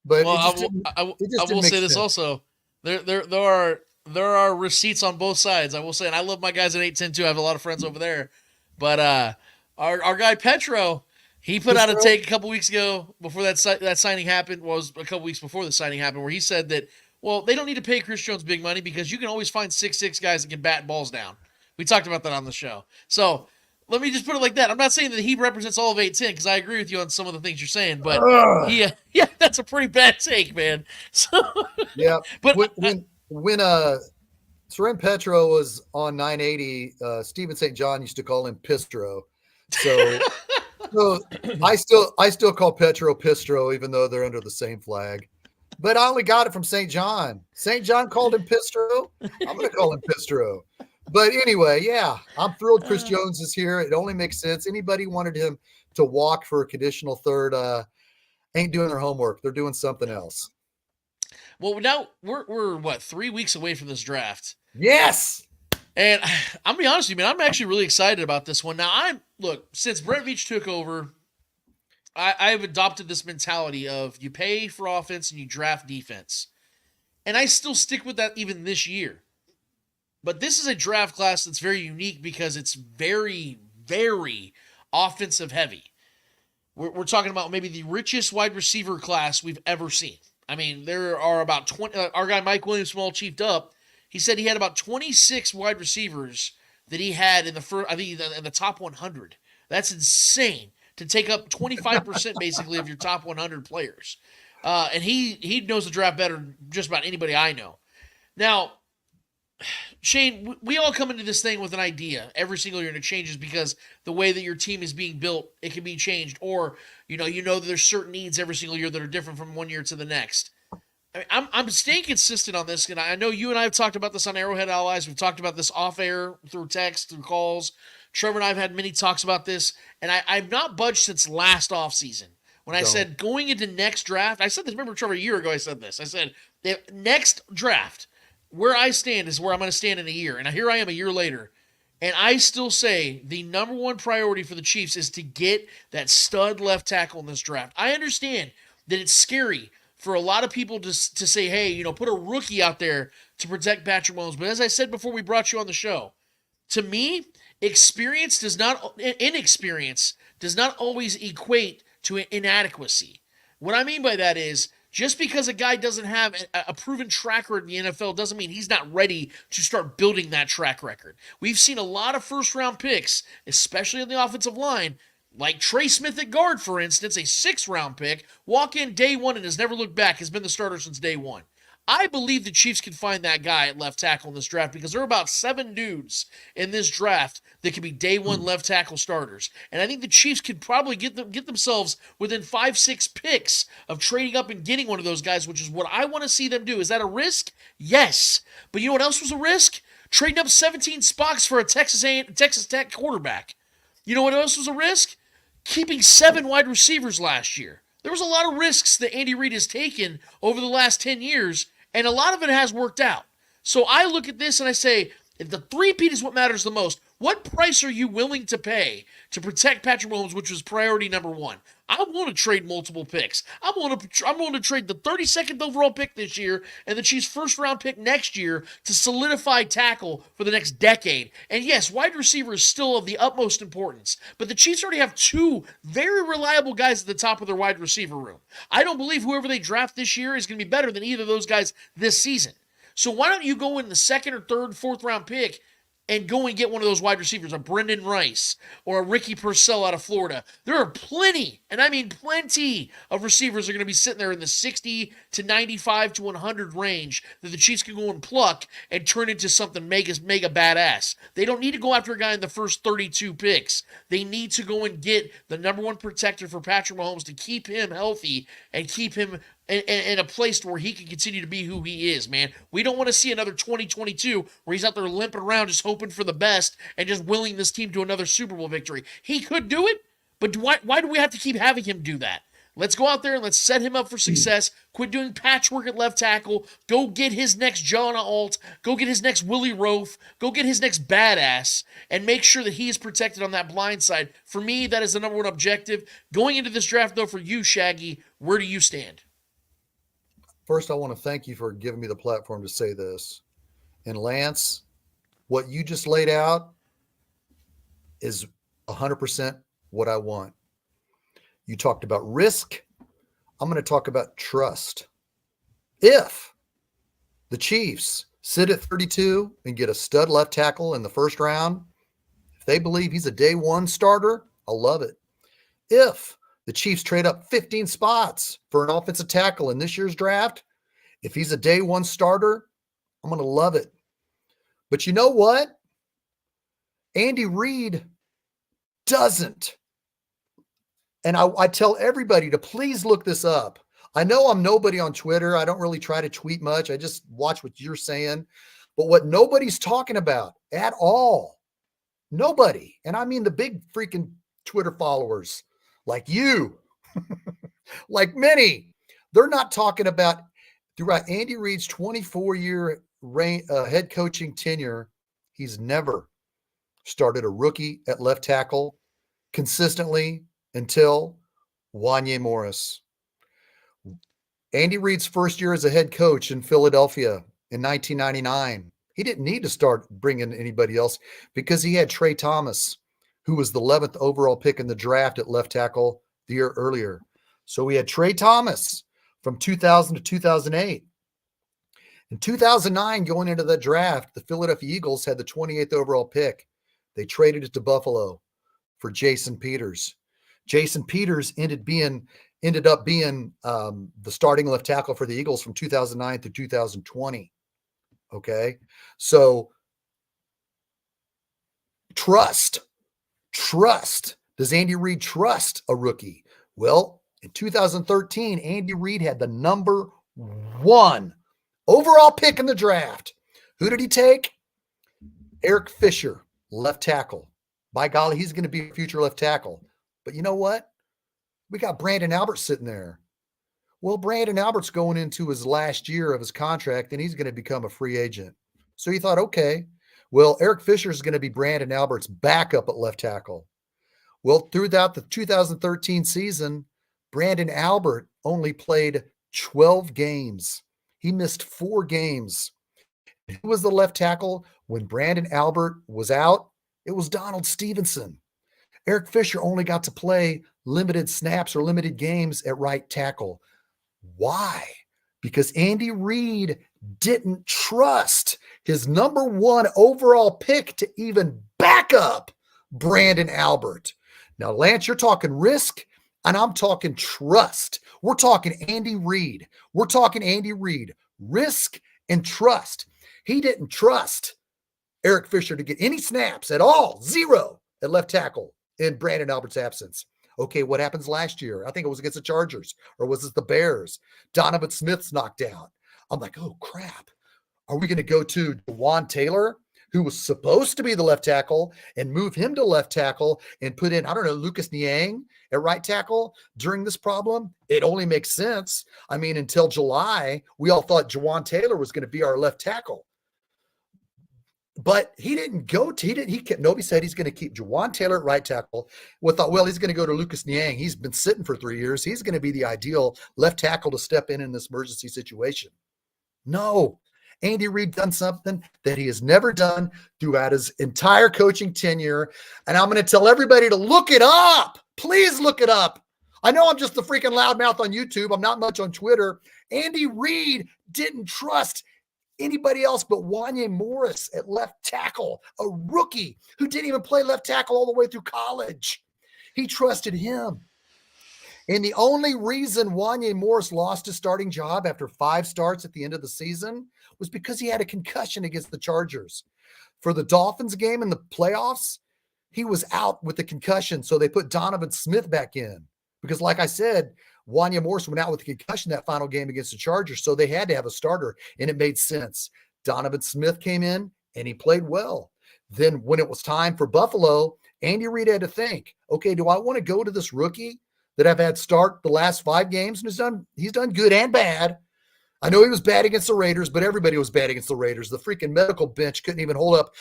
But I will say this also. There are receipts on both sides. I will say, and I love my guys at 810 too. I have a lot of friends over there. But our guy Petro, he put out a take a couple weeks ago before that signing happened. Was a couple weeks before the signing happened, where he said that, well, they don't need to pay Chris Jones big money because you can always find 6'6" guys that can bat balls down. We talked about that on the show. So let me just put it like that. I'm not saying that he represents all of 810 because I agree with you on some of the things you're saying, but yeah, that's a pretty bad take, man. So yeah, but when Soren Petro was on 980, Stephen St. John used to call him Pistro. So I still call Petro Pistro, even though they're under the same flag. But I only got it from St. John. St. John called him Pistro. I'm going to call him Pistro. But anyway, yeah, I'm thrilled Chris Jones is here. It only makes sense. Anybody wanted him to walk for a conditional third ain't doing their homework. They're doing something else. Well, now we're what, 3 weeks away from this draft? Yes. And I'm gonna be honest with you, man, I'm actually really excited about this one. Now, since Brett Veach took over, I've adopted this mentality of you pay for offense and you draft defense. And I still stick with that even this year. But this is a draft class that's very unique because it's very, very offensive heavy. We're talking about maybe the richest wide receiver class we've ever seen. I mean, there are about 20. Our guy Mike Williams, small chiefed up, he said he had about 26 wide receivers that he had in the first, I think, in the top 100. That's insane to take up 25% basically of your top 100 players. And he knows the draft better than just about anybody I know. Now, Shane, we all come into this thing with an idea every single year, and it changes because the way that your team is being built, it can be changed. Or, you know that there's certain needs every single year that are different from one year to the next. I mean, I'm staying consistent on this, and I know you and I have talked about this on Arrowhead Allies. We've talked about this off air, through text, through calls. Trevor and I have had many talks about this, and I've not budged since last offseason. When I said going into next draft, I said this, remember, Trevor, a year ago I said this. I said, the next draft, where I stand is where I'm going to stand in a year. And here I am a year later, and I still say the number one priority for the Chiefs is to get that stud left tackle in this draft. I understand that it's scary for a lot of people to say, hey, put a rookie out there to protect Patrick Mahomes. But as I said before we brought you on the show, to me, inexperience does not always equate to inadequacy. What I mean by that is, just because a guy doesn't have a proven track record in the NFL doesn't mean he's not ready to start building that track record. We've seen a lot of first-round picks, especially on the offensive line, like Trey Smith at guard, for instance, a 6th-round pick, walk in day one and has never looked back, has been the starter since day one. I believe the Chiefs can find that guy at left tackle in this draft because there are about 7 dudes in this draft that can be day one left tackle starters. And I think the Chiefs could probably get themselves within 5-6 picks of trading up and getting one of those guys, which is what I want to see them do. Is that a risk? Yes. But you know what else was a risk? Trading up 17 spots for a Texas Tech quarterback. You know what else was a risk? Keeping 7 wide receivers last year. There was a lot of risks that Andy Reid has taken over the last 10 years, and a lot of it has worked out. So I look at this and I say, if the three-peat is what matters the most, what price are you willing to pay to protect Patrick Mahomes, which was priority number one? I want to trade multiple picks. I'm willing to trade the 32nd overall pick this year and the Chiefs' first-round pick next year to solidify tackle for the next decade. And yes, wide receiver is still of the utmost importance, but the Chiefs already have 2 very reliable guys at the top of their wide receiver room. I don't believe whoever they draft this year is going to be better than either of those guys this season. So why don't you go in the 2nd or 3rd, 4th-round pick and go and get one of those wide receivers, a Brendan Rice or a Ricky Purcell out of Florida? There are plenty, and I mean plenty, of receivers that are going to be sitting there in the 60 to 95 to 100 range that the Chiefs can go and pluck and turn into something mega badass. They don't need to go after a guy in the first 32 picks. They need to go and get the number one protector for Patrick Mahomes to keep him healthy and keep him in a place where he can continue to be who he is, man. We don't want to see another 2022 where he's out there limping around just hoping for the best and just willing this team to another Super Bowl victory. He could do it, but why do we have to keep having him do that? Let's go out there and let's set him up for success. Quit doing patchwork at left tackle. Go get his next Jonah Alt. Go get his next Willie Roaf. Go get his next badass and make sure that he is protected on that blind side. For me, that is the number one objective. Going into this draft, though, for you, Shaggy, where do you stand? First, I want to thank you for giving me the platform to say this. And Lance, what you just laid out is 100% what I want. You talked about risk. I'm going to talk about trust. If the Chiefs sit at 32 and get a stud left tackle in the first round, if they believe he's a day one starter, I'll love it. If the Chiefs trade up 15 spots for an offensive tackle in this year's draft, if he's a day one starter, I'm going to love it. But you know what? Andy Reid doesn't. And I tell everybody to please look this up. I know I'm nobody on Twitter. I don't really try to tweet much. I just watch what you're saying. But what nobody's talking about at all, nobody, and I mean the big freaking Twitter followers like you, like many, they're not talking about throughout Andy Reid's 24-year head coaching tenure, he's never started a rookie at left tackle consistently until Wanya Morris. Andy Reid's first year as a head coach in Philadelphia in 1999, he didn't need to start bringing anybody else because he had Trey Thomas, who was the 11th overall pick in the draft at left tackle the year earlier. So we had Trey Thomas from 2000 to 2008. In 2009, going into the draft, the Philadelphia Eagles had the 28th overall pick. They traded it to Buffalo for Jason Peters. Jason Peters ended up being the starting left tackle for the Eagles from 2009 to 2020. Okay, so trust. Does Andy Reid trust a rookie? Well, in 2013, Andy Reid had the number 1 overall pick in the draft. Who did he take? Eric Fisher, left tackle. By golly, he's going to be a future left tackle. But you know what? We got Brandon Albert sitting there. Well, Brandon Albert's going into his last year of his contract, and he's going to become a free agent. So he thought, okay, well, Eric Fisher is going to be Brandon Albert's backup at left tackle. Well, throughout the 2013 season, Brandon Albert only played 12 games. He missed 4 games. Who was the left tackle when Brandon Albert was out? It was Donald Stevenson. Eric Fisher only got to play limited snaps or limited games at right tackle. Why? Because Andy Reid didn't trust his number 1 overall pick to even back up Brandon Albert. Now, Lance, you're talking risk, and I'm talking trust. We're talking Andy Reid. Risk and trust. He didn't trust Eric Fisher to get any snaps at all. 0 at left tackle in Brandon Albert's absence. Okay, what happens last year? I think it was against the Chargers, or was it the Bears? Donovan Smith's knocked out. I'm like, oh, crap. Are we going to go to Juwan Taylor who was supposed to be the left tackle, and move him to left tackle and put in, I don't know, Lucas Niang at right tackle during this problem, it only makes sense. I mean, until July, we all thought Jawan Taylor was going to be our left tackle. But he didn't go to, nobody said he's going to keep Jawan Taylor at right tackle. We thought, well, he's going to go to Lucas Niang. He's been sitting for 3 years. He's going to be the ideal left tackle to step in this emergency situation. No, Andy Reid done something that he has never done throughout his entire coaching tenure. And I'm going to tell everybody to look it up. Please look it up. I know I'm just the freaking loudmouth on YouTube. I'm not much on Twitter. Andy Reid didn't trust anybody else but Wanya Morris at left tackle, a rookie who didn't even play left tackle all the way through college. He trusted him. And the only reason Wanya Morris lost his starting job after 5 starts at the end of the season was because he had a concussion against the Chargers. For the Dolphins game in the playoffs, he was out with the concussion, so they put Donovan Smith back in. Because like I said, Wanya Morris went out with a concussion that final game against the Chargers, so they had to have a starter, and it made sense. Donovan Smith came in, and he played well. Then when it was time for Buffalo, Andy Reid had to think, okay, do I want to go to this rookie that I've had start the last 5 games, and he's done good and bad. I know he was bad against the Raiders, but everybody was bad against the Raiders. The freaking medical bench couldn't even hold up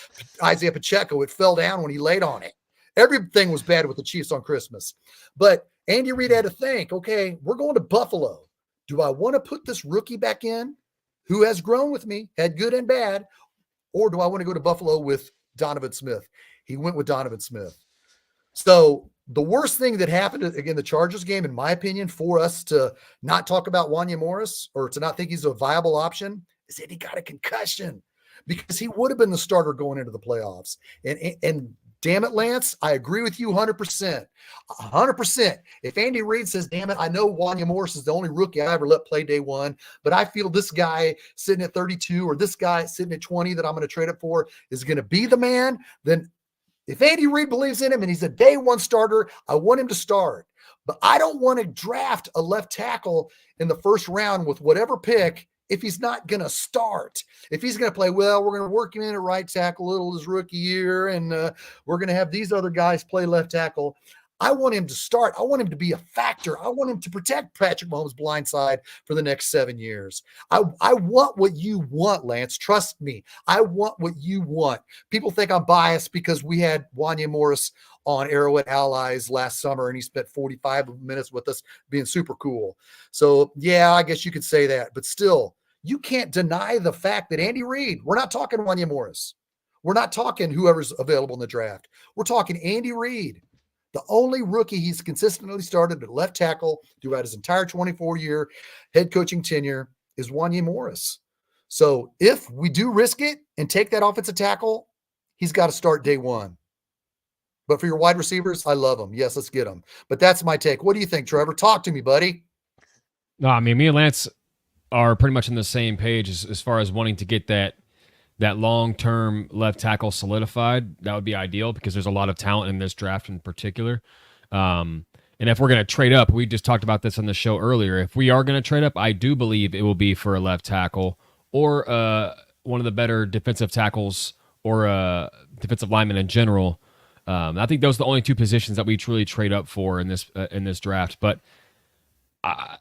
Isaiah Pacheco. It fell down when he laid on it. Everything was bad with the Chiefs on Christmas. But Andy Reid had to think, okay, we're going to Buffalo. Do I want to put this rookie back in who has grown with me, had good and bad, or do I want to go to Buffalo with Donovan Smith? He went with Donovan Smith. So the worst thing that happened, again, the Chargers game, in my opinion, for us to not talk about Wanya Morris or to not think he's a viable option is that he got a concussion, because he would have been the starter going into the playoffs. And damn it, Lance, I agree with you 100%. 100%. If Andy Reid says, damn it, I know Wanya Morris is the only rookie I ever let play day one, but I feel this guy sitting at 32 or this guy sitting at 20 that I'm going to trade up for is going to be the man, then if Andy Reid believes in him and he's a day one starter, I want him to start. But I don't want to draft a left tackle in the first round with whatever pick if he's not going to start. If he's going to play, well, we're going to work him in at right tackle a little his rookie year, and we're going to have these other guys play left tackle. I want him to start. I want him to be a factor. I want him to protect Patrick Mahomes' blind side for the next 7 years. I want what you want, Lance. Trust me. I want what you want. People think I'm biased because we had Wanya Morris on Arrowhead Allies last summer, and he spent 45 minutes with us being super cool. So, yeah, I guess you could say that. But still, you can't deny the fact that Andy Reid, we're not talking Wanya Morris. We're not talking whoever's available in the draft. We're talking Andy Reid. The only rookie he's consistently started at left tackle throughout his entire 24-year head coaching tenure is Wanya Morris. So if we do risk it and take that offensive tackle, he's got to start day one. But for your wide receivers, I love them. Yes, let's get them. But that's my take. What do you think, Trevor? Talk to me, buddy. No, I mean, me and Lance are pretty much on the same page as far as wanting to get that long-term left tackle solidified. That would be ideal because there's a lot of talent in this draft in particular. And if we're going to trade up, we just talked about this on the show earlier. If we are going to trade up, I do believe it will be for a left tackle or one of the better defensive tackles or defensive lineman in general. I think those are the only 2 positions that we truly trade up for in this draft. But I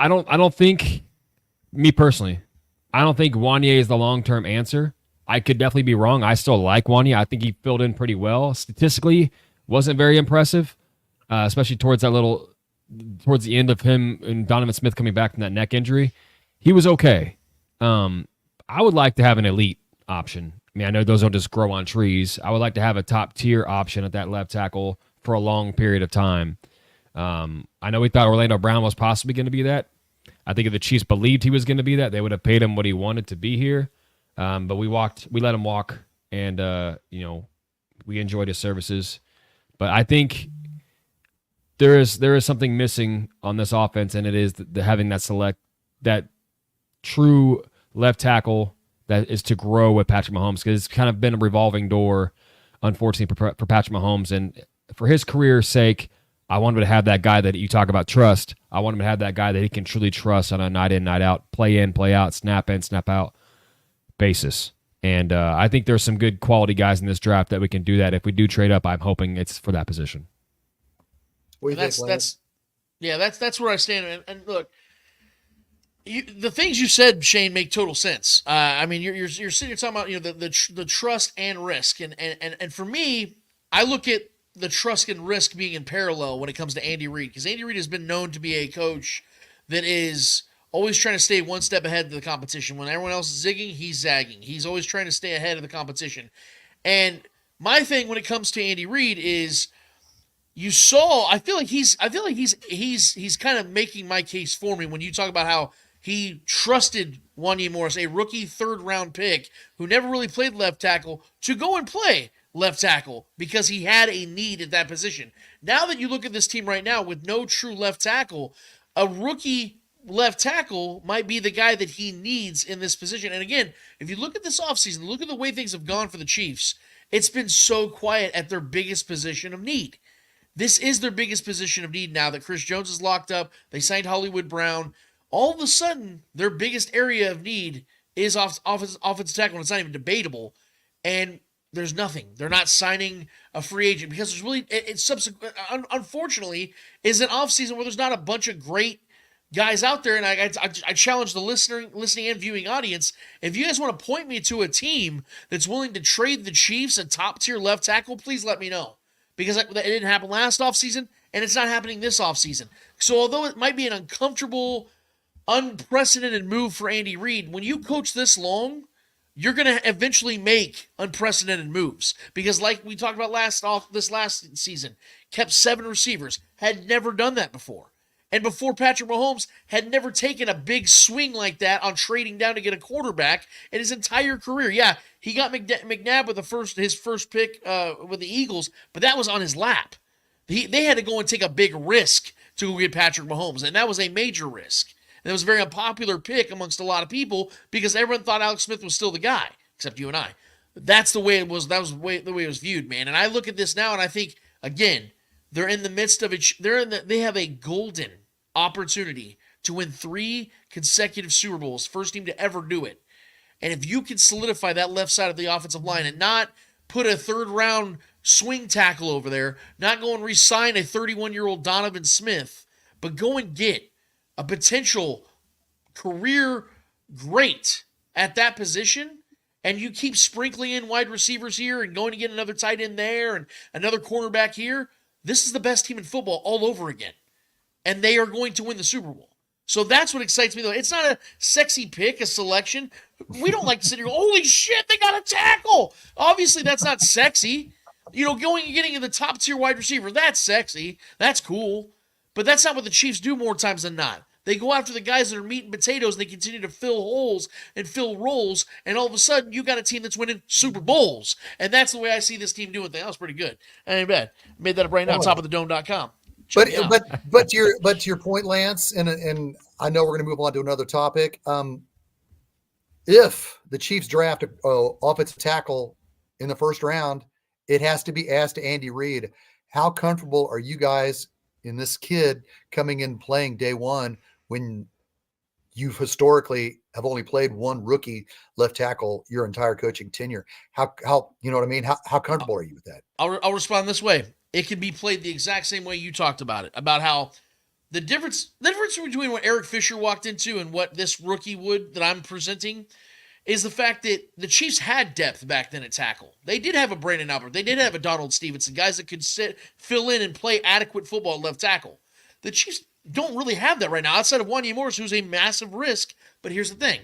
don't think, me personally, I don't think Wanya is the long-term answer. I could definitely be wrong. I still like Wanya. I think he filled in pretty well. Statistically, wasn't very impressive, especially towards the end of him and Donovan Smith coming back from that neck injury. He was okay. I would like to have an elite option. I mean, I know those don't just grow on trees. I would like to have a top-tier option at that left tackle for a long period of time. I know we thought Orlando Brown was possibly going to be that. I think if the Chiefs believed he was going to be that, they would have paid him what he wanted to be here. But we let him walk, and we enjoyed his services. But I think there is something missing on this offense, and it is having that true left tackle that is to grow with Patrick Mahomes, because it's kind of been a revolving door, unfortunately, for Patrick Mahomes. And for his career's sake, I want him to have that guy that you talk about trust. I want him to have that guy that he can truly trust on a night in, night out, play in, play out, snap in, snap out basis. And I think there's some good quality guys in this draft that we can do that. If we do trade up, I'm hoping it's for that position. What do you think, Lance? That's where I stand. And look, the things you said, Shane, make total sense. I mean, you're sitting here talking about, you know, the trust and risk, and for me, I look at the trust and risk being in parallel when it comes to Andy Reid, because Andy Reid has been known to be a coach that is always trying to stay one step ahead of the competition. When everyone else is zigging, he's zagging. He's always trying to stay ahead of the competition. And my thing when it comes to Andy Reid is, I feel like he's kind of making my case for me when you talk about how he trusted Wanya Morris, a rookie third-round pick who never really played left tackle, to go and play left tackle because he had a need at that position. Now that you look at this team right now with no true left tackle, a rookie left tackle might be the guy that he needs in this position. And again, if you look at this offseason, look at the way things have gone for the Chiefs, it's been so quiet at their biggest position of need. This is their biggest position of need now that Chris Jones is locked up. They signed Hollywood Brown. All of a sudden, their biggest area of need is offensive tackle, and it's not even debatable. And there's nothing. They're not signing a free agent because there's really, unfortunately, is an offseason where there's not a bunch of great guys out there. And I challenge the listening and viewing audience. If you guys want to point me to a team that's willing to trade the Chiefs a top-tier left tackle, please let me know. Because it didn't happen last offseason, and it's not happening this offseason. So although it might be an uncomfortable, unprecedented move for Andy Reid, when you coach this long, you're going to eventually make unprecedented moves. Because like we talked about this last season, kept 7 receivers, had never done that before. And before, Patrick Mahomes had never taken a big swing like that on trading down to get a quarterback in his entire career. Yeah, he got McNabb with his first pick with the Eagles, but that was on his lap. They had to go and take a big risk to go get Patrick Mahomes, and that was a major risk. And it was a very unpopular pick amongst a lot of people because everyone thought Alex Smith was still the guy, except you and I. That's the way it was. That was the way it was viewed, man. And I look at this now, and I think, again, they're in the midst of it. They have a golden opportunity to win 3 consecutive Super Bowls, first team to ever do it. And if you can solidify that left side of the offensive line and not put a third-round swing tackle over there, not go and re-sign a 31-year-old Donovan Smith, but go and get a potential career great at that position, and you keep sprinkling in wide receivers here and going to get another tight end there and another cornerback here, this is the best team in football all over again. And they are going to win the Super Bowl. So that's what excites me, though. It's not a sexy pick, a selection. We don't like to sit here, holy shit, they got a tackle. Obviously, that's not sexy. You know, going and getting in the top-tier wide receiver, that's sexy. That's cool. But that's not what the Chiefs do more times than not. They go after the guys that are meat and potatoes, and they continue to fill holes and fill roles, and all of a sudden, you got a team that's winning Super Bowls. And that's the way I see this team doing things. That was pretty good. That ain't bad. Made that up right now, topofthedome.com. But to your point, Lance, and I know we're going to move on to another topic. If the Chiefs draft an offensive tackle in the first round, it has to be asked to Andy Reid, how comfortable are you guys in this kid coming in playing day one when you've historically have only played one rookie left tackle your entire coaching tenure? How you know what I mean? How comfortable are you with that? I'll respond this way. It can be played the exact same way you talked about it, about how the difference between what Eric Fisher walked into and what this rookie that I'm presenting is the fact that the Chiefs had depth back then at tackle. They did have a Brandon Albert. They did have a Donald Stevenson, guys that could fill in and play adequate football at left tackle. The Chiefs don't really have that right now, outside of Wanya Morris, who's a massive risk. But here's the thing.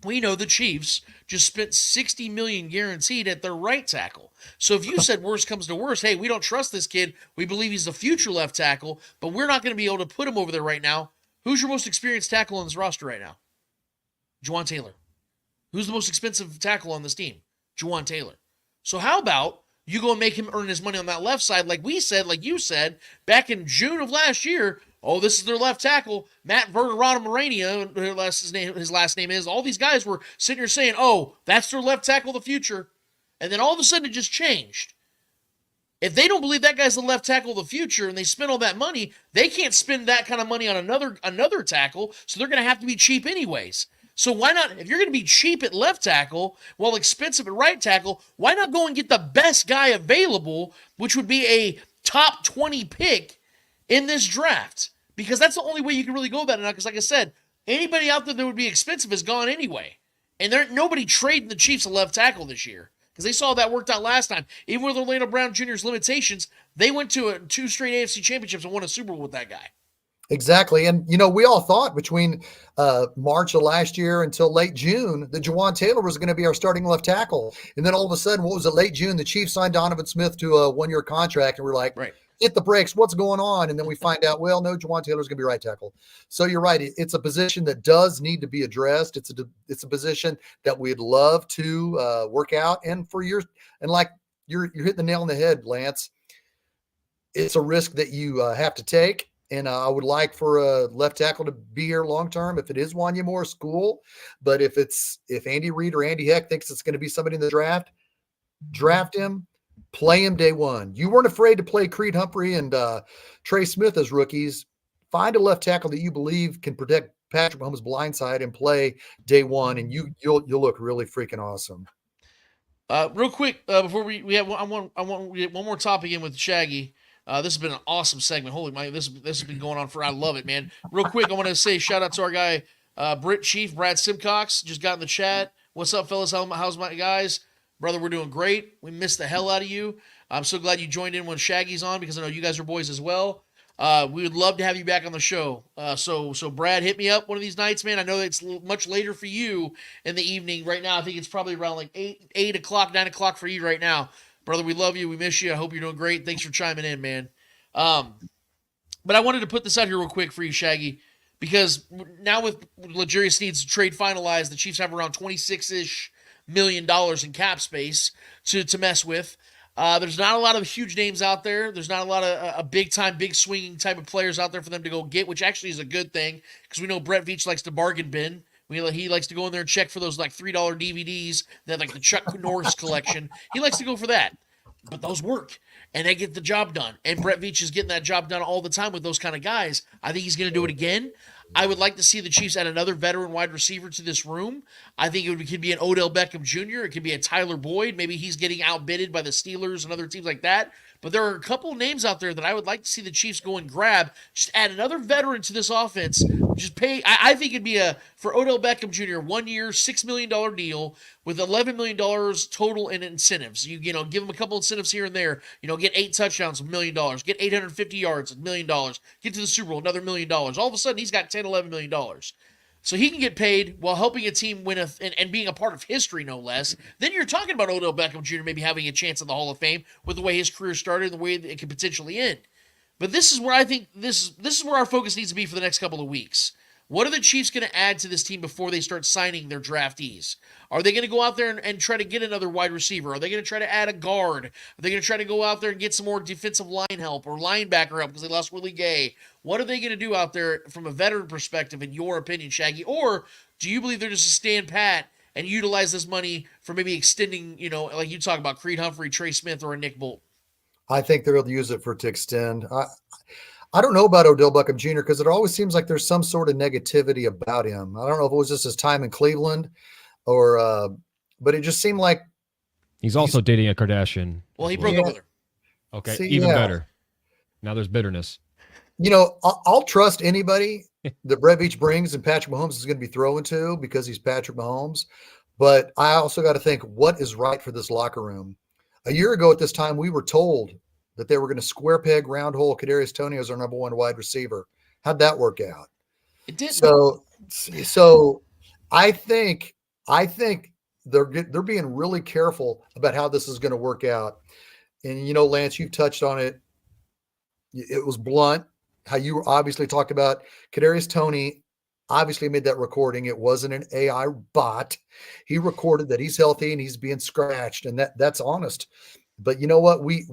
We know the Chiefs just spent $60 million guaranteed at their right tackle. So if you said worst comes to worst, hey, we don't trust this kid, we believe he's the future left tackle, but we're not going to be able to put him over there right now, who's your most experienced tackle on this roster right now? Juwan Taylor. Who's the most expensive tackle on this team? Juwan Taylor. So how about you go and make him earn his money on that left side like we said, like you said, back in June of last year. Oh, this is their left tackle, Matt Verderama-Morania, his last name is. All these guys were sitting here saying, oh, that's their left tackle of the future. And then all of a sudden it just changed. If they don't believe that guy's the left tackle of the future and they spend all that money, they can't spend that kind of money on another tackle, so they're going to have to be cheap anyways. So why not, if you're going to be cheap at left tackle while expensive at right tackle, why not go and get the best guy available, which would be a top 20 pick in this draft? Because that's the only way you can really go about it now. Because like I said, anybody out there that would be expensive is gone anyway. And nobody trading the Chiefs a left tackle this year. Because they saw that worked out last time. Even with Orlando Brown Jr.'s limitations, they went to 2 straight AFC championships and won a Super Bowl with that guy. Exactly. And, we all thought between March of last year until late June that Jawan Taylor was going to be our starting left tackle. And then all of a sudden, what was it, late June, the Chiefs signed Donovan Smith to a 1-year contract. And we're like, right, hit the brakes. What's going on? And then we find out, well, no, Jawan Taylor's going to be right tackle. So you're right. It's a position that does need to be addressed. It's a position that we'd love to work out. And for years, and like you're hitting the nail on the head, Lance, it's a risk that you have to take. And I would like for a left tackle to be here long term. If it is Wanya Moore's school, but if Andy Reid or Andy Heck thinks it's going to be somebody in the draft him, play him day one. You weren't afraid to play Creed Humphrey and Trey Smith as rookies. Find a left tackle that you believe can protect Patrick Mahomes' blind side and play day one, and you'll look really freaking awesome. Real quick, before we have, I want to get one more topic in with Shaggy. This has been an awesome segment. Holy my, this has been going on for, I love it, man. Real quick, I want to say shout out to our guy, Brad Simcox, just got in the chat. What's up, fellas? How's my guys? Brother, we're doing great. We missed the hell out of you. I'm so glad you joined in when Shaggy's on because I know you guys are boys as well. We would love to have you back on the show. So Brad, hit me up one of these nights, man. I know it's much later for you in the evening right now. I think it's probably around like 8 o'clock, 9 o'clock for you right now. Brother, we love you. We miss you. I hope you're doing great. Thanks for chiming in, man. But I wanted to put this out here real quick for you, Shaggy, because now with L'Jarius Sneed's trade finalized, the Chiefs have around $26-ish million in cap space to mess with. There's not a lot of huge names out there. There's not a lot of a big-time, big-swinging type of players out there for them to go get, which actually is a good thing because we know Brett Veach likes to bargain bin. He likes to go in there and check for those like $3 DVDs, that like the Chuck Norris collection. He likes to go for that. But those work, and they get the job done. And Brett Veach is getting that job done all the time with those kind of guys. I think he's going to do it again. I would like to see the Chiefs add another veteran wide receiver to this room. I think it could be an Odell Beckham Jr. It could be a Tyler Boyd. Maybe he's getting outbidded by the Steelers and other teams like that. But there are a couple of names out there that I would like to see the Chiefs go and grab. Just add another veteran to this offense. Just pay. I think it'd be for Odell Beckham Jr. 1 year, $6 million deal with $11 million total in incentives. You give him a couple incentives here and there. Get 8 touchdowns, $1 million. Get 850 yards, $1 million. Get to the Super Bowl, another $1 million. All of a sudden, he's got $10, $11 million. So he can get paid while helping a team win and being a part of history, no less. Then you're talking about Odell Beckham Jr. maybe having a chance in the Hall of Fame with the way his career started and the way it could potentially end. But this is where I think this is where our focus needs to be for the next couple of weeks. What are the Chiefs going to add to this team before they start signing their draftees? Are they going to go out there and try to get another wide receiver? Are they going to try to add a guard? Are they going to try to go out there and get some more defensive line help or linebacker help because they lost Willie Gay? What are they going to do out there from a veteran perspective, in your opinion, Shaggy? Or do you believe they're just to stand pat and utilize this money for maybe extending, like you talk about Creed Humphrey, Trey Smith, or a Nick Bolt? I think they'll use it to extend. I don't know about Odell Beckham Jr. because it always seems like there's some sort of negativity about him. I don't know if it was just his time in Cleveland or, but it just seemed like he's also dating a Kardashian. Well, he broke up with her. Okay, even better. Now there's bitterness. I'll trust anybody that Brett Veach brings and Patrick Mahomes is going to be throwing to because he's Patrick Mahomes. But I also got to think, what is right for this locker room? A year ago at this time, we were told that they were going to square peg, round hole Kadarius Toney as our number 1 wide receiver. How'd that work out? It did. So I think they're being really careful about how this is going to work out. And Lance, you've touched on it. It was blunt. How you obviously talked about Kadarius Toney obviously made that recording. It wasn't an AI bot. He recorded that he's healthy and he's being scratched, and that's honest. But you know what? We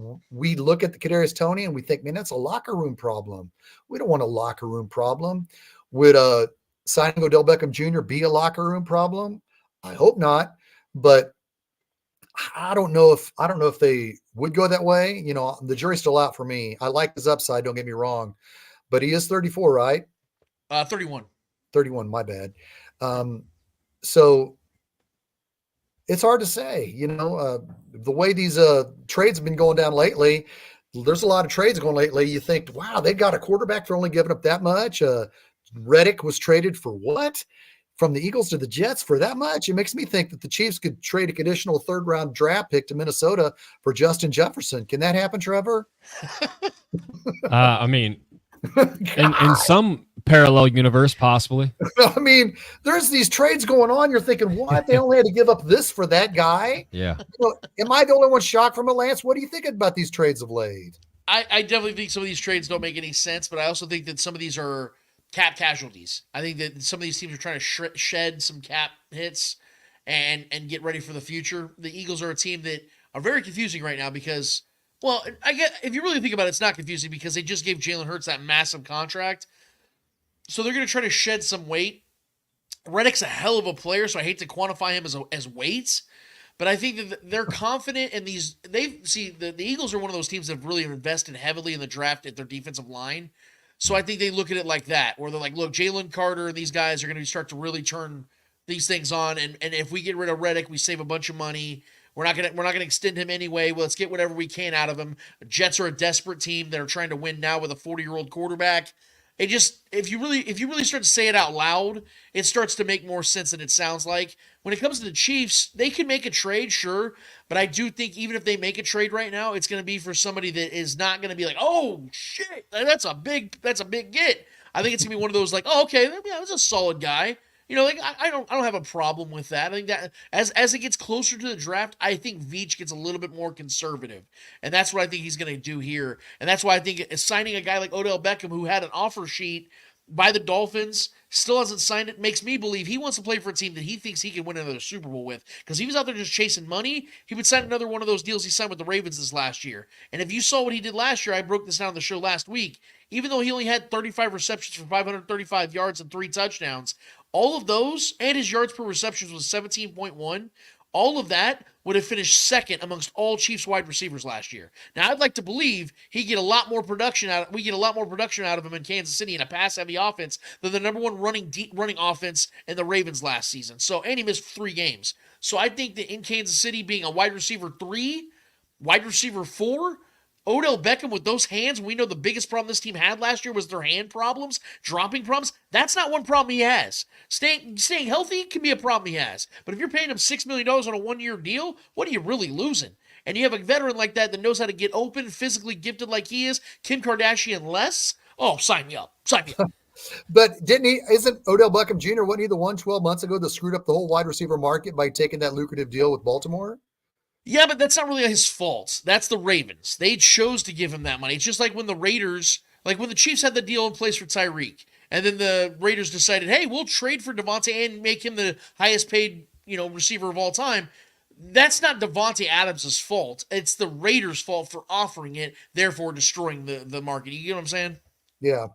look at the Kadarius Toney and we think, man, that's a locker room problem. We don't want a locker room problem. Would signing Odell Beckham Jr. be a locker room problem? I hope not. But I don't know if they would go that way. The jury's still out for me. I like his upside, don't get me wrong. But he is 34, right? 31. 31, my bad. So it's hard to say, the way these trades have been going down lately. There's a lot of trades going lately. You think, wow, they got a quarterback for only giving up that much. Reddick was traded for what? From the Eagles to the Jets for that much? It makes me think that the Chiefs could trade a conditional third-round draft pick to Minnesota for Justin Jefferson. Can that happen, Trevor? I mean, in some parallel universe, possibly. I mean, there's these trades going on. You're thinking, what? They only had to give up this for that guy? Yeah. Am I the only one shocked from it, Lance? What do you think about these trades of late? I definitely think some of these trades don't make any sense, but I also think that some of these are cap casualties. I think that some of these teams are trying to shed some cap hits and get ready for the future. The Eagles are a team that are very confusing right now because, well, I get if you really think about it, it's not confusing because they just gave Jalen Hurts that massive contract. So they're going to try to shed some weight. Reddick's a hell of a player, so I hate to quantify him as weights, but I think that they're confident in these. The Eagles are one of those teams that have really invested heavily in the draft at their defensive line. So I think they look at it like that, where they're like, look, Jalen Carter and these guys are going to start to really turn these things on. And if we get rid of Reddick, we save a bunch of money. We're not gonna extend him anyway. Well, let's get whatever we can out of him. The Jets are a desperate team that are trying to win now with a 40-year-old quarterback. It just if you really start to say it out loud, it starts to make more sense than it sounds like. When it comes to the Chiefs, they can make a trade, sure, but I do think even if they make a trade right now, it's going to be for somebody that is not going to be like, oh shit, that's a big get. I think it's gonna be one of those like, oh okay, yeah, that's a solid guy. Like I don't have a problem with that. I think that as it gets closer to the draft, I think Veach gets a little bit more conservative, and that's what I think he's going to do here. And that's why I think signing a guy like Odell Beckham, who had an offer sheet by the Dolphins, still hasn't signed it, makes me believe he wants to play for a team that he thinks he can win another Super Bowl with. Because he was out there just chasing money, he would sign another one of those deals he signed with the Ravens this last year. And if you saw what he did last year, I broke this down on the show last week. Even though he only had 35 receptions for 535 yards and 3 touchdowns, all of those, and his yards per receptions was 17.1, all of that would have finished second amongst all Chiefs wide receivers last year. Now, I'd like to believe we get a lot more production out of him in Kansas City in a pass-heavy offense than the number one running offense in the Ravens last season. So, and he missed 3 games. So I think that in Kansas City being a wide receiver 3, wide receiver 4, Odell Beckham with those hands, we know the biggest problem this team had last year was their hand problems, dropping problems. That's not one problem he has. Staying healthy can be a problem he has. But if you're paying him $6 million on a 1-year deal, what are you really losing? And you have a veteran like that knows how to get open, physically gifted like he is, Kim Kardashian less. Oh, sign me up. Sign me up. But isn't Odell Beckham Jr., wasn't he the one 12 months ago that screwed up the whole wide receiver market by taking that lucrative deal with Baltimore? Yeah, but that's not really his fault. That's the Ravens. They chose to give him that money. It's just like when the Raiders, like when the Chiefs had the deal in place for Tyreek, and then the Raiders decided, hey, we'll trade for Devontae and make him the highest paid, receiver of all time. That's not Devontae Adams' fault. It's the Raiders' fault for offering it, therefore destroying the market. You get what I'm saying? Yeah.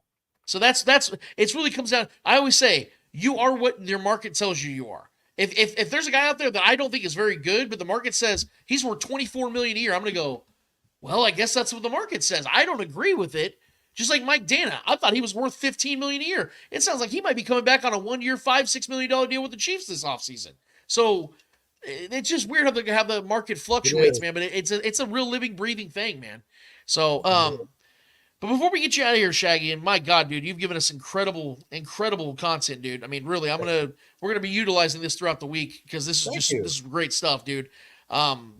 So that's it really comes down. I always say, you are what your market tells you are. If there's a guy out there that I don't think is very good, but the market says he's worth $24 million a year, I'm going to go, well, I guess that's what the market says. I don't agree with it. Just like Mike Dana, I thought he was worth $15 million a year. It sounds like he might be coming back on a 1-year, $5-6 million deal with the Chiefs this offseason. So it's just weird how the market fluctuates, man. But it's a real living, breathing thing, man. So, but before we get you out of here, Shaggy, and my God, dude, you've given us incredible content, dude. I mean, really, we're gonna be utilizing this throughout the week because this is great stuff, dude.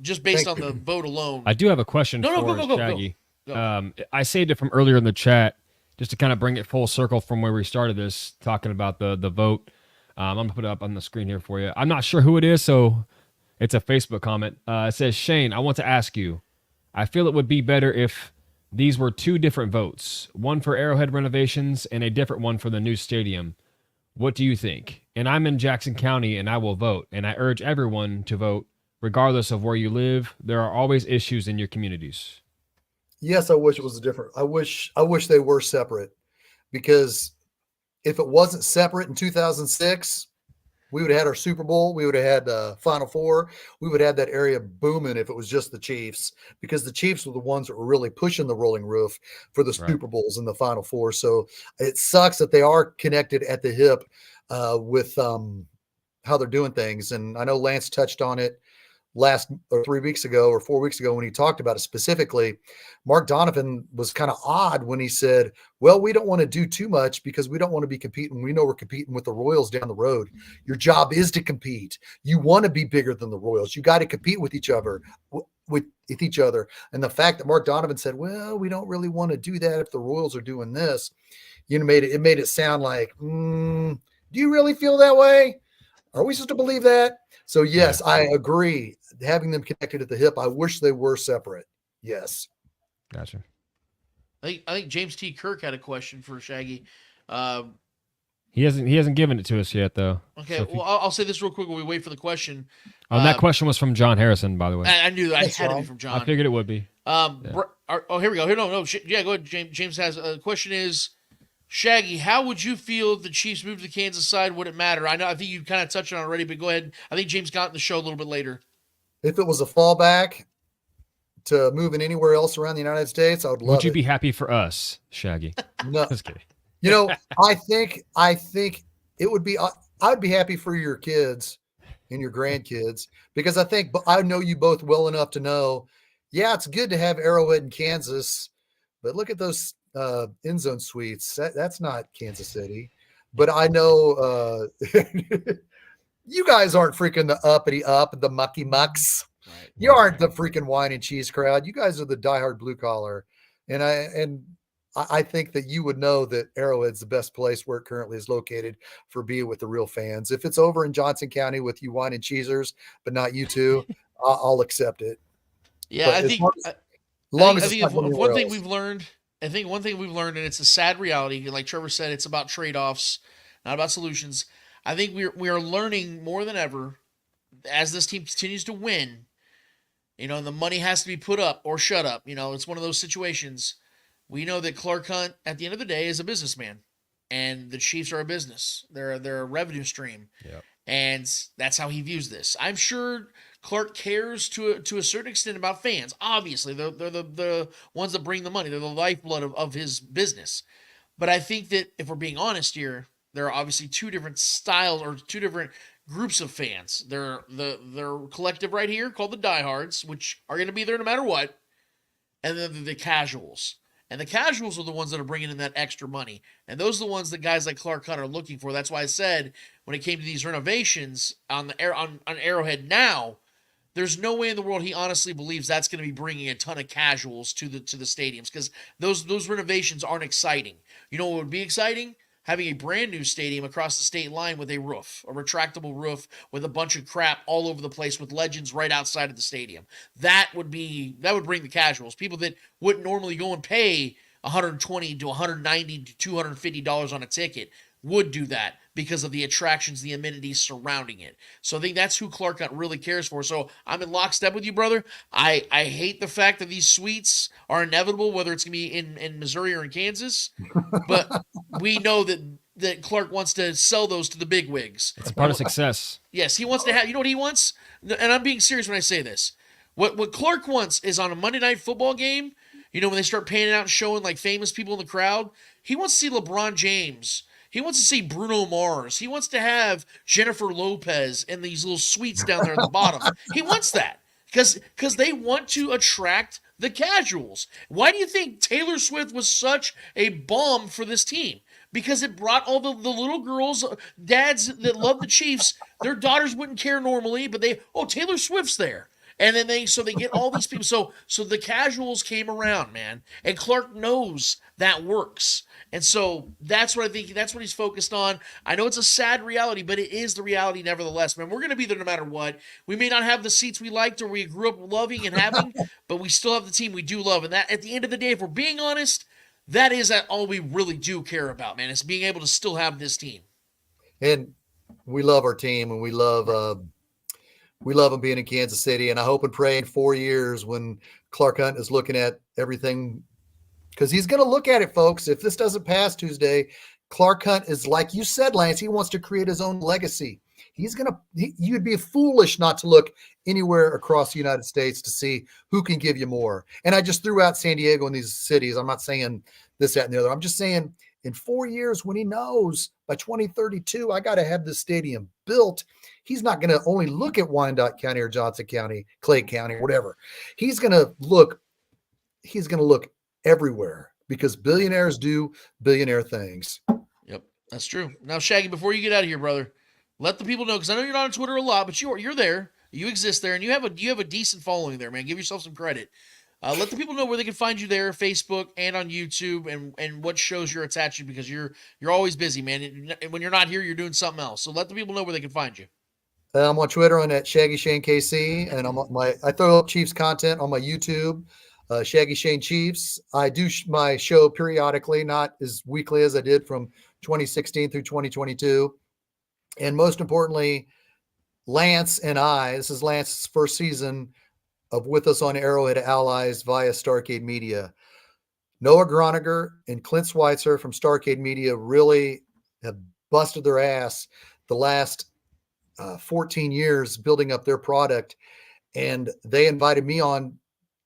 Just based on the vote alone. I do have a question for Shaggy. Go. I saved it from earlier in the chat just to kind of bring it full circle from where we started this, talking about the vote. I'm gonna put it up on the screen here for you. I'm not sure who it is, so it's a Facebook comment. It says, Shane, I want to ask you. I feel it would be better if these were 2 different votes, one for Arrowhead renovations and a different one for the new stadium. What do you think? And I'm in Jackson County and I will vote. And I urge everyone to vote, regardless of where you live. There are always issues in your communities. Yes, I wish it was different. I wish they were separate, because if it wasn't separate in 2006, we would have had our Super Bowl. We would have had Final Four. We would have had that area booming if it was just the Chiefs, because the Chiefs were the ones that were really pushing the rolling roof for the Super Bowls and the Final Four. So it sucks that they are connected at the hip with how they're doing things. And I know Lance touched on it last or 3 weeks ago or 4 weeks ago when he talked about it specifically. Mark Donovan was kind of odd when he said, well, we don't want to do too much because we don't want to be competing. We know we're competing with the Royals down the road. Your job is to compete. You want to be bigger than the Royals. You got to compete with each other, with each other. And the fact that Mark Donovan said, well, we don't really want to do that if the Royals are doing this, it made it sound like, do you really feel that way? Are we supposed to believe that? So yes, I agree. Having them connected at the hip, I wish they were separate. Yes. Gotcha. I think James T. Kirk had a question for Shaggy. He hasn't given it to us yet, though. Okay, so well, I'll say this real quick while we wait for the question. That question was from John Harrison, by the way. I knew that. It had to be from John. I figured it would be. Here we go. No. Yeah, go ahead. James has a question. Is Shaggy, how would you feel if the Chiefs moved to the Kansas side? Would it matter? I think you kind of touched on it already, but go ahead. I think James got in the show a little bit later. If it was a fallback to moving anywhere else around the United States, I would love it. Would you be happy for us, Shaggy? No. Just kidding. I think it would be, I'd be happy for your kids and your grandkids because I know you both well enough to know, yeah, it's good to have Arrowhead in Kansas, but look at those end zone suites. That's not Kansas City. But I know you guys aren't freaking the uppity up, the mucky mucks. Right. You aren't the freaking wine and cheese crowd. You guys are the diehard blue collar. And I think that you would know that Arrowhead's the best place where it currently is located for being with the real fans. If it's over in Johnson County with you wine and cheesers, but not you two, I'll accept it. Yeah, but I think one thing we've learned, and it's a sad reality. Like Trevor said, it's about trade-offs, not about solutions. I think we are learning more than ever as this team continues to win. The money has to be put up or shut up. It's one of those situations. We know that Clark Hunt, at the end of the day, is a businessman, and the Chiefs are a business. They're a revenue stream, and that's how he views this. I'm sure Clark cares to a certain extent about fans. Obviously, they're the ones that bring the money. They're the lifeblood of his business. But I think that if we're being honest here, there are obviously two different styles or two different groups of fans. They're the collective right here called the diehards, which are going to be there no matter what, and then the casuals. And the casuals are the ones that are bringing in that extra money. And those are the ones that guys like Clark Hunt are looking for. That's why I said when it came to these renovations on Arrowhead now, there's no way in the world he honestly believes that's going to be bringing a ton of casuals to the stadiums because those renovations aren't exciting. You know what would be exciting? Having a brand new stadium across the state line with a retractable roof with a bunch of crap all over the place with legends right outside of the stadium. That would bring the casuals, people that wouldn't normally go and pay $120 to $190 to $250 on a ticket would do that because of the attractions, the amenities surrounding it. So I think that's who Clark Hunt really cares for. So I'm in lockstep with you, brother. I hate the fact that these suites are inevitable, whether it's going to be in Missouri or in Kansas. But we know that Clark wants to sell those to the bigwigs. It's a part of success. Yes, he wants to have, you know what he wants? And I'm being serious when I say this. What Clark wants is on a Monday Night Football game, when they start panning out and showing like famous people in the crowd, he wants to see LeBron James. He wants to see Bruno Mars. He wants to have Jennifer Lopez in these little suites down there at the bottom. He wants that because they want to attract the casuals. Why do you think Taylor Swift was such a bomb for this team? Because it brought all the little girls, dads that love the Chiefs. Their daughters wouldn't care normally, but Taylor Swift's there. And then they get all these people. So the casuals came around, man. And Clark knows that works. And so that's what I think. That's what he's focused on. I know it's a sad reality, but it is the reality nevertheless, man. We're going to be there no matter what. We may not have the seats we liked or we grew up loving and having, but we still have the team we do love. And that, at the end of the day, if we're being honest, that is all we really do care about, man. It's being able to still have this team. And we love our team, and we love them being in Kansas City. And I hope and pray in 4 years when Clark Hunt is looking at everything, because he's going to look at it, folks. If this doesn't pass Tuesday, Clark Hunt is, like you said, Lance, he wants to create his own legacy. You'd be foolish not to look anywhere across the United States to see who can give you more. And I just threw out San Diego and these cities. I'm not saying this, that, and the other. I'm just saying in 4 years, when he knows by 2032, I got to have this stadium built, he's not going to only look at Wyandotte County or Johnson County, Clay County, or whatever. He's going to look everywhere, because billionaires do billionaire things. Yep, that's true. Now, Shaggy, before you get out of here, brother, let the people know, because I know you're not on Twitter a lot, but you're there. You exist there, and you have a decent following there, man. Give yourself some credit. Let the people know where they can find you there, Facebook and on YouTube, and what shows you're attached to, because you're always busy, man. And when you're not here, you're doing something else. So let the people know where they can find you. I'm on Twitter on at Shaggy Shane KC, and I throw up Chiefs content on my YouTube, Shaggy Shane Chiefs. I do my show periodically, not as weekly as I did from 2016 through 2022. And most importantly, Lance and I, this is Lance's first season of with us on Arrowhead Allies via Starcade Media. Noah Groniger and Clint Schweitzer from Starcade Media really have busted their ass the last 14 years building up their product. And they invited me on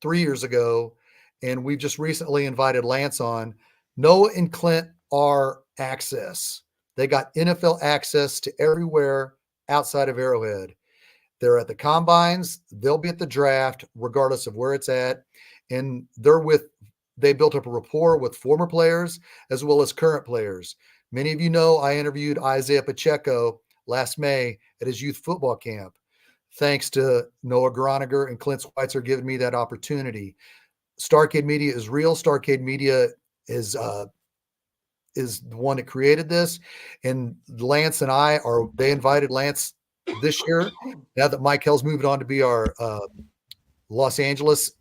3 years ago, and we've just recently invited Lance on. Noah and Clint are access. They got NFL access to everywhere outside of Arrowhead. They're at the combines. They'll be at the draft, regardless of where it's at. And they built up a rapport with former players as well as current players. Many of you know I interviewed Isaiah Pacheco last May at his youth football camp. Thanks to Noah Groniger and Clint Schweitzer giving me that opportunity. Starcade Media is real. Starcade Media is the one that created this. And Lance and they invited Lance this year. Now that Mike Hell's moved on to be our Los Angeles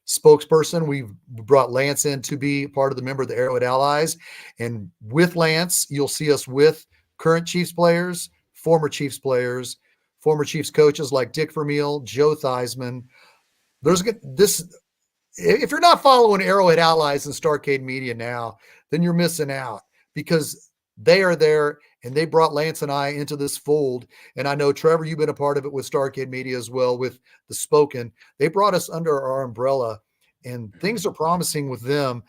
spokesperson, we've brought Lance in to be part of the member of the Arrowhead Allies. And with Lance, you'll see us with current Chiefs players, former Chiefs players, former Chiefs coaches like Dick Vermeil, Joe Theismann. If you're not following Arrowhead Allies and Starcade Media now, then you're missing out, because they are there and they brought Lance and I into this fold. And I know, Trevor, you've been a part of it with Starcade Media as well, with the Spoken. They brought us under our umbrella, and things are promising with them,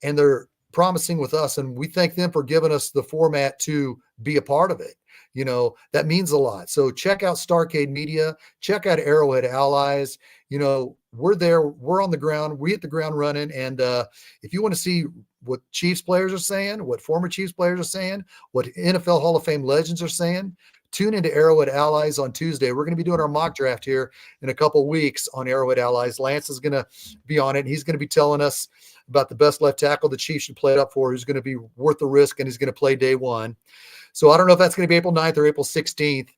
and they're promising with us. And we thank them for giving us the format to be a part of it. You know, that means a lot. So check out Starcade Media, check out Arrowhead Allies. You know, we're there, we're on the ground, we hit the ground running. And if you want to see what Chiefs players are saying, what former Chiefs players are saying, what NFL Hall of Fame legends are saying, tune into Arrowhead Allies on Tuesday. We're going to be doing our mock draft here in a couple of weeks on Arrowhead Allies. Lance is going to be on it, and he's going to be telling us about the best left tackle the Chiefs should play it up for, who's going to be worth the risk, and he's going to play day one. So I don't know if that's going to be April 9th or April 16th,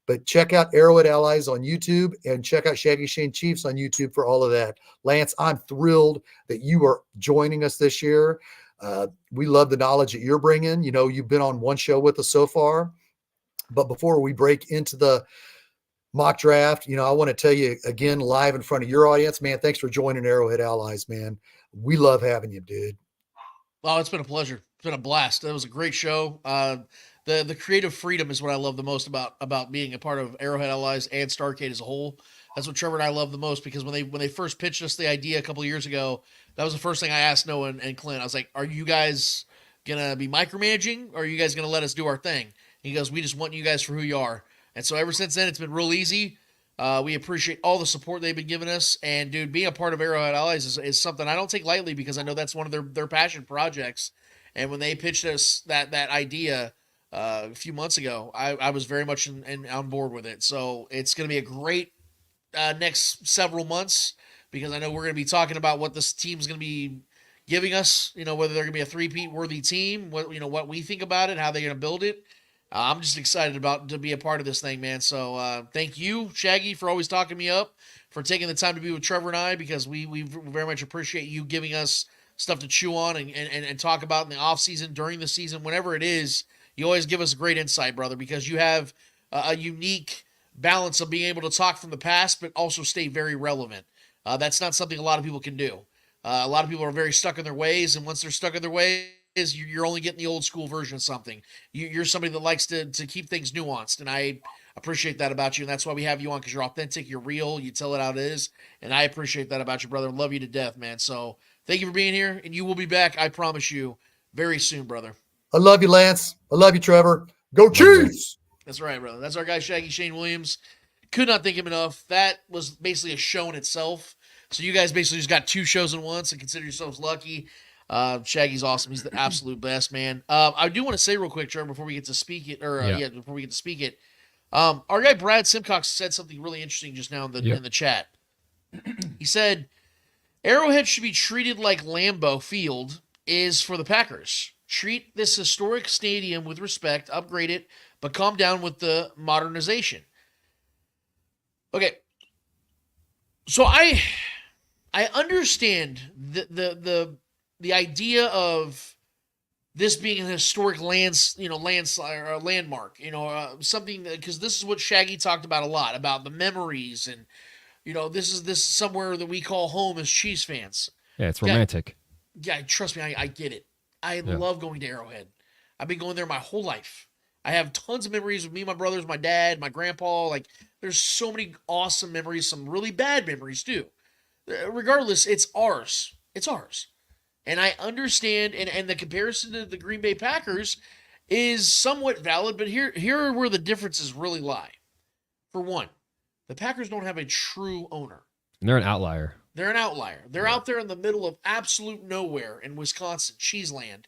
but check out Arrowhead Allies on YouTube and check out Shaggy Shane Chiefs on YouTube for all of that. Lance, I'm thrilled that you are joining us this year. We love the knowledge that you're bringing. You know, you've been on one show with us so far. But before we break into the mock draft, you know, I want to tell you again, live in front of your audience, man, thanks for joining Arrowhead Allies, man. We love having you, dude. Oh, it's been a pleasure. It's been a blast. That was a great show. The creative freedom is what I love the most about being a part of Arrowhead Allies and Starcade as a whole. That's what Trevor and I love the most, because when they first pitched us the idea a couple of years ago, that was the first thing I asked Noah and Clint. I was like, are you guys going to be micromanaging, or are you guys going to let us do our thing? He goes, we just want you guys for who you are. And so ever since then, it's been real easy. We appreciate all the support they've been giving us. And, dude, being a part of Arrowhead Allies is something I don't take lightly, because I know that's one of their passion projects. And when they pitched us that idea a few months ago, I was very much on board with it. So it's going to be a great next several months, because I know we're going to be talking about what this team's going to be giving us, you know, whether they're going to be a three-peat worthy team, what we think about it, how they're going to build it. I'm just excited to be a part of this thing, man. So thank you, Shaggy, for always talking me up, for taking the time to be with Trevor and I, because we very much appreciate you giving us stuff to chew on and talk about in the off season, during the season, whenever it is. You always give us a great insight, brother, because you have a unique balance of being able to talk from the past, but also stay very relevant. That's not something a lot of people can do. A lot of people are very stuck in their ways, and once they're stuck in their ways, you're only getting the old school version of something. You're somebody that likes to keep things nuanced, and I appreciate that about you, and that's why we have you on, because you're authentic, you're real, you tell it how it is, and I appreciate that about you, brother. I love you to death, man. So thank you for being here, and you will be back, I promise you, very soon, brother. I love you, Lance. I love you, Trevor. Go Chiefs! That's right, brother. That's our guy, Shaggy Shane Williams. Could not thank him enough. That was basically a show in itself. So you guys basically just got 2 shows in one, so consider yourselves lucky. Shaggy's awesome. He's the absolute best, man. I do want to say real quick, Trevor, before we get to speak it, before we get to speak it, our guy Brad Simcox said something really interesting just now in the chat. He said, Arrowhead should be treated like Lambeau Field is for the Packers. Treat this historic stadium with respect, upgrade it, but calm down with the modernization. Okay, so I understand the idea of this being an historic landslide or a landmark, something because this is what Shaggy talked about a lot about the memories and this is somewhere that we call home as Chiefs fans. Yeah, it's romantic. Yeah, trust me, I get it. I love going to Arrowhead. I've been going there my whole life. I have tons of memories with me, my brothers, my dad, my grandpa. Like, there's so many awesome memories, some really bad memories too. Regardless, it's ours. It's ours. And I understand, and the comparison to the Green Bay Packers is somewhat valid, but here are where the differences really lie. For one, the Packers don't have a true owner. And they're an outlier. They're an outlier. They're out there in the middle of absolute nowhere in Wisconsin, Cheeseland.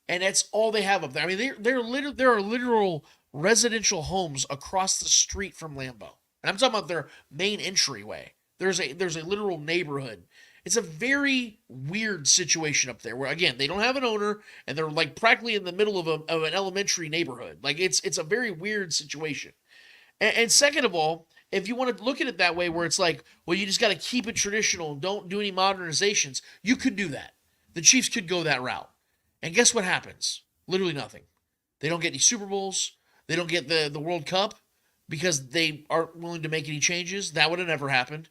And that's all they have up there. I mean, there are literal residential homes across the street from Lambeau. And I'm talking about their main entryway. There's a literal neighborhood. It's a very weird situation up there where, again, they don't have an owner and they're like practically in the middle of an elementary neighborhood. Like it's a very weird situation. And second of all, if you want to look at it that way where it's like, well, you just got to keep it traditional and don't do any modernizations, you could do that. The Chiefs could go that route. And guess what happens? Literally nothing. They don't get any Super Bowls. They don't get the World Cup because they aren't willing to make any changes. That would have never happened.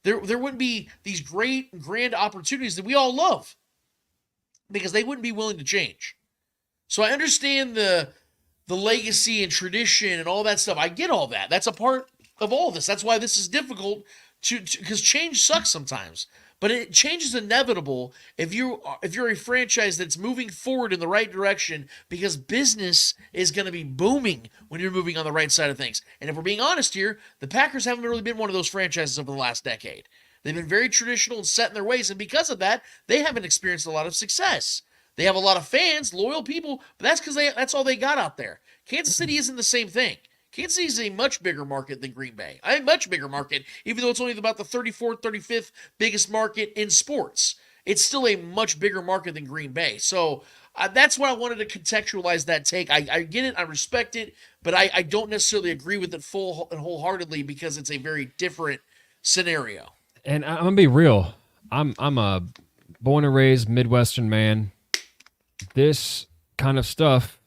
There wouldn't be these great, grand opportunities that we all love because they wouldn't be willing to change. So I understand the legacy and tradition and all that stuff. I get all that. That's a part of all this. That's why this is difficult because change sucks sometimes. But change is inevitable if you're a franchise that's moving forward in the right direction because business is going to be booming when you're moving on the right side of things. And if we're being honest here, the Packers haven't really been one of those franchises over the last decade. They've been very traditional and set in their ways, and because of that, they haven't experienced a lot of success. They have a lot of fans, loyal people, but that's because that's all they got out there. Kansas City isn't the same thing. Kansas City is a much bigger market than Green Bay. A much bigger market, even though it's only about the 34th, 35th biggest market in sports. It's still a much bigger market than Green Bay. So that's why I wanted to contextualize that take. I get it, I respect it, but I don't necessarily agree with it full and wholeheartedly because it's a very different scenario. And I'm gonna be real. I'm a born and raised Midwestern man. This kind of stuff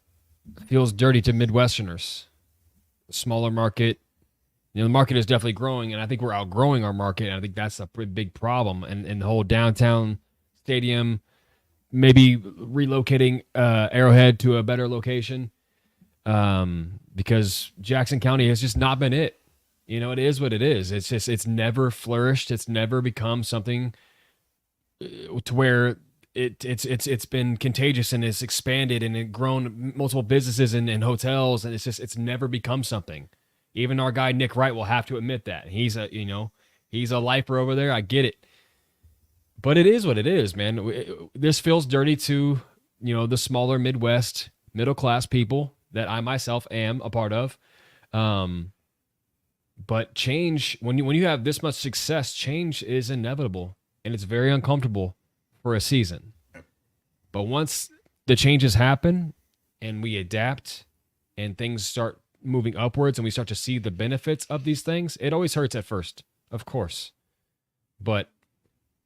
feels dirty to Midwesterners. Smaller market, the market is definitely growing, and I think we're outgrowing our market, and I think that's a pretty big problem. And the whole downtown stadium, maybe relocating Arrowhead to a better location, because Jackson County has just not been it. It is what it is. It's never flourished. It's never become something to where it's been contagious and it's expanded and it grown multiple businesses and hotels, and it's never become something. Even our guy Nick Wright will have to admit that he's a lifer over there. I get it, but it is what it is, man. This feels dirty to the smaller Midwest middle class people that I myself am a part of. But change, when you have this much success, change is inevitable, and it's very uncomfortable for a season. But once the changes happen and we adapt and things start moving upwards and we start to see the benefits of these things, it always hurts at first, of course. But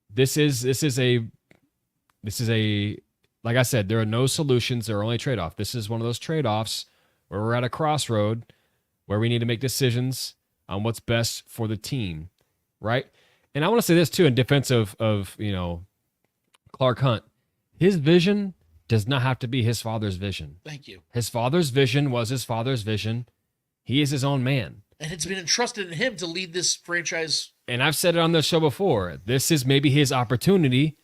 this is a like I said, there are no solutions, there are only trade-offs. This is one of those trade-offs where we're at a crossroad where we need to make decisions on what's best for the team, right? And I want to say this too in defense of Clark Hunt. His vision does not have to be his father's vision. Thank you. His father's vision was his father's vision. He is his own man. And it's been entrusted in him to lead this franchise. And I've said it on this show before. This is maybe his opportunity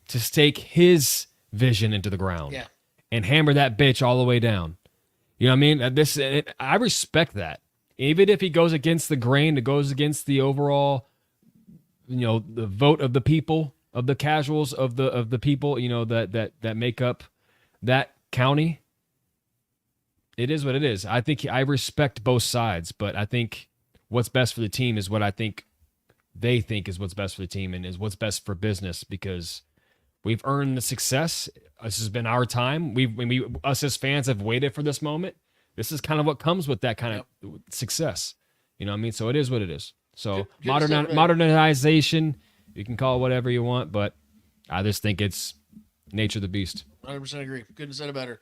to stake his vision into the ground. Yeah. And hammer that bitch all the way down. You know what I mean? I respect that. Even if he goes against the grain, it goes against the overall, the vote of the people, of the casuals, of the people, that make up that county. It is what it is. I think I respect both sides, but I think what's best for the team is what I think they think is what's best for the team and is what's best for business, because we've earned the success. This has been our time. Us as fans have waited for this moment. This is kind of what comes with that kind of success. You know what I mean? So it is what it is. So modernization, you can call it whatever you want, but I just think it's nature of the beast. 100% agree. Couldn't have said it better.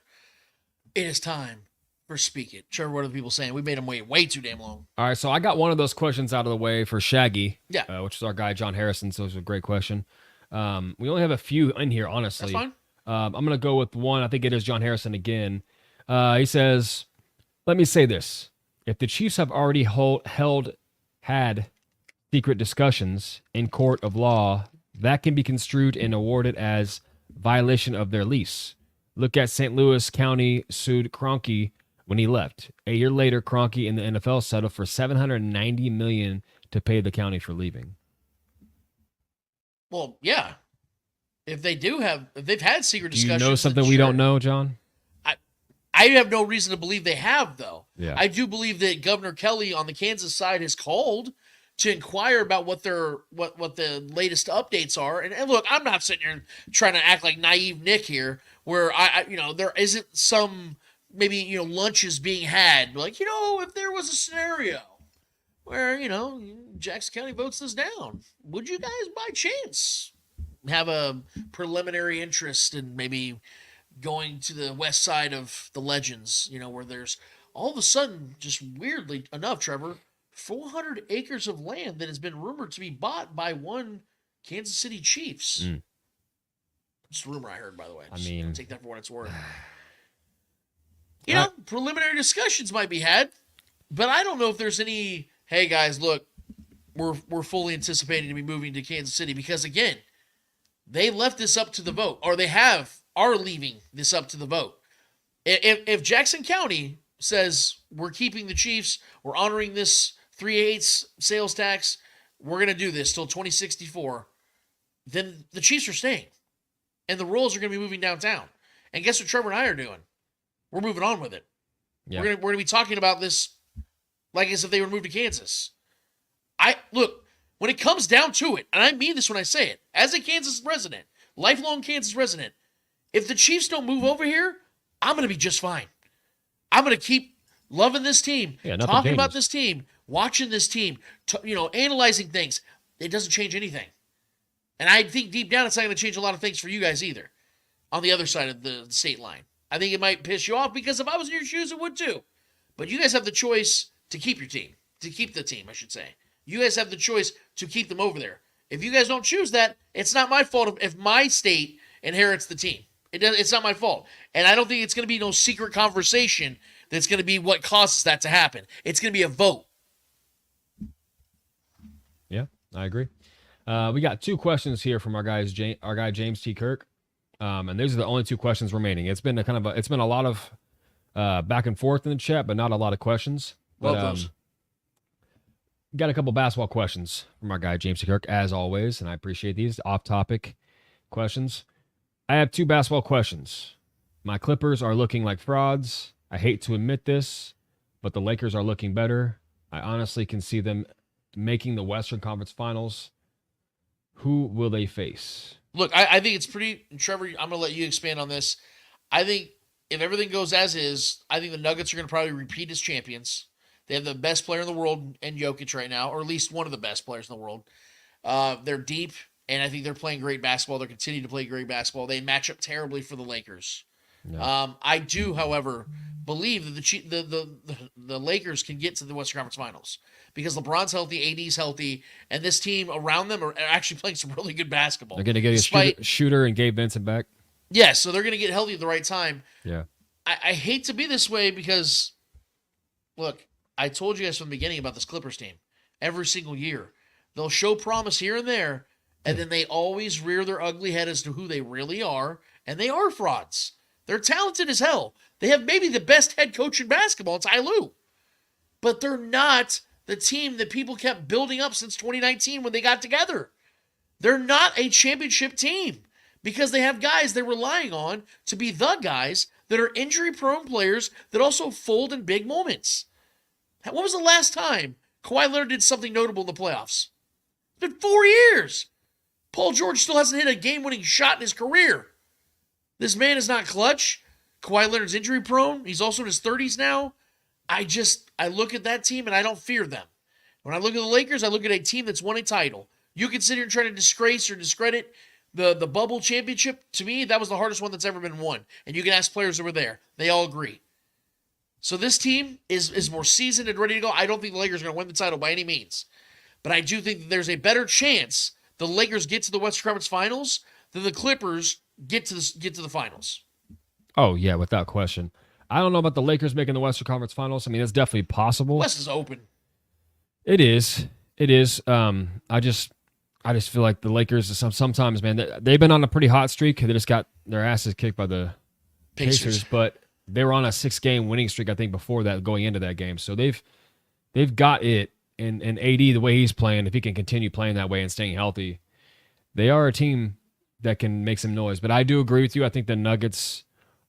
It is time for Speak It. Trevor, what are the people saying? We made them wait way too damn long. All right, so I got one of those questions out of the way for Shaggy, which is our guy, John Harrison, so it's a great question. We only have a few in here, honestly. That's fine. I'm going to go with one. I think it is John Harrison again. He says, let me say this. If the Chiefs have already had secret discussions in court of law, that can be construed and awarded as violation of their lease. Look at St. Louis County sued Kroenke when he left. A year later, Kroenke and the NFL settled for $790 million to pay the county for leaving. Well, yeah. If they've had secret discussions. Do you know something we don't know, John? I have no reason to believe they have, though. Yeah. I do believe that Governor Kelly on the Kansas side has called to inquire about what the latest updates are. And look, I'm not sitting here trying to act like naive Nick here, where I there isn't some maybe lunches being had, like if there was a scenario where Jackson County votes this down, would you guys by chance have a preliminary interest in maybe going to the west side of the Legends, where there's all of a sudden, just weirdly enough, Trevor, 400 acres of land that has been rumored to be bought by one Kansas City Chiefs. Just a rumor I heard, by the way. I mean, take that for what it's worth. Preliminary discussions might be had, but I don't know if there's any, hey guys, look, we're fully anticipating to be moving to Kansas City, because again, they left this up to the vote, or they are leaving this up to the vote. If Jackson County says we're keeping the Chiefs, we're honoring this 3/8 sales tax, we're going to do this till 2064, then the Chiefs are staying. And the Royals are going to be moving downtown. And guess what Trevor and I are doing? We're moving on with it. Yeah. We're going to be talking about this like as if they were moved to Kansas. Look, when it comes down to it, and I mean this when I say it, as a Kansas resident, lifelong Kansas resident, if the Chiefs don't move over here, I'm going to be just fine. I'm going to keep loving this team, talking about this team, watching this team, analyzing things. It doesn't change anything. And I think deep down it's not going to change a lot of things for you guys either on the other side of the state line. I think it might piss you off, because if I was in your shoes, it would too. But you guys have the choice to keep your team, to keep the team, I should say. You guys have the choice to keep them over there. If you guys don't choose that, it's not my fault if my state inherits the team. It's not my fault. And I don't think it's going to be no secret conversation that's going to be what causes that to happen. It's going to be a vote. Yeah, I agree. We got two questions here from our guy James T. Kirk. And these are the only two questions remaining. It's been a lot of back and forth in the chat, but not a lot of questions. But, got a couple basketball questions from our guy James T. Kirk, as always, and I appreciate these off-topic questions. I have two basketball questions. My Clippers are looking like frauds. I hate to admit this, but the Lakers are looking better. I honestly can see them making the Western Conference Finals. Who will they face? Look, I think it's pretty, Trevor, I'm going to let you expand on this. I think if everything goes as is, I think the Nuggets are going to probably repeat as champions. They have the best player in the world in Jokic right now, or at least one of the best players in the world. They're deep, and I think they're playing great basketball. They're continuing to play great basketball. They match up terribly for the Lakers. No. I do, however, believe that the Lakers can get to the Western Conference Finals because LeBron's healthy, AD's healthy, and this team around them are actually playing some really good basketball. They're going to get a shooter and Gabe Vincent back. Yeah, so they're going to get healthy at the right time. Yeah. I hate to be this way because, look, I told you guys from the beginning about this Clippers team. Every single year, they'll show promise here and there, and then they always rear their ugly head as to who they really are, and they are frauds. They're talented as hell. They have maybe the best head coach in basketball, it's Lue. But they're not the team that people kept building up since 2019 when they got together. They're not a championship team because they have guys they're relying on to be the guys that are injury-prone players that also fold in big moments. When was the last time Kawhi Leonard did something notable in the playoffs? It's been 4 years. Paul George still hasn't hit a game-winning shot in his career. This man is not clutch. Kawhi Leonard's injury prone. He's also in his 30s now. I look at that team and I don't fear them. When I look at the Lakers, I look at a team that's won a title. You can sit here and try to disgrace or discredit the bubble championship. To me, that was the hardest one that's ever been won. And you can ask players that were there. They all agree. So this team is more seasoned and ready to go. I don't think the Lakers are going to win the title by any means. But I do think that there's a better chance the Lakers get to the Western Conference Finals than the Clippers get to the finals. Oh, yeah, without question. I don't know about the Lakers making the Western Conference Finals. I mean, it's definitely possible. West is open. It is. It is. I just feel like the Lakers, sometimes, man, they've been on a pretty hot streak. They just got their asses kicked by the Pacers, but they were on a 6-game winning streak, I think, before that, going into that game. So they've got it. And AD, the way he's playing, if he can continue playing that way and staying healthy, they are a team that can make some noise. But I do agree with you. I think the Nuggets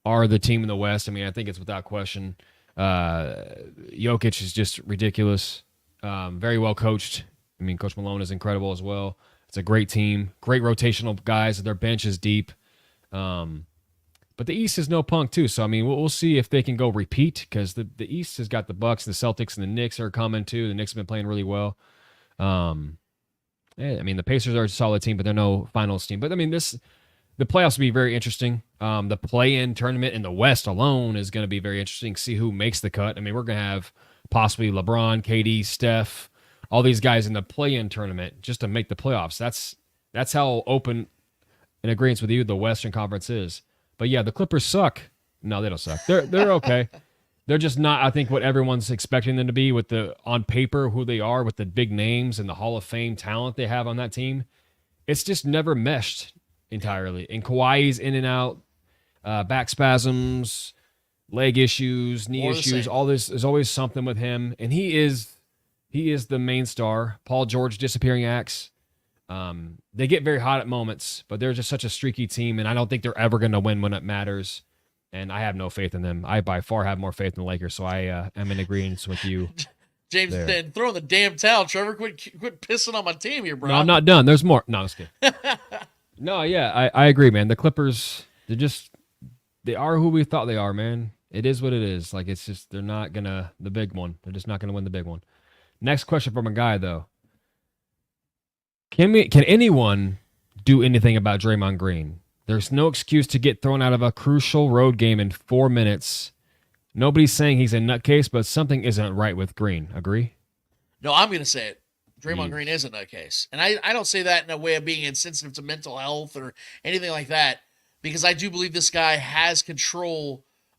are the team in the West. I mean, I think it's without question. Jokic is just ridiculous. Very well coached. I mean, Coach Malone is incredible as well. It's a great team. Great rotational guys. Their bench is deep. But the East is no punk too. So, I mean, we'll see if they can go repeat because the East has got the Bucks, the Celtics, and the Knicks are coming too. The Knicks have been playing really well. I mean, the Pacers are a solid team, but they're no finals team. But, I mean, the playoffs will be very interesting. The play-in tournament in the West alone is going to be very interesting. See who makes the cut. I mean, we're going to have possibly LeBron, KD, Steph, all these guys in the play-in tournament just to make the playoffs. That's how open, in agreement with you, the Western Conference is. But yeah, the Clippers suck. No, they don't suck. They're okay. They're just not, I think, what everyone's expecting them to be with on paper, who they are, with the big names and the Hall of Fame talent they have on that team. It's just never meshed entirely. And Kawhi's in and out, back spasms, leg issues, knee issues, all this. There's always something with him. And he is the main star. Paul George disappearing acts. They get very hot at moments, but they're just such a streaky team, and I don't think they're ever going to win when it matters. And I have no faith in them. I by far have more faith in the Lakers, so I am in agreement with you. James, then throw in the damn towel. Trevor, quit pissing on my team here, bro. No, I'm not done. There's more. No, I'm just kidding. No, yeah, I agree, man. The Clippers, they are who we thought they are, man. It is what it is. Like, it's just, they're not going to, the big one. They're just not going to win the big one. Next question from a guy, though. Can anyone do anything about Draymond Green? There's no excuse to get thrown out of a crucial road game in 4 minutes. Nobody's saying he's a nutcase, but something isn't right with Green. Agree? No, I'm going to say it. Draymond Green is a nutcase. And I don't say that in a way of being insensitive to mental health or anything like that, because I do believe this guy has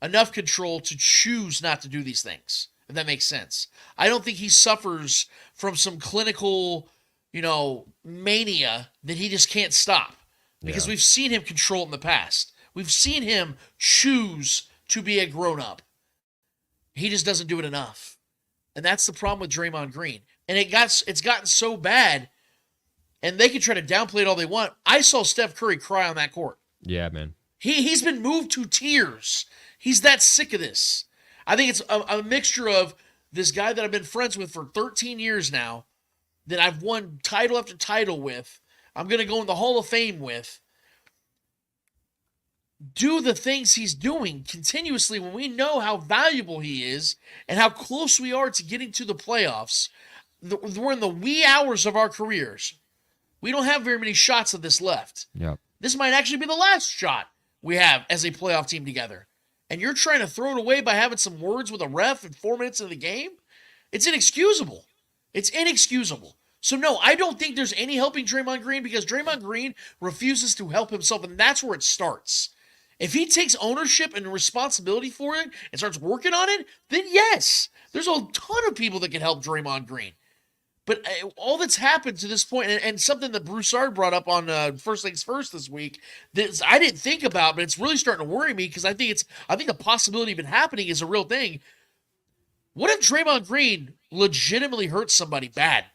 enough control to choose not to do these things, if that makes sense. I don't think he suffers from some clinical, mania that he just can't stop, because we've seen him control it in the past. We've seen him choose to be a grown-up. He just doesn't do it enough. And that's the problem with Draymond Green. And it's gotten so bad, and they can try to downplay it all they want. I saw Steph Curry cry on that court. Yeah, man. He's been moved to tears. He's that sick of this. I think it's a mixture of this guy that I've been friends with for 13 years now, that I've won title after title with, I'm going to go in the Hall of Fame with, do the things he's doing continuously when we know how valuable he is and how close we are to getting to the playoffs. We're in the wee hours of our careers. We don't have very many shots of this left. Yep. This might actually be the last shot we have as a playoff team together. And you're trying to throw it away by having some words with a ref in 4 minutes of the game? It's inexcusable. It's inexcusable. So, no, I don't think there's any helping Draymond Green, because Draymond Green refuses to help himself, and that's where it starts. If he takes ownership and responsibility for it and starts working on it, then yes, there's a ton of people that can help Draymond Green. But all that's happened to this point, and something that Broussard brought up on First Things First this week, that I didn't think about, but it's really starting to worry me because I think the possibility of it happening is a real thing. What if Draymond Green legitimately hurts somebody bad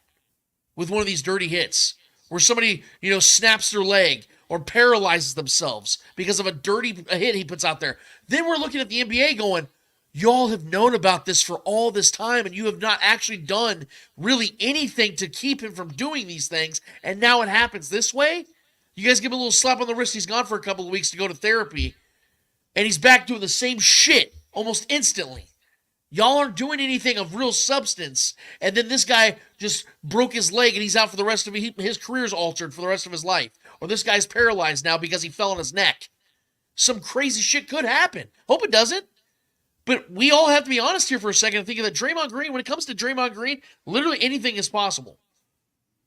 with one of these dirty hits, where somebody snaps their leg or paralyzes themselves because of a dirty hit he puts out there? Then we're looking at the NBA going, y'all have known about this for all this time, and you have not actually done really anything to keep him from doing these things, and now it happens this way? You guys give him a little slap on the wrist, he's gone for a couple of weeks to go to therapy, and he's back doing the same shit almost instantly. Y'all aren't doing anything of real substance, and then this guy just broke his leg, and he's out for the rest of his career's altered for the rest of his life. Or this guy's paralyzed now because he fell on his neck. Some crazy shit could happen. Hope it doesn't. But we all have to be honest here for a second and think that Draymond Green, when it comes to Draymond Green, literally anything is possible.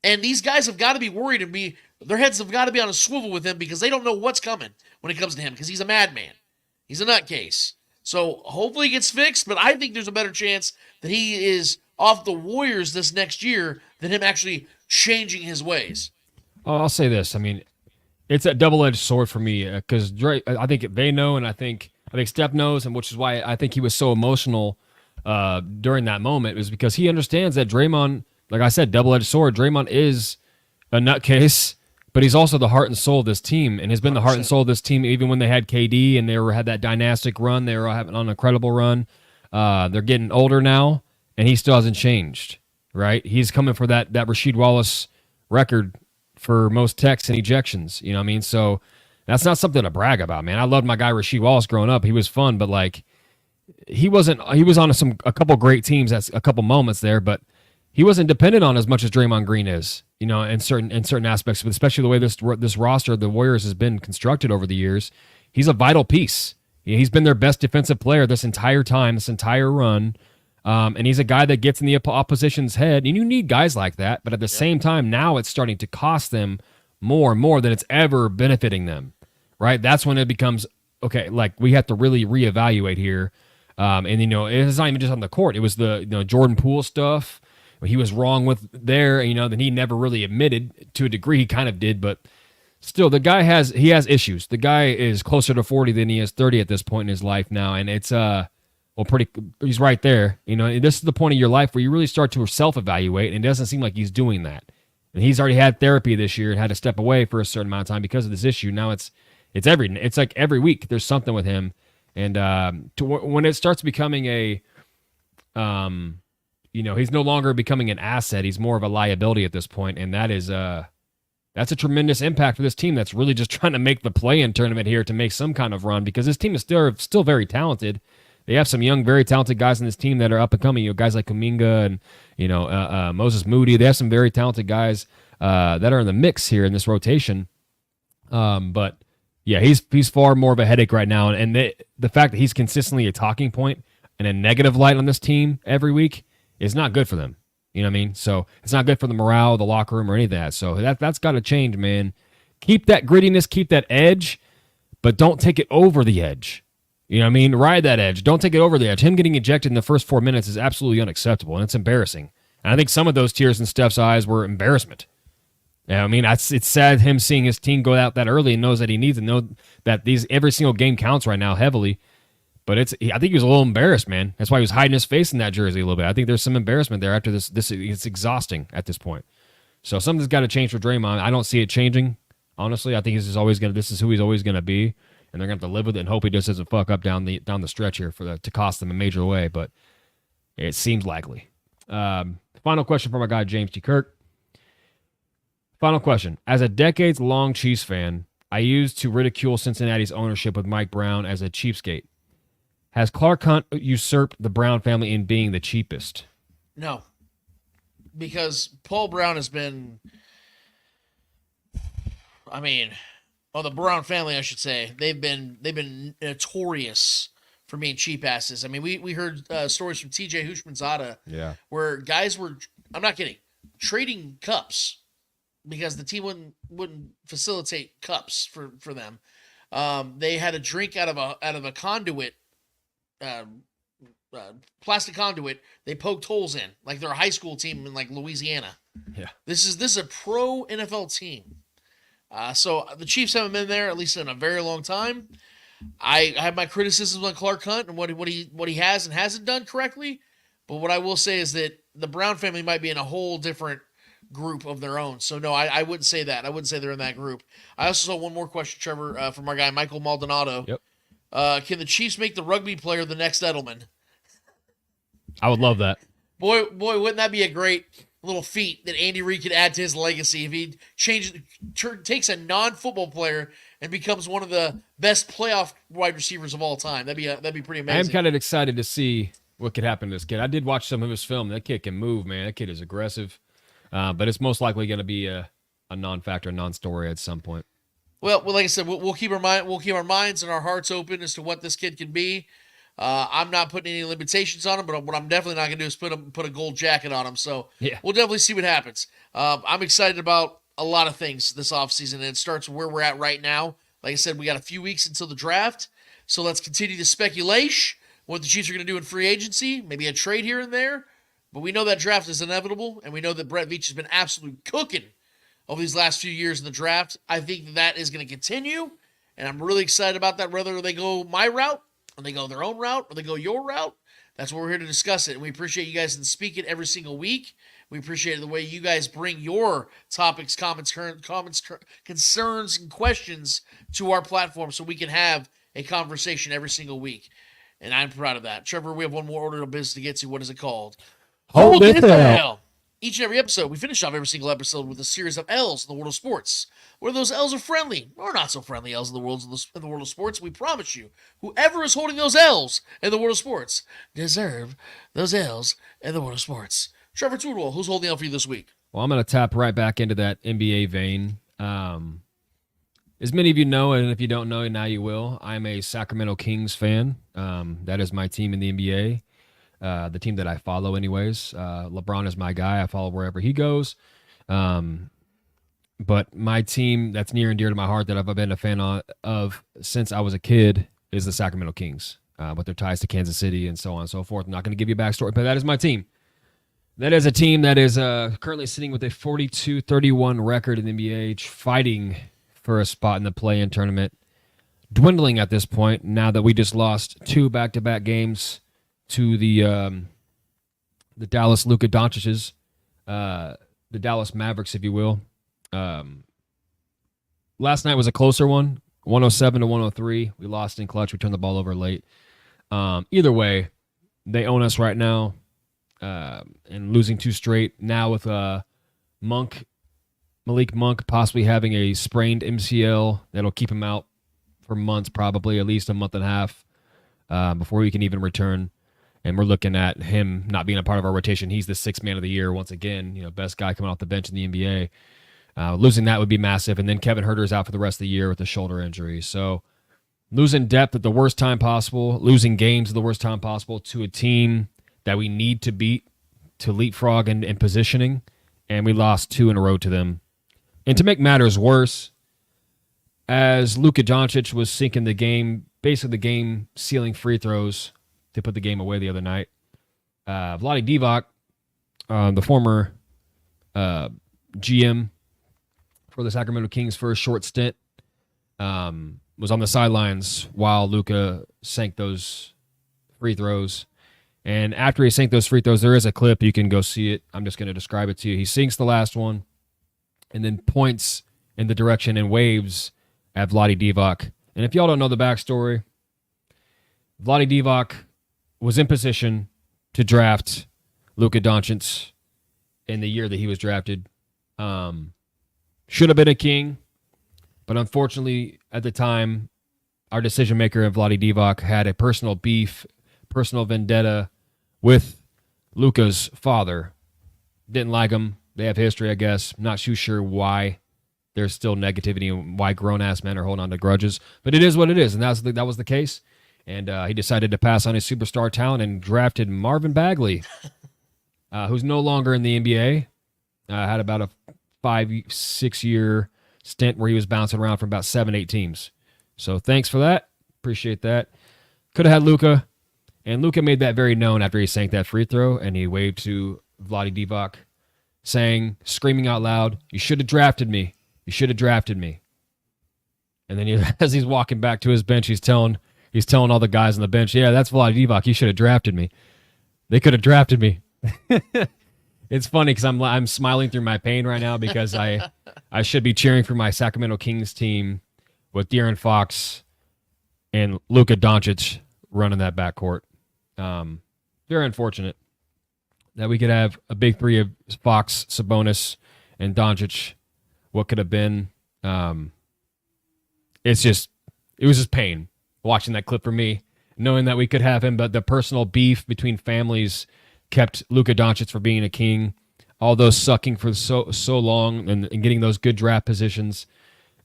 And these guys have got to be worried and their heads have got to be on a swivel with him because they don't know what's coming when it comes to him because he's a madman. He's a nutcase. So hopefully it gets fixed, but I think there's a better chance that he is off the Warriors this next year than him actually changing his ways. Oh, I'll say this. I mean, it's a double-edged sword for me because I think they know, and I think Steph knows, and which is why I think he was so emotional during that moment, is because he understands that Draymond, like I said, double-edged sword. Draymond is a nutcase, but he's also the heart and soul of this team, and has been the heart and soul of this team even when they had KD and they had that dynastic run. They were having an incredible run. They're getting older now, and he still hasn't changed, right? He's coming for that Rasheed Wallace record for most techs and ejections, you know what I mean? So that's not something to brag about, man. I loved my guy Rasheed Wallace growing up. He was fun, but like he was on a couple great teams, that's a couple moments there, but he wasn't dependent on as much as Draymond Green is, you know, in certain aspects, but especially the way this roster, the Warriors, has been constructed over the years. He's a vital piece. He's been their best defensive player this entire time, this entire run. And he's a guy that gets in the opposition's head, and you need guys like that. But at the same time, now it's starting to cost them more and more than it's ever benefiting them, right? That's when it becomes, okay, like we have to really reevaluate here. And, it's not even just on the court. It was the Jordan Poole stuff. He was wrong with there, that he never really admitted. To a degree, he kind of did, but still, the guy has issues. The guy is closer to 40 than he is 30 at this point in his life now, and it's he's right there. This is the point of your life where you really start to self-evaluate, and it doesn't seem like he's doing that. And he's already had therapy this year and had to step away for a certain amount of time because of this issue. Now it's like every week there's something with him, and when it starts becoming he's no longer becoming an asset. He's more of a liability at this point, and that's a tremendous impact for this team that's really just trying to make the play-in tournament here to make some kind of run, because this team is still very talented. They have some young, very talented guys in this team that are up and coming. Guys like Kuminga and Moses Moody. They have some very talented guys that are in the mix here in this rotation. But yeah, he's far more of a headache right now, and the fact that he's consistently a talking point and a negative light on this team every week is not good for them. You know what I mean? So it's not good for the morale, the locker room, or any of that. So that's got to change, man. Keep that grittiness, keep that edge, but don't take it over the edge. You know what I mean? Ride that edge. Don't take it over the edge. Him getting ejected in the first 4 minutes is absolutely unacceptable, and it's embarrassing. And I think some of those tears in Steph's eyes were embarrassment. Yeah, I mean, it's sad him seeing his team go out that early and knows that he needs to know that every single game counts right now heavily. But I think he was a little embarrassed, man. That's why he was hiding his face in that jersey a little bit. I think there's some embarrassment there after this. It's exhausting at this point. So something's got to change for Draymond. I don't see it changing. Honestly, I think this is who he's always gonna be, and they're gonna have to live with it and hope he just doesn't fuck up down the stretch here to cost them a major way. But it seems likely. Final question from my guy James T. Kirk. Final question: as a decades-long Chiefs fan, I used to ridicule Cincinnati's ownership with Mike Brown as a cheapskate. Has Clark Hunt usurped the Brown family in being the cheapest? No, because Paul Brown has been, the Brown family, I should say, they've been notorious for being cheap asses. I mean, we heard stories from TJ 𝚂𝙾𝙺𝙾𝙺, where guys were, I'm not kidding, trading cups because the team wouldn't facilitate cups for them. They had a drink out of a conduit plastic conduit. They poked holes in like they're a high school team in like Louisiana. Yeah. This is a pro NFL team. So the Chiefs haven't been there at least in a very long time. I have my criticisms on Clark Hunt and what he has and hasn't done correctly. But what I will say is that the Brown family might be in a whole different group of their own. So no, I wouldn't say that. I wouldn't say they're in that group. I also saw one more question, Trevor, from our guy Michael Maldonado. Yep. Can the Chiefs make the rugby player the next Edelman? I would love that. Boy, wouldn't that be a great little feat that Andy Reid could add to his legacy if he takes a non-football player and becomes one of the best playoff wide receivers of all time. That'd be pretty amazing. I am kind of excited to see what could happen to this kid. I did watch some of his film. That kid can move, man. That kid is aggressive. But it's most likely going to be a non-factor, non-story at some point. Well, like I said, we'll keep our minds and our hearts open as to what this kid can be. I'm not putting any limitations on him, but what I'm definitely not going to do is put a gold jacket on him. So yeah, we'll definitely see what happens. I'm excited about a lot of things this offseason, and it starts where we're at right now. Like I said, we got a few weeks until the draft, so let's continue to speculate what the Chiefs are going to do in free agency, maybe a trade here and there. But we know that draft is inevitable, and we know that Brett Veach has been absolutely cooking over these last few years in the draft. I think that is going to continue, and I'm really excited about that, whether they go my route, or they go their own route, or they go your route. That's what we're here to discuss it, and we appreciate you guys speaking every single week. We appreciate the way you guys bring your topics, comments, concerns, and questions to our platform so we can have a conversation every single week, and I'm proud of that. Trevor, we have one more order of business to get to. What is it called? Hold it down. Each and every episode, we finish off every single episode with a series of L's in the world of sports. Whether those L's are friendly or not so friendly L's in the world of sports, we promise you, whoever is holding those L's in the world of sports deserve those L's in the world of sports. Trevor Tweedwell, who's holding L for you this week? Well, I'm going to tap right back into that NBA vein. As many of you know, and if you don't know, now you will, I'm a Sacramento Kings fan. That is my team in the NBA. The team that I follow anyways. LeBron is my guy. I follow wherever he goes. But my team that's near and dear to my heart that I've been a fan of since I was a kid is the Sacramento Kings, with their ties to Kansas City and so on and so forth. I'm not going to give you a backstory, but that is my team. That is a team that is currently sitting with a 42-31 record in the NBA, fighting for a spot in the play-in tournament, dwindling at this point now that we just lost 2 back-to-back games to the Dallas Luka Doncic's, the Dallas Mavericks, if you will. Last night was a closer one, 107-103. We lost in clutch. We turned the ball over late. Either way, they own us right now, and losing 2 straight. Now with Malik Monk possibly having a sprained MCL that'll keep him out for months, probably at least a month and a half before he can even return. And we're looking at him not being a part of our rotation. He's the 6th man of the year once again, best guy coming off the bench in the NBA. Losing that would be massive. And then Kevin Huerter's out for the rest of the year with a shoulder injury. So losing depth at the worst time possible, losing games at the worst time possible to a team that we need to beat to leapfrog in positioning, and we lost 2 in a row to them. And to make matters worse, as Luka Doncic was sinking the game, basically the game-sealing free throws to put the game away the other night, Vlade Divac, the former GM for the Sacramento Kings for a short stint, was on the sidelines while Luka sank those free throws. And after he sank those free throws, there is a clip. You can go see it. I'm just going to describe it to you. He sinks the last one and then points in the direction and waves at Vlade Divac. And if y'all don't know the backstory, Vlade Divac was in position to draft Luka Doncic in the year that he was drafted. Should have been a King, but unfortunately at the time, our decision maker, Vlade Divac, had a personal beef, personal vendetta with Luka's father. Didn't like him. They have history, I guess. Not too sure why there's still negativity and why grown-ass men are holding on to grudges. But it is what it is, and that was the case. And he decided to pass on his superstar talent and drafted Marvin Bagley, who's no longer in the NBA. Had about a 5-6 year stint where he was bouncing around from about 7-8 teams. So thanks for that. Appreciate that. Could have had Luka. And Luka made that very known after he sank that free throw, and he waved to 𝚂𝙸𝙸𝙀, saying, screaming out loud, "You should have drafted me. You should have drafted me." And then as he's walking back to his bench, he's telling all the guys on the bench, "Yeah, that's 𝚂𝙸𝙸𝙀. You should have drafted me. They could have drafted me." It's funny because I'm smiling through my pain right now because I should be cheering for my Sacramento Kings team with De'Aaron Fox and Luka Doncic running that backcourt. Very unfortunate that we could have a big three of Fox, Sabonis, and Doncic. What could have been? It was just pain watching that clip for me, knowing that we could have him, but the personal beef between families kept Luka Doncic from being a king. All those sucking for so long and getting those good draft positions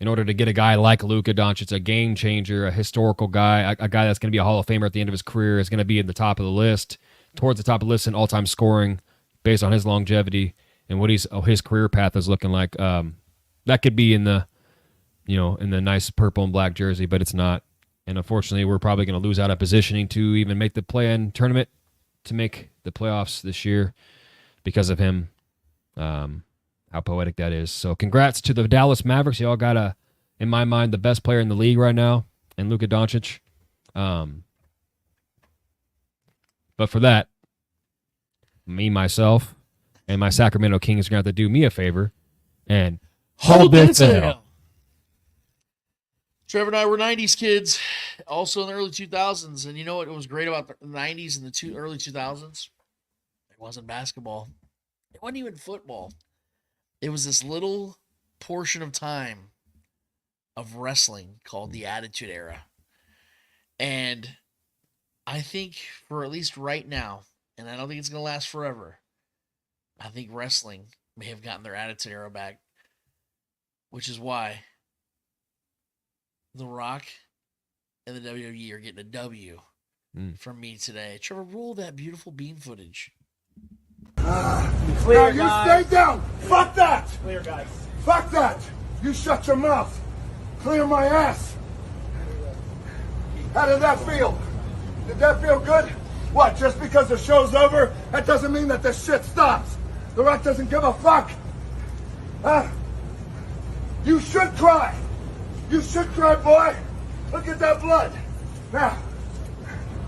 in order to get a guy like Luka Doncic, a game changer, a historical guy, a guy that's going to be a Hall of Famer at the end of his career, is going to be at the top of the list, towards the top of the list in all-time scoring based on his longevity and what his career path is looking like. That could be in the nice purple and black jersey, but it's not. And unfortunately, we're probably going to lose out on positioning to even make the play-in tournament to make the playoffs this year because of him. How poetic that is. So congrats to the Dallas Mavericks. Y'all got in my mind, the best player in the league right now, and Luka Doncic. But for that, me, myself, and my Sacramento Kings are going to have to do me a favor and hold this hell. Trevor and I were 90s kids, also in the early 2000s. And you know what was great about the 90s and the early 2000s? It wasn't basketball. It wasn't even football. It was this little portion of time of wrestling called the Attitude Era. And I think for at least right now, and I don't think it's going to last forever, I think wrestling may have gotten their Attitude Era back, which is why The Rock and the WWE are getting a W from me today. Trevor, roll that beautiful bean footage. Clear, now you stay down. Fuck that. Clear, guys. Fuck that. You shut your mouth. Clear my ass. How did that feel? Did that feel good? What, just because the show's over, that doesn't mean that this shit stops. The Rock doesn't give a fuck. Huh? You should cry. You should cry, boy. Look at that blood. Now,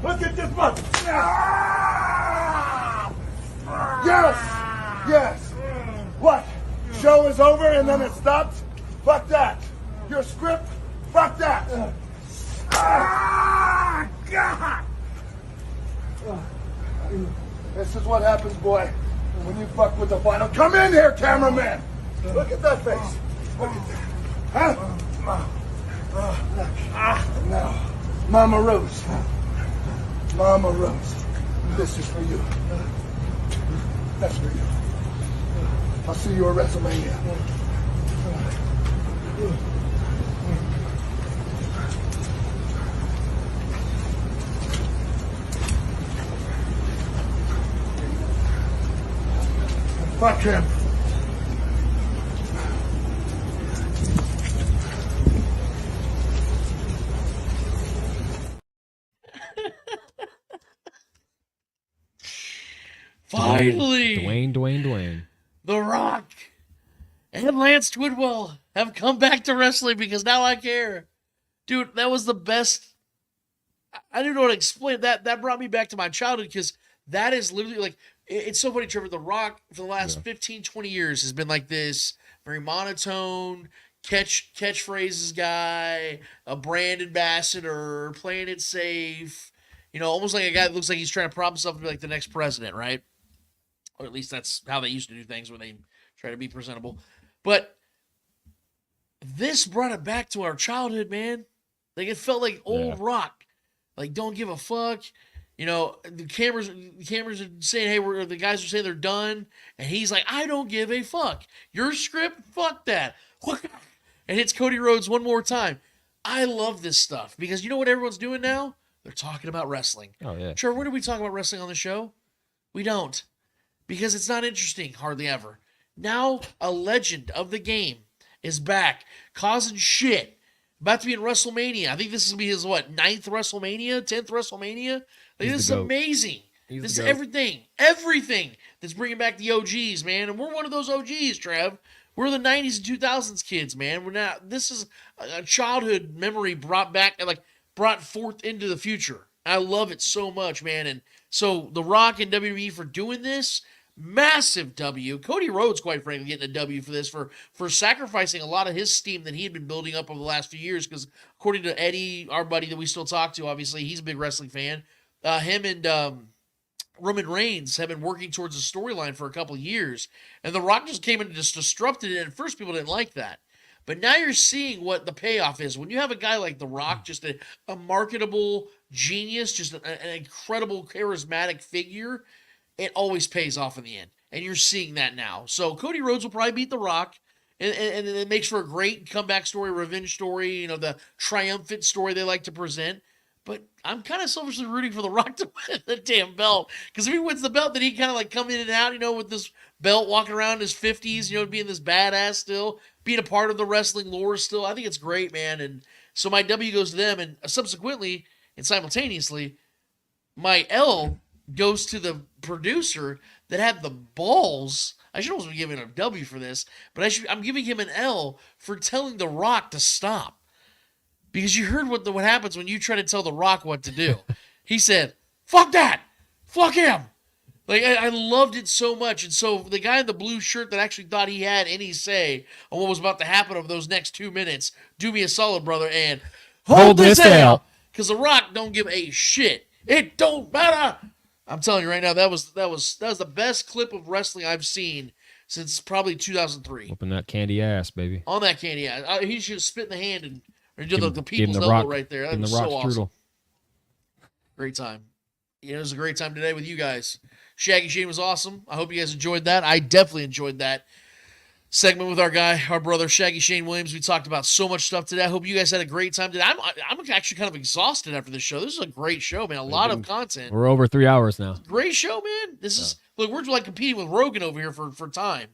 look at this blood. Yes! Yes! What? Show is over and then it stops? Fuck that! Your script? Fuck that! God! This is what happens, boy, when you fuck with the final. Come in here, cameraman! Look at that face! Look at that! Huh? Now, Mama Rose. Mama Rose. This is for you. That's for you. I'll see you at WrestleMania. Fuck him. Finally, Dwayne. The Rock and Lance Twidwell have come back to wrestling because now I care. Dude, that was the best. I don't know how to explain that. That brought me back to my childhood because that is literally like, it's so funny, Trevor. The Rock for the last 15, 20 years has been like this very monotone catchphrases guy, a brand ambassador, playing it safe. You know, almost like a guy that looks like he's trying to prop himself to be like the next president, right? Or at least that's how they used to do things when they try to be presentable. But this brought it back to our childhood, man. Like it felt like old Rock. Like don't give a fuck. You know, the cameras are saying, hey, the guys are saying they're done. And he's like, I don't give a fuck. Your script? Fuck that. And hits Cody Rhodes one more time. I love this stuff because you know what everyone's doing now? They're talking about wrestling. Oh, yeah. Trevor, when do we talk about wrestling on the show? We don't. Because it's not interesting, hardly ever. Now, a legend of the game is back, causing shit, About to be in WrestleMania. I think this is going to be his, 9th WrestleMania, 10th WrestleMania? Like, this is amazing. This is everything that's bringing back the OGs, man. And we're one of those OGs, Trev. We're the 90s and 2000s kids, man. This is a childhood memory brought back, brought forth into the future. I love it so much, man. And so The Rock and WWE for doing this, massive W. Cody Rhodes, quite frankly, getting a W for this, for sacrificing a lot of his steam that he had been building up over the last few years. Because according to Eddie, our buddy that we still talk to, obviously, he's a big wrestling fan. Him and Roman Reigns have been working towards a storyline for a couple of years, and The Rock just came in and just disrupted it. And at first, people didn't like that, but now you're seeing what the payoff is when you have a guy like The Rock, just a marketable genius, just an incredible charismatic figure. It always pays off in the end, and you're seeing that now. So Cody Rhodes will probably beat The Rock, and it makes for a great comeback story, revenge story. The triumphant story they like to present. But I'm kind of selfishly rooting for The Rock to win the damn belt. Because if he wins the belt, then he kind of come in and out, with this belt, walking around in his 50s, being this badass still, being a part of the wrestling lore still. I think it's great, man. And so my W goes to them. And subsequently and simultaneously, my L goes to the producer that had the balls. I should almost be giving him a W for this, but I'm giving him an L for telling The Rock to stop. Because you heard what happens when you try to tell The Rock what to do. He said, fuck that! Fuck him! I loved it so much. And so the guy in the blue shirt that actually thought he had any say on what was about to happen over those next 2 minutes, do me a solid, brother, and hold this L! Because The Rock don't give a shit. It don't matter! I'm telling you right now, that was the best clip of wrestling I've seen since probably 2003. Whooping that candy ass, baby. On that candy ass. He should spit in the hand and do the people's elbow right there. That was so awesome. Great time. It was a great time today with you guys. Shaggy Shane was awesome. I hope you guys enjoyed that. I definitely enjoyed that segment with our brother, Shaggy Shane Williams. We talked about so much stuff today. I hope you guys had a great time today. I'm actually kind of exhausted after this show. This is a great show, man. A lot of content. We're over 3 hours now. Great show, man. Look, we're competing with Rogan over here for time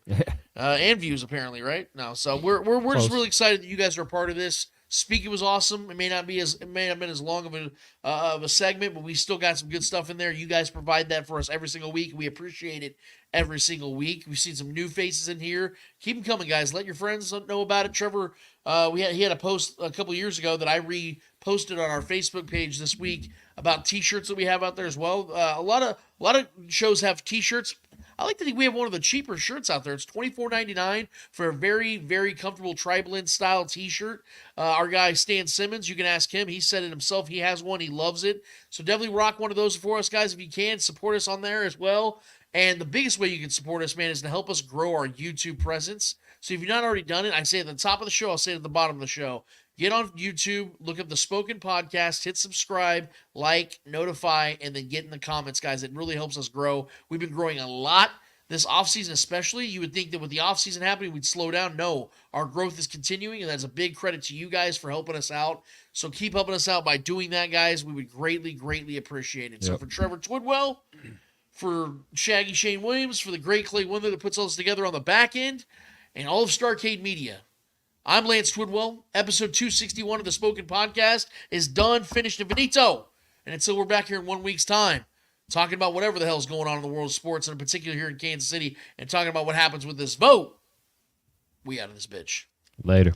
and views, apparently, right? No, so we're just really excited that you guys are a part of this. Speaking was awesome. It may not have been as long of a segment, but we still got some good stuff in there. You guys provide that for us every single week. We appreciate it every single week. We've seen some new faces in here. Keep them coming, guys. Let your friends know about it. Trevor, he had a post a couple years ago that I reposted on our Facebook page this week about T-shirts that we have out there as well. A lot of shows have T-shirts. I like to think we have one of the cheaper shirts out there. It's $24.99 for a very, very comfortable tri-blend style T-shirt. Our guy Stan Simmons, you can ask him. He said it himself. He has one. He loves it. So definitely rock one of those for us, guys. If you can, support us on there as well. And the biggest way you can support us, man, is to help us grow our YouTube presence. So if you've not already done it, I say at the top of the show, I'll say it at the bottom of the show. Get on YouTube, look up the Spoken Podcast, hit subscribe, like, notify, and then get in the comments, guys. It really helps us grow. We've been growing a lot this offseason especially. You would think that with the offseason happening, we'd slow down. No, our growth is continuing, and that's a big credit to you guys for helping us out. So keep helping us out by doing that, guys. We would greatly, greatly appreciate it. Yep. So for Trevor Twidwell, for Shaggy Shane Williams, for the great Clay Windler that puts all this together on the back end, and all of Starcade Media, I'm Lance Twidwell. Episode 261 of the Spoken Podcast is done, finished, and finito. And until we're back here in 1 week's time, talking about whatever the hell is going on in the world of sports, and in particular here in Kansas City, and talking about what happens with this vote, we out of this bitch. Later.